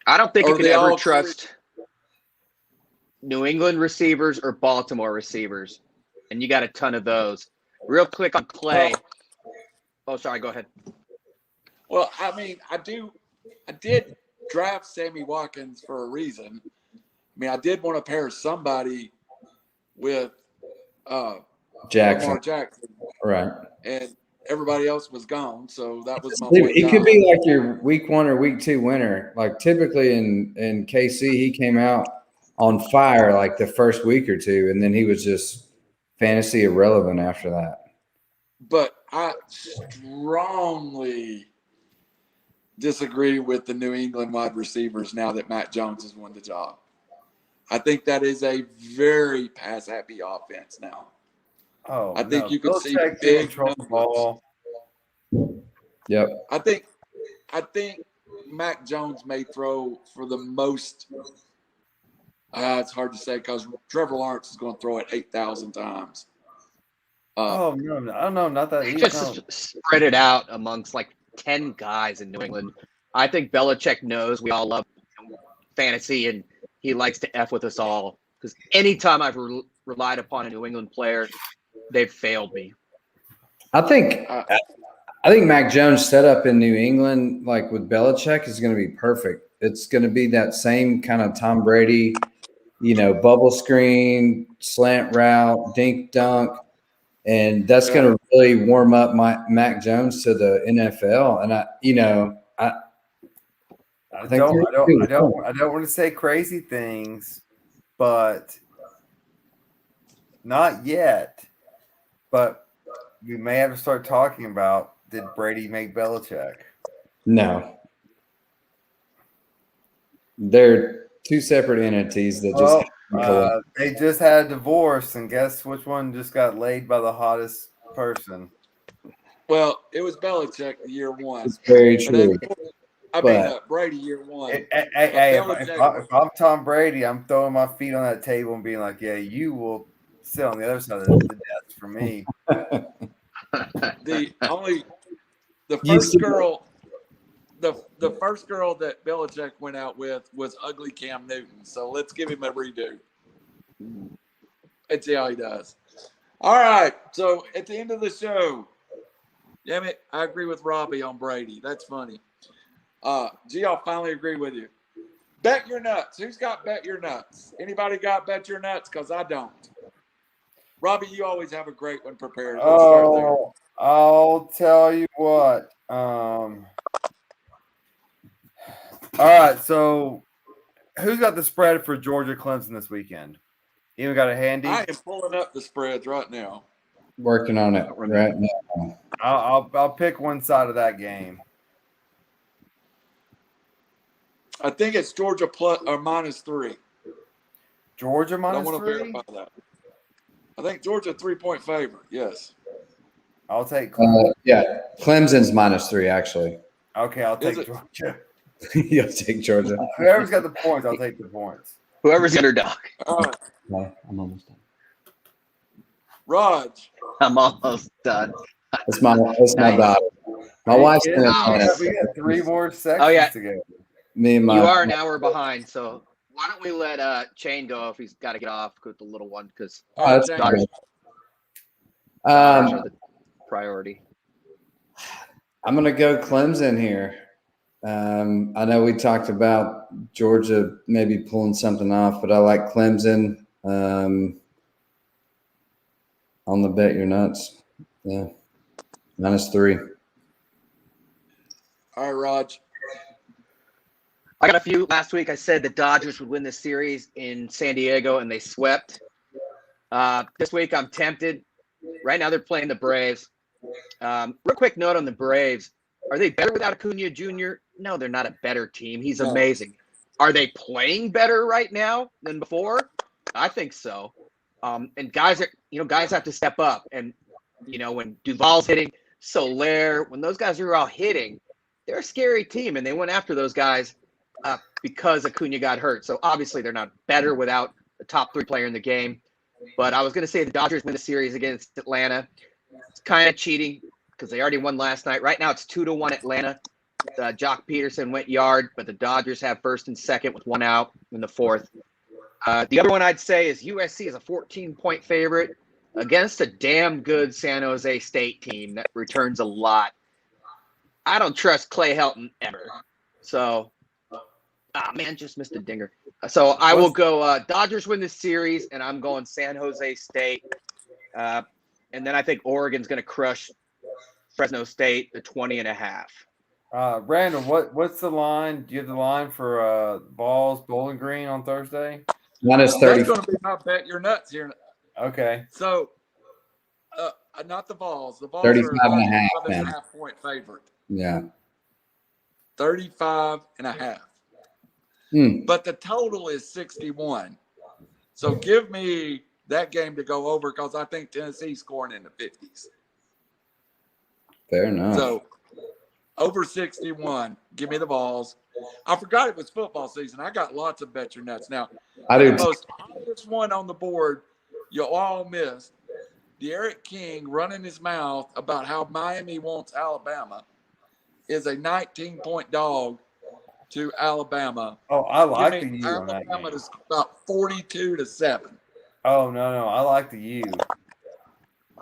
I don't think Or you can they ever all trust New England receivers or Baltimore receivers, and you got a ton of those. Real quick on Clay. Oh, sorry. Go ahead. well, I mean, I did draft Sammy Watkins for a reason. I mean, I did want to pair somebody with Jackson. Lamar Jackson, Right. and everybody else was gone, so that was my Dude, one it could guy. be like your week 1 or week 2 winner. Like typically in KC, he came out on fire like the first week or two, and then he was just fantasy irrelevant after that. But I strongly disagree with the New England wide receivers now that Matt Jones has won the job. I think that is a very pass-happy offense now. Oh, I think you could see Belichick big didn't control the numbers. ball. Yep. I think Mac Jones may throw for the most. It's hard to say because Trevor Lawrence is going to throw it 8,000 times. Oh no, I don't know, not that easy. Just No. spread it out amongst like 10 guys in New England. I think Belichick knows we all love fantasy, and he likes to F with us all. Because anytime I've relied upon a New England player, they've failed me. I think Mac Jones' setup in New England, like with Belichick, is going to be perfect. It's going to be that same kind of Tom Brady, bubble screen, slant route, dink dunk, and that's going to really warm up Mac Jones to the NFL. And I don't want to say crazy things, but not yet. But we may have to start talking about, did Brady make Belichick? No. They're two separate entities that just they just had a divorce, and guess which one just got laid by the hottest person? Well, it was Belichick year 1. It's very true. Brady year 1. If I'm Tom Brady, I'm throwing my feet on that table and being like, yeah, you will sit on the other side of the desk for me. The first girl that Belichick went out with was ugly Cam Newton. So let's give him a redo. Let's see how he does. All right. So at the end of the show, damn it, I agree with Robbie on Brady. That's funny. Gee, I'll finally agree with you. Bet your nuts. Who's got bet your nuts? Anybody got bet your nuts? Because I don't. Robbie, you always have a great one prepared. Let's start there. I'll tell you what. All right, so who's got the spread for Georgia Clemson this weekend? Even got a handy? I am pulling up the spreads right now. Working on it right now. I'll pick one side of that game. I think it's Georgia plus or -3. Georgia -3? I want to verify that. I think Georgia 3-point favorite. Yes. I'll take Clemson. Clemson's -3 actually. Okay, I'll take Georgia. You'll take Georgia. Whoever's got the points, I'll take the points. Whoever's the underdog. All right. No, I'm almost done. Raj. I'm almost done. That's my daughter. My wife's We got 3 more sections to go. Me and You are an hour behind, so why don't we let Chain go if he's got to get off with the little one, because that's daughters fine. are the priority. I'm going to go Clemson here. I know we talked about Georgia maybe pulling something off, but I like Clemson on the bet your nuts. Yeah. -3. All right, Raj. I got a few. Last week I said the Dodgers would win this series in San Diego, and they swept. This week I'm tempted. Right now they're playing the Braves. Real quick note on the Braves. Are they better without Acuna Jr.? No, they're not a better team. He's amazing. Are they playing better right now than before? I think so. And guys have to step up. And, when Duvall's hitting, Soler, when those guys are all hitting, they're a scary team. And they went after those guys because Acuna got hurt. So obviously they're not better without the top 3 player in the game. But I was going to say the Dodgers win the series against Atlanta. It's kind of cheating because they already won last night. Right now it's 2-1 Atlanta. Jock Peterson went yard, but the Dodgers have first and second with 1 out in the 4th. The other one I'd say is USC is a 14-point favorite against a damn good San Jose State team that returns a lot. I don't trust Clay Helton ever. So, just missed a dinger. So I will go Dodgers win this series, and I'm going San Jose State. And then I think Oregon's going to crush Fresno State to 20.5. Randall, what's the line? Do you have the line for Bowling Green on Thursday? Minus 30. That's going to be my bet your nuts here. Okay. So, not the Balls. The Balls 35 are and a half, 35.5 point favorite. Yeah. 35.5. But the total is 61. So give me that game to go over because I think Tennessee's scoring in the 50s. Fair enough. So over 61, give me the Balls. I forgot it was football season. I got lots of bet your nuts. Now, I do. the most obvious one on the board you all missed, De'Aaron King running his mouth about how Miami wants Alabama is a 19-point dog to Alabama. Oh, I like Give me the U on that Alabama game. is about 42-7. Oh, no. I like the U.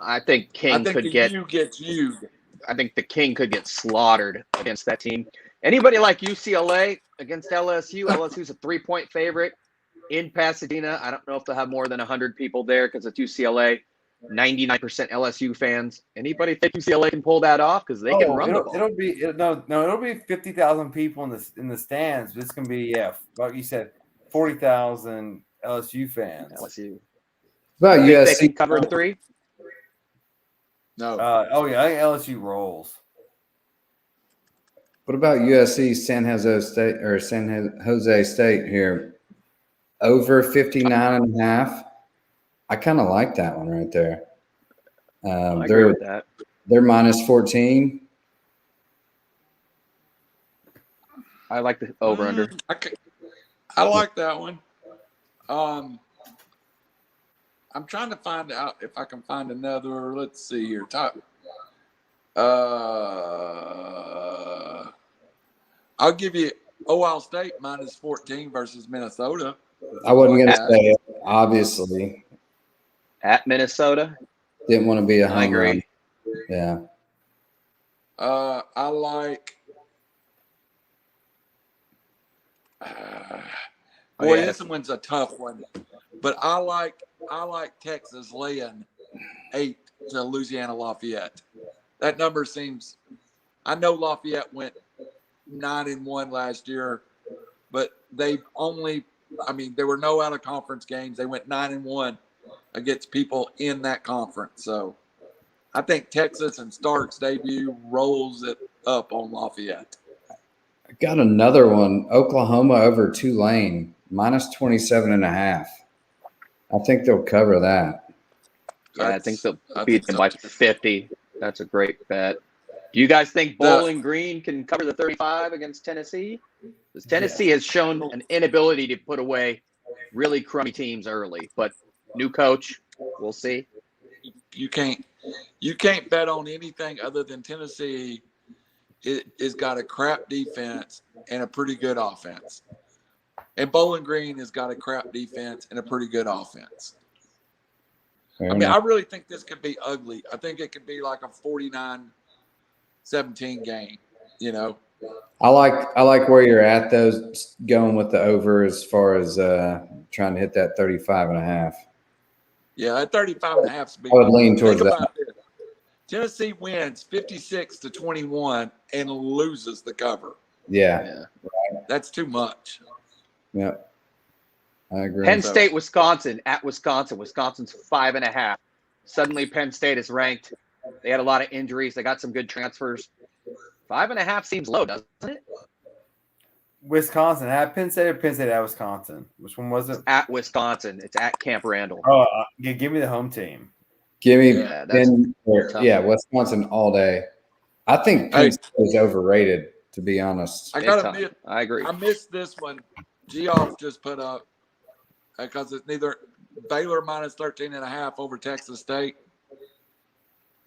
I think King I think could the get. U gets you. I think the King could get slaughtered against that team. Anybody like UCLA against LSU? LSU's a 3-point favorite in Pasadena. I don't know if they'll have more than 100 people there because it's UCLA. 99% LSU fans. Anybody think UCLA can pull that off? Because they can run the ball. It'll be 50,000 people in the stands. This can be like you said, 40,000 LSU fans. LSU. About Think they USC. can cover the 3? No. I think LSU rolls. What about USC San Jose State here? Over 59.5. I kind of like that one right there. I agree with that. They're minus 14. I like the over under. I like that one. I'm trying to find out if I can find another. Let's see here. I'll give you Ohio State minus 14 versus Minnesota. I wasn't going to say it, obviously. At Minnesota. Didn't want to be a home I agree. run. Yeah. I like. This one's a tough one, but I like Texas laying 8 to Louisiana Lafayette. That number seems. I know Lafayette went 9-1 last year, but they've only. There were no out of conference games. They went 9-1 against people in that conference. So I think Texas and Stark's debut rolls it up on Lafayette. I got another one. Oklahoma over Tulane, minus 27.5. I think they'll cover that. Yeah, I think they'll beat them by 50. That's a great bet. Do you guys think Bowling Green can cover the 35 against Tennessee? Because Tennessee has shown an inability to put away really crummy teams early, but new coach, we'll see. You can't bet on anything other than Tennessee is got a crap defense and a pretty good offense. And Bowling Green has got a crap defense and a pretty good offense. I really think this could be ugly. I think it could be like a 49-17 game, I like where you're at, though, going with the over as far as trying to hit that 35.5. Yeah, at 35.5 is big. I would lean towards that. Tennessee wins 56-21 and loses the cover. Yeah. that's too much. Yeah, I agree. Penn State, Wisconsin at Wisconsin. Wisconsin's 5.5. Suddenly, Penn State is ranked. They had a lot of injuries. They got some good transfers. 5.5 seems low, doesn't it? Wisconsin at Penn State or Penn State at Wisconsin? Which one was it? At Wisconsin. It's at Camp Randall. Oh, yeah, give me the home team. Give me Yeah, that's Wisconsin all day. I think Penn State is overrated, to be honest. I gotta admit, I agree. I missed this one. Geoff just put up because it's neither Baylor minus 13.5 over Texas State.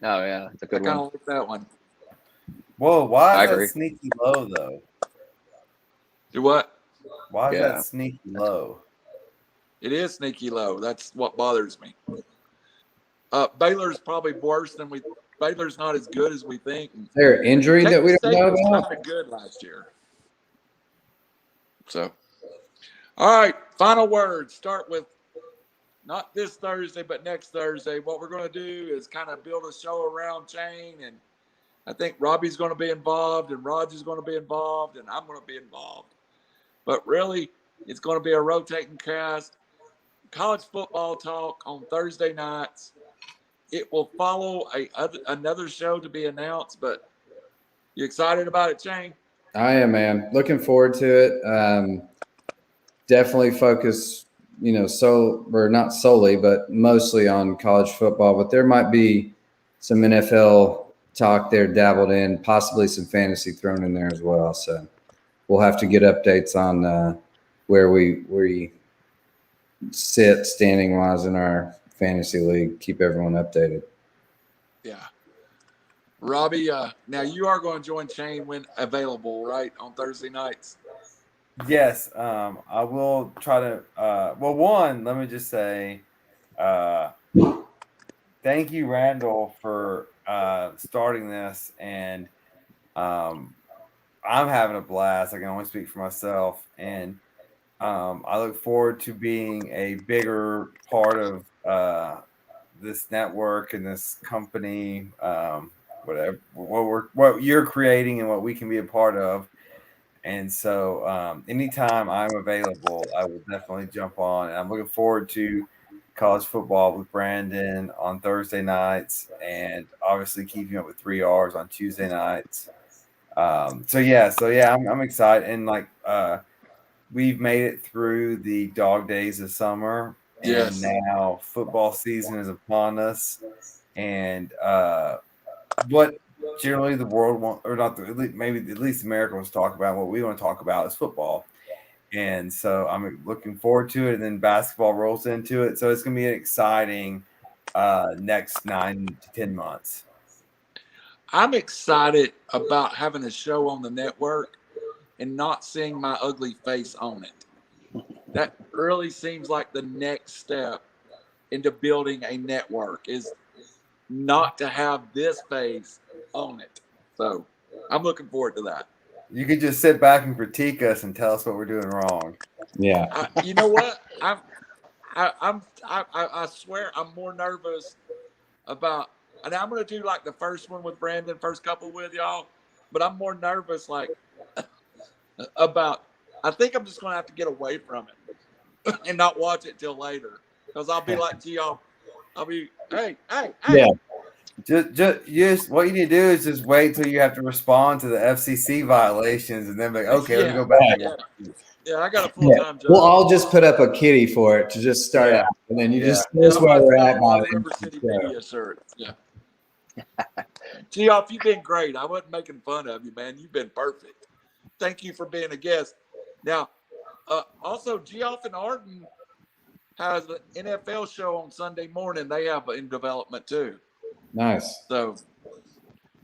Oh yeah, it's a I good kind one. of like that one. Whoa, why I is that agree. sneaky low though? Do what? Why is Yeah. that sneaky low? It is sneaky low. That's what bothers me. Baylor's probably worse than we. Baylor's not as good as we think. Is there an injury that we Texas don't State know was about? kind of good last year. So, all right. Final words. Start with not this Thursday, but next Thursday. What we're going to do is kind of build a show around Chain, and I think Robbie's going to be involved, and Raj is going to be involved, and I'm going to be involved. But really, it's going to be a rotating cast. College football talk on Thursday nights. It will follow another show to be announced, but you excited about it, Chain? I am, man. Looking forward to it. Definitely focus, or not solely, but mostly on college football. But there might be some NFL talk there dabbled in, possibly some fantasy thrown in there as well. So we'll have to get updates on where we sit standing wise in our fantasy league. Keep everyone updated. Yeah. Robbie, now you are going to join Chain when available, right, on Thursday nights? Yes, I will try to. Let me just say, thank you, Randall, for starting this, and I'm having a blast. I can only speak for myself, and I look forward to being a bigger part of this network and this company, whatever what you're creating and what we can be a part of. And so anytime I'm available, I will definitely jump on. And I'm looking forward to college football with Brandon on Thursday nights, and obviously keeping up with 3Rs on Tuesday nights. So yeah, I'm excited. And we've made it through the dog days of summer, and Yes. now football season is upon us. And what generally the world wants, or not, maybe at least America wants to talk about, what we want to talk about is football. And so I'm looking forward to it. And then basketball rolls into it. So it's going to be an exciting next 9 to 10 months. I'm excited about having a show on the network and not seeing my ugly face on it. That really seems like the next step into building a network, is not to have this face on it. So I'm looking forward to that. You could just sit back and critique us and tell us what we're doing wrong. Yeah. You know what? I swear I'm more nervous about, and I'm going to do like the first one with Brandon, first couple with y'all, but I'm more nervous about, I think I'm just going to have to get away from it and not watch it till later, because I'll be like, Gio, I'll be, hey. Yeah. Just what you need to do is just wait till you have to respond to the FCC violations, and then be like, okay, let me go back. Yeah, I got a full-time job. We'll all just put up a kitty for it to just start out, and then you just that's where we're at. River City Media shirt. Yeah. Geoff, you've been great. I wasn't making fun of you, man. You've been perfect. Thank you for being a guest. Now, also, Geoff and Arden has an NFL show on Sunday morning. They have in development too. Nice. So,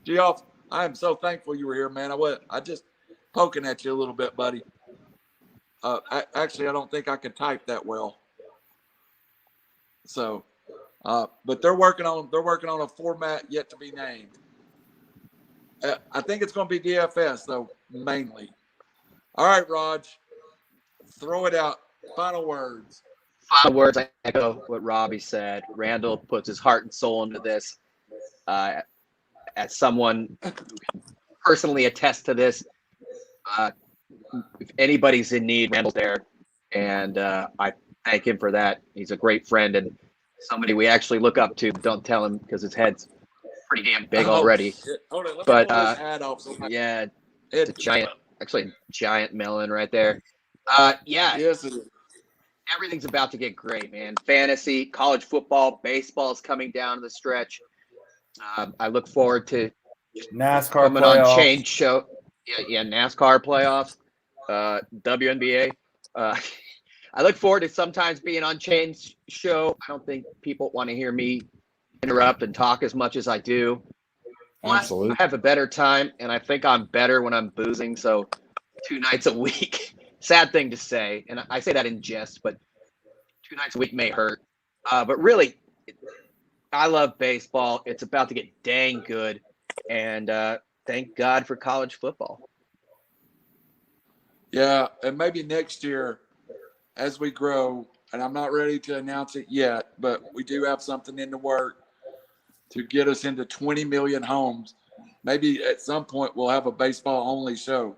Geoff, I am so thankful you were here, man. I just poking at you a little bit, buddy. Actually, I don't think I can type that well. So, but they're working on a format yet to be named. I think it's going to be DFS though, mainly. All right, Raj, throw it out. Final words. Final words. I echo what Robbie said. Randall puts his heart and soul into this. As someone who can personally attest to this, if anybody's in need, Randall's there, and I thank him for that. He's a great friend and somebody we actually look up to. Don't tell him because his head's pretty damn big already. Shit. Hold on, let me But pull this hat off. yeah, it's a giant melon right there. Yeah, Yes, it is. everything's about to get great, man. Fantasy, college football, baseball is coming down the stretch. I look forward to NASCAR coming playoffs. on Change Show. Yeah, NASCAR playoffs, WNBA. I look forward to sometimes being on Change Show. I don't think people want to hear me interrupt and talk as much as I do. Plus, Absolutely. I have a better time, and I think I'm better when I'm boozing. So 2 nights a week. Sad thing to say, and I say that in jest, but 2 nights a week may hurt. But really, I love baseball. It's about to get dang good, and thank God for college football. Yeah, and maybe next year as we grow, and I'm not ready to announce it yet, but we do have something in the work to get us into 20 million homes. Maybe at some point we'll have a baseball only show,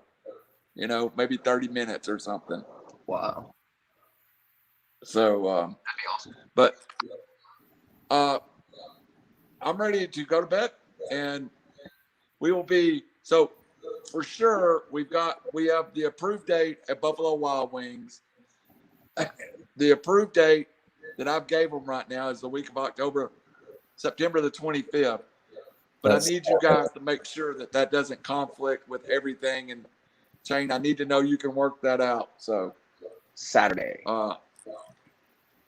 maybe 30 minutes or something. Wow. So, That'd be awesome. but I'm ready to go to bed, and we will be, so for sure we have the approved date at Buffalo Wild Wings. The approved date that I've gave them right now is the week of September the 25th. But I need you guys to make sure that doesn't conflict with everything. And Shane, I need to know you can work that out. So Saturday.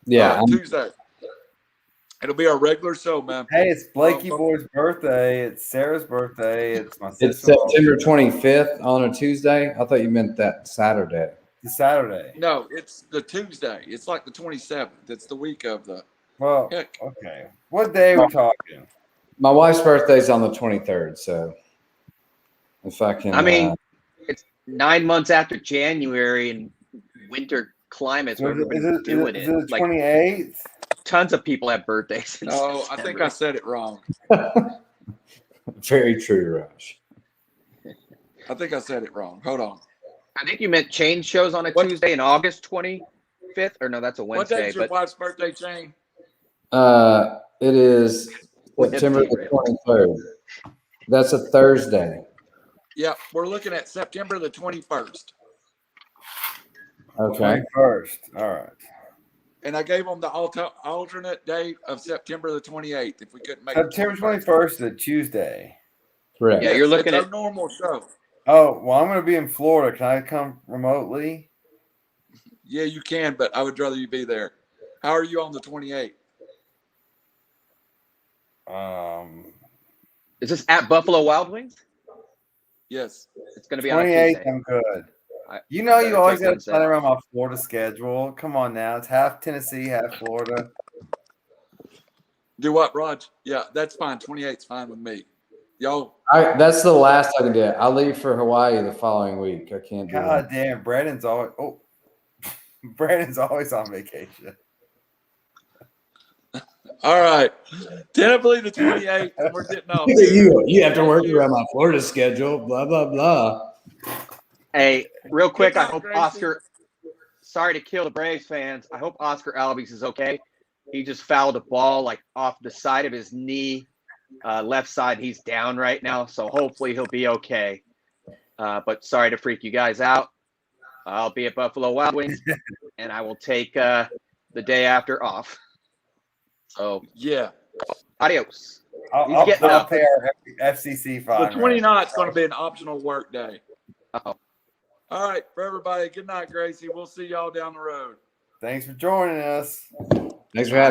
Tuesday. It'll be our regular show, man. Hey, it's Blakey Boy's birthday. It's Sarah's birthday. It's my sister. It's September 25th on a Tuesday. I thought you meant that Saturday. It's Saturday. No, it's the Tuesday. It's like the 27th. It's the week of the. Well, Heck. okay. What day are we talking? My wife's birthday's on the 23rd, so if I can. I mean, it's 9 months after January and winter climates where everybody's doing it. Is it the 28th? Tons of people have birthdays. No, I think I said it wrong. Very true, Raj. I think I said it wrong. Hold on. I think you meant Change shows on a Tuesday in August 25th, or no, that's a What Wednesday. day's your wife's birthday, Shane? It is September the 23rd. That's a Thursday. Yeah, we're looking at September the 21st. Okay. 21st. All right. And I gave them the alternate date of September the 28th if we couldn't make September 21st is a Tuesday. Correct. Yeah, you're looking it's at a normal show. Oh, well, I'm going to be in Florida. Can I come remotely? Yeah, you can, but I would rather you be there. How are you on the 28th? Is this at Buffalo Wild Wings? Yes. It's going to be on a 28th, Tuesday. I'm good. I You better always take got to Wednesday. plan around my Florida schedule. Come on now. It's half Tennessee, half Florida. Do what, Raj? Yeah, that's fine. 28th's fine with me. Y'all. That's the last I can do. I leave for Hawaii the following week. I can't do God that. damn, Brandon's always on vacation. All right. Tentatively the 28th, and we're getting off. You have to work around my Florida schedule. Blah blah blah. Hey, real quick, Good I night, hope Gracie. Oscar. Sorry to kill the Braves fans. I hope Oscar Albies is okay. He just fouled a ball like off the side of his knee, left side. He's down right now, so hopefully he'll be okay. But sorry to freak you guys out. I'll be at Buffalo Wild Wings, and I will take the day after off. So Yeah. adios. I'll getting up. pay our FCC fine. The 29th is going to be an optional work day. Uh-oh. All right, for everybody, good night, Gracie. We'll see y'all down the road. Thanks for joining us. Thanks for having me.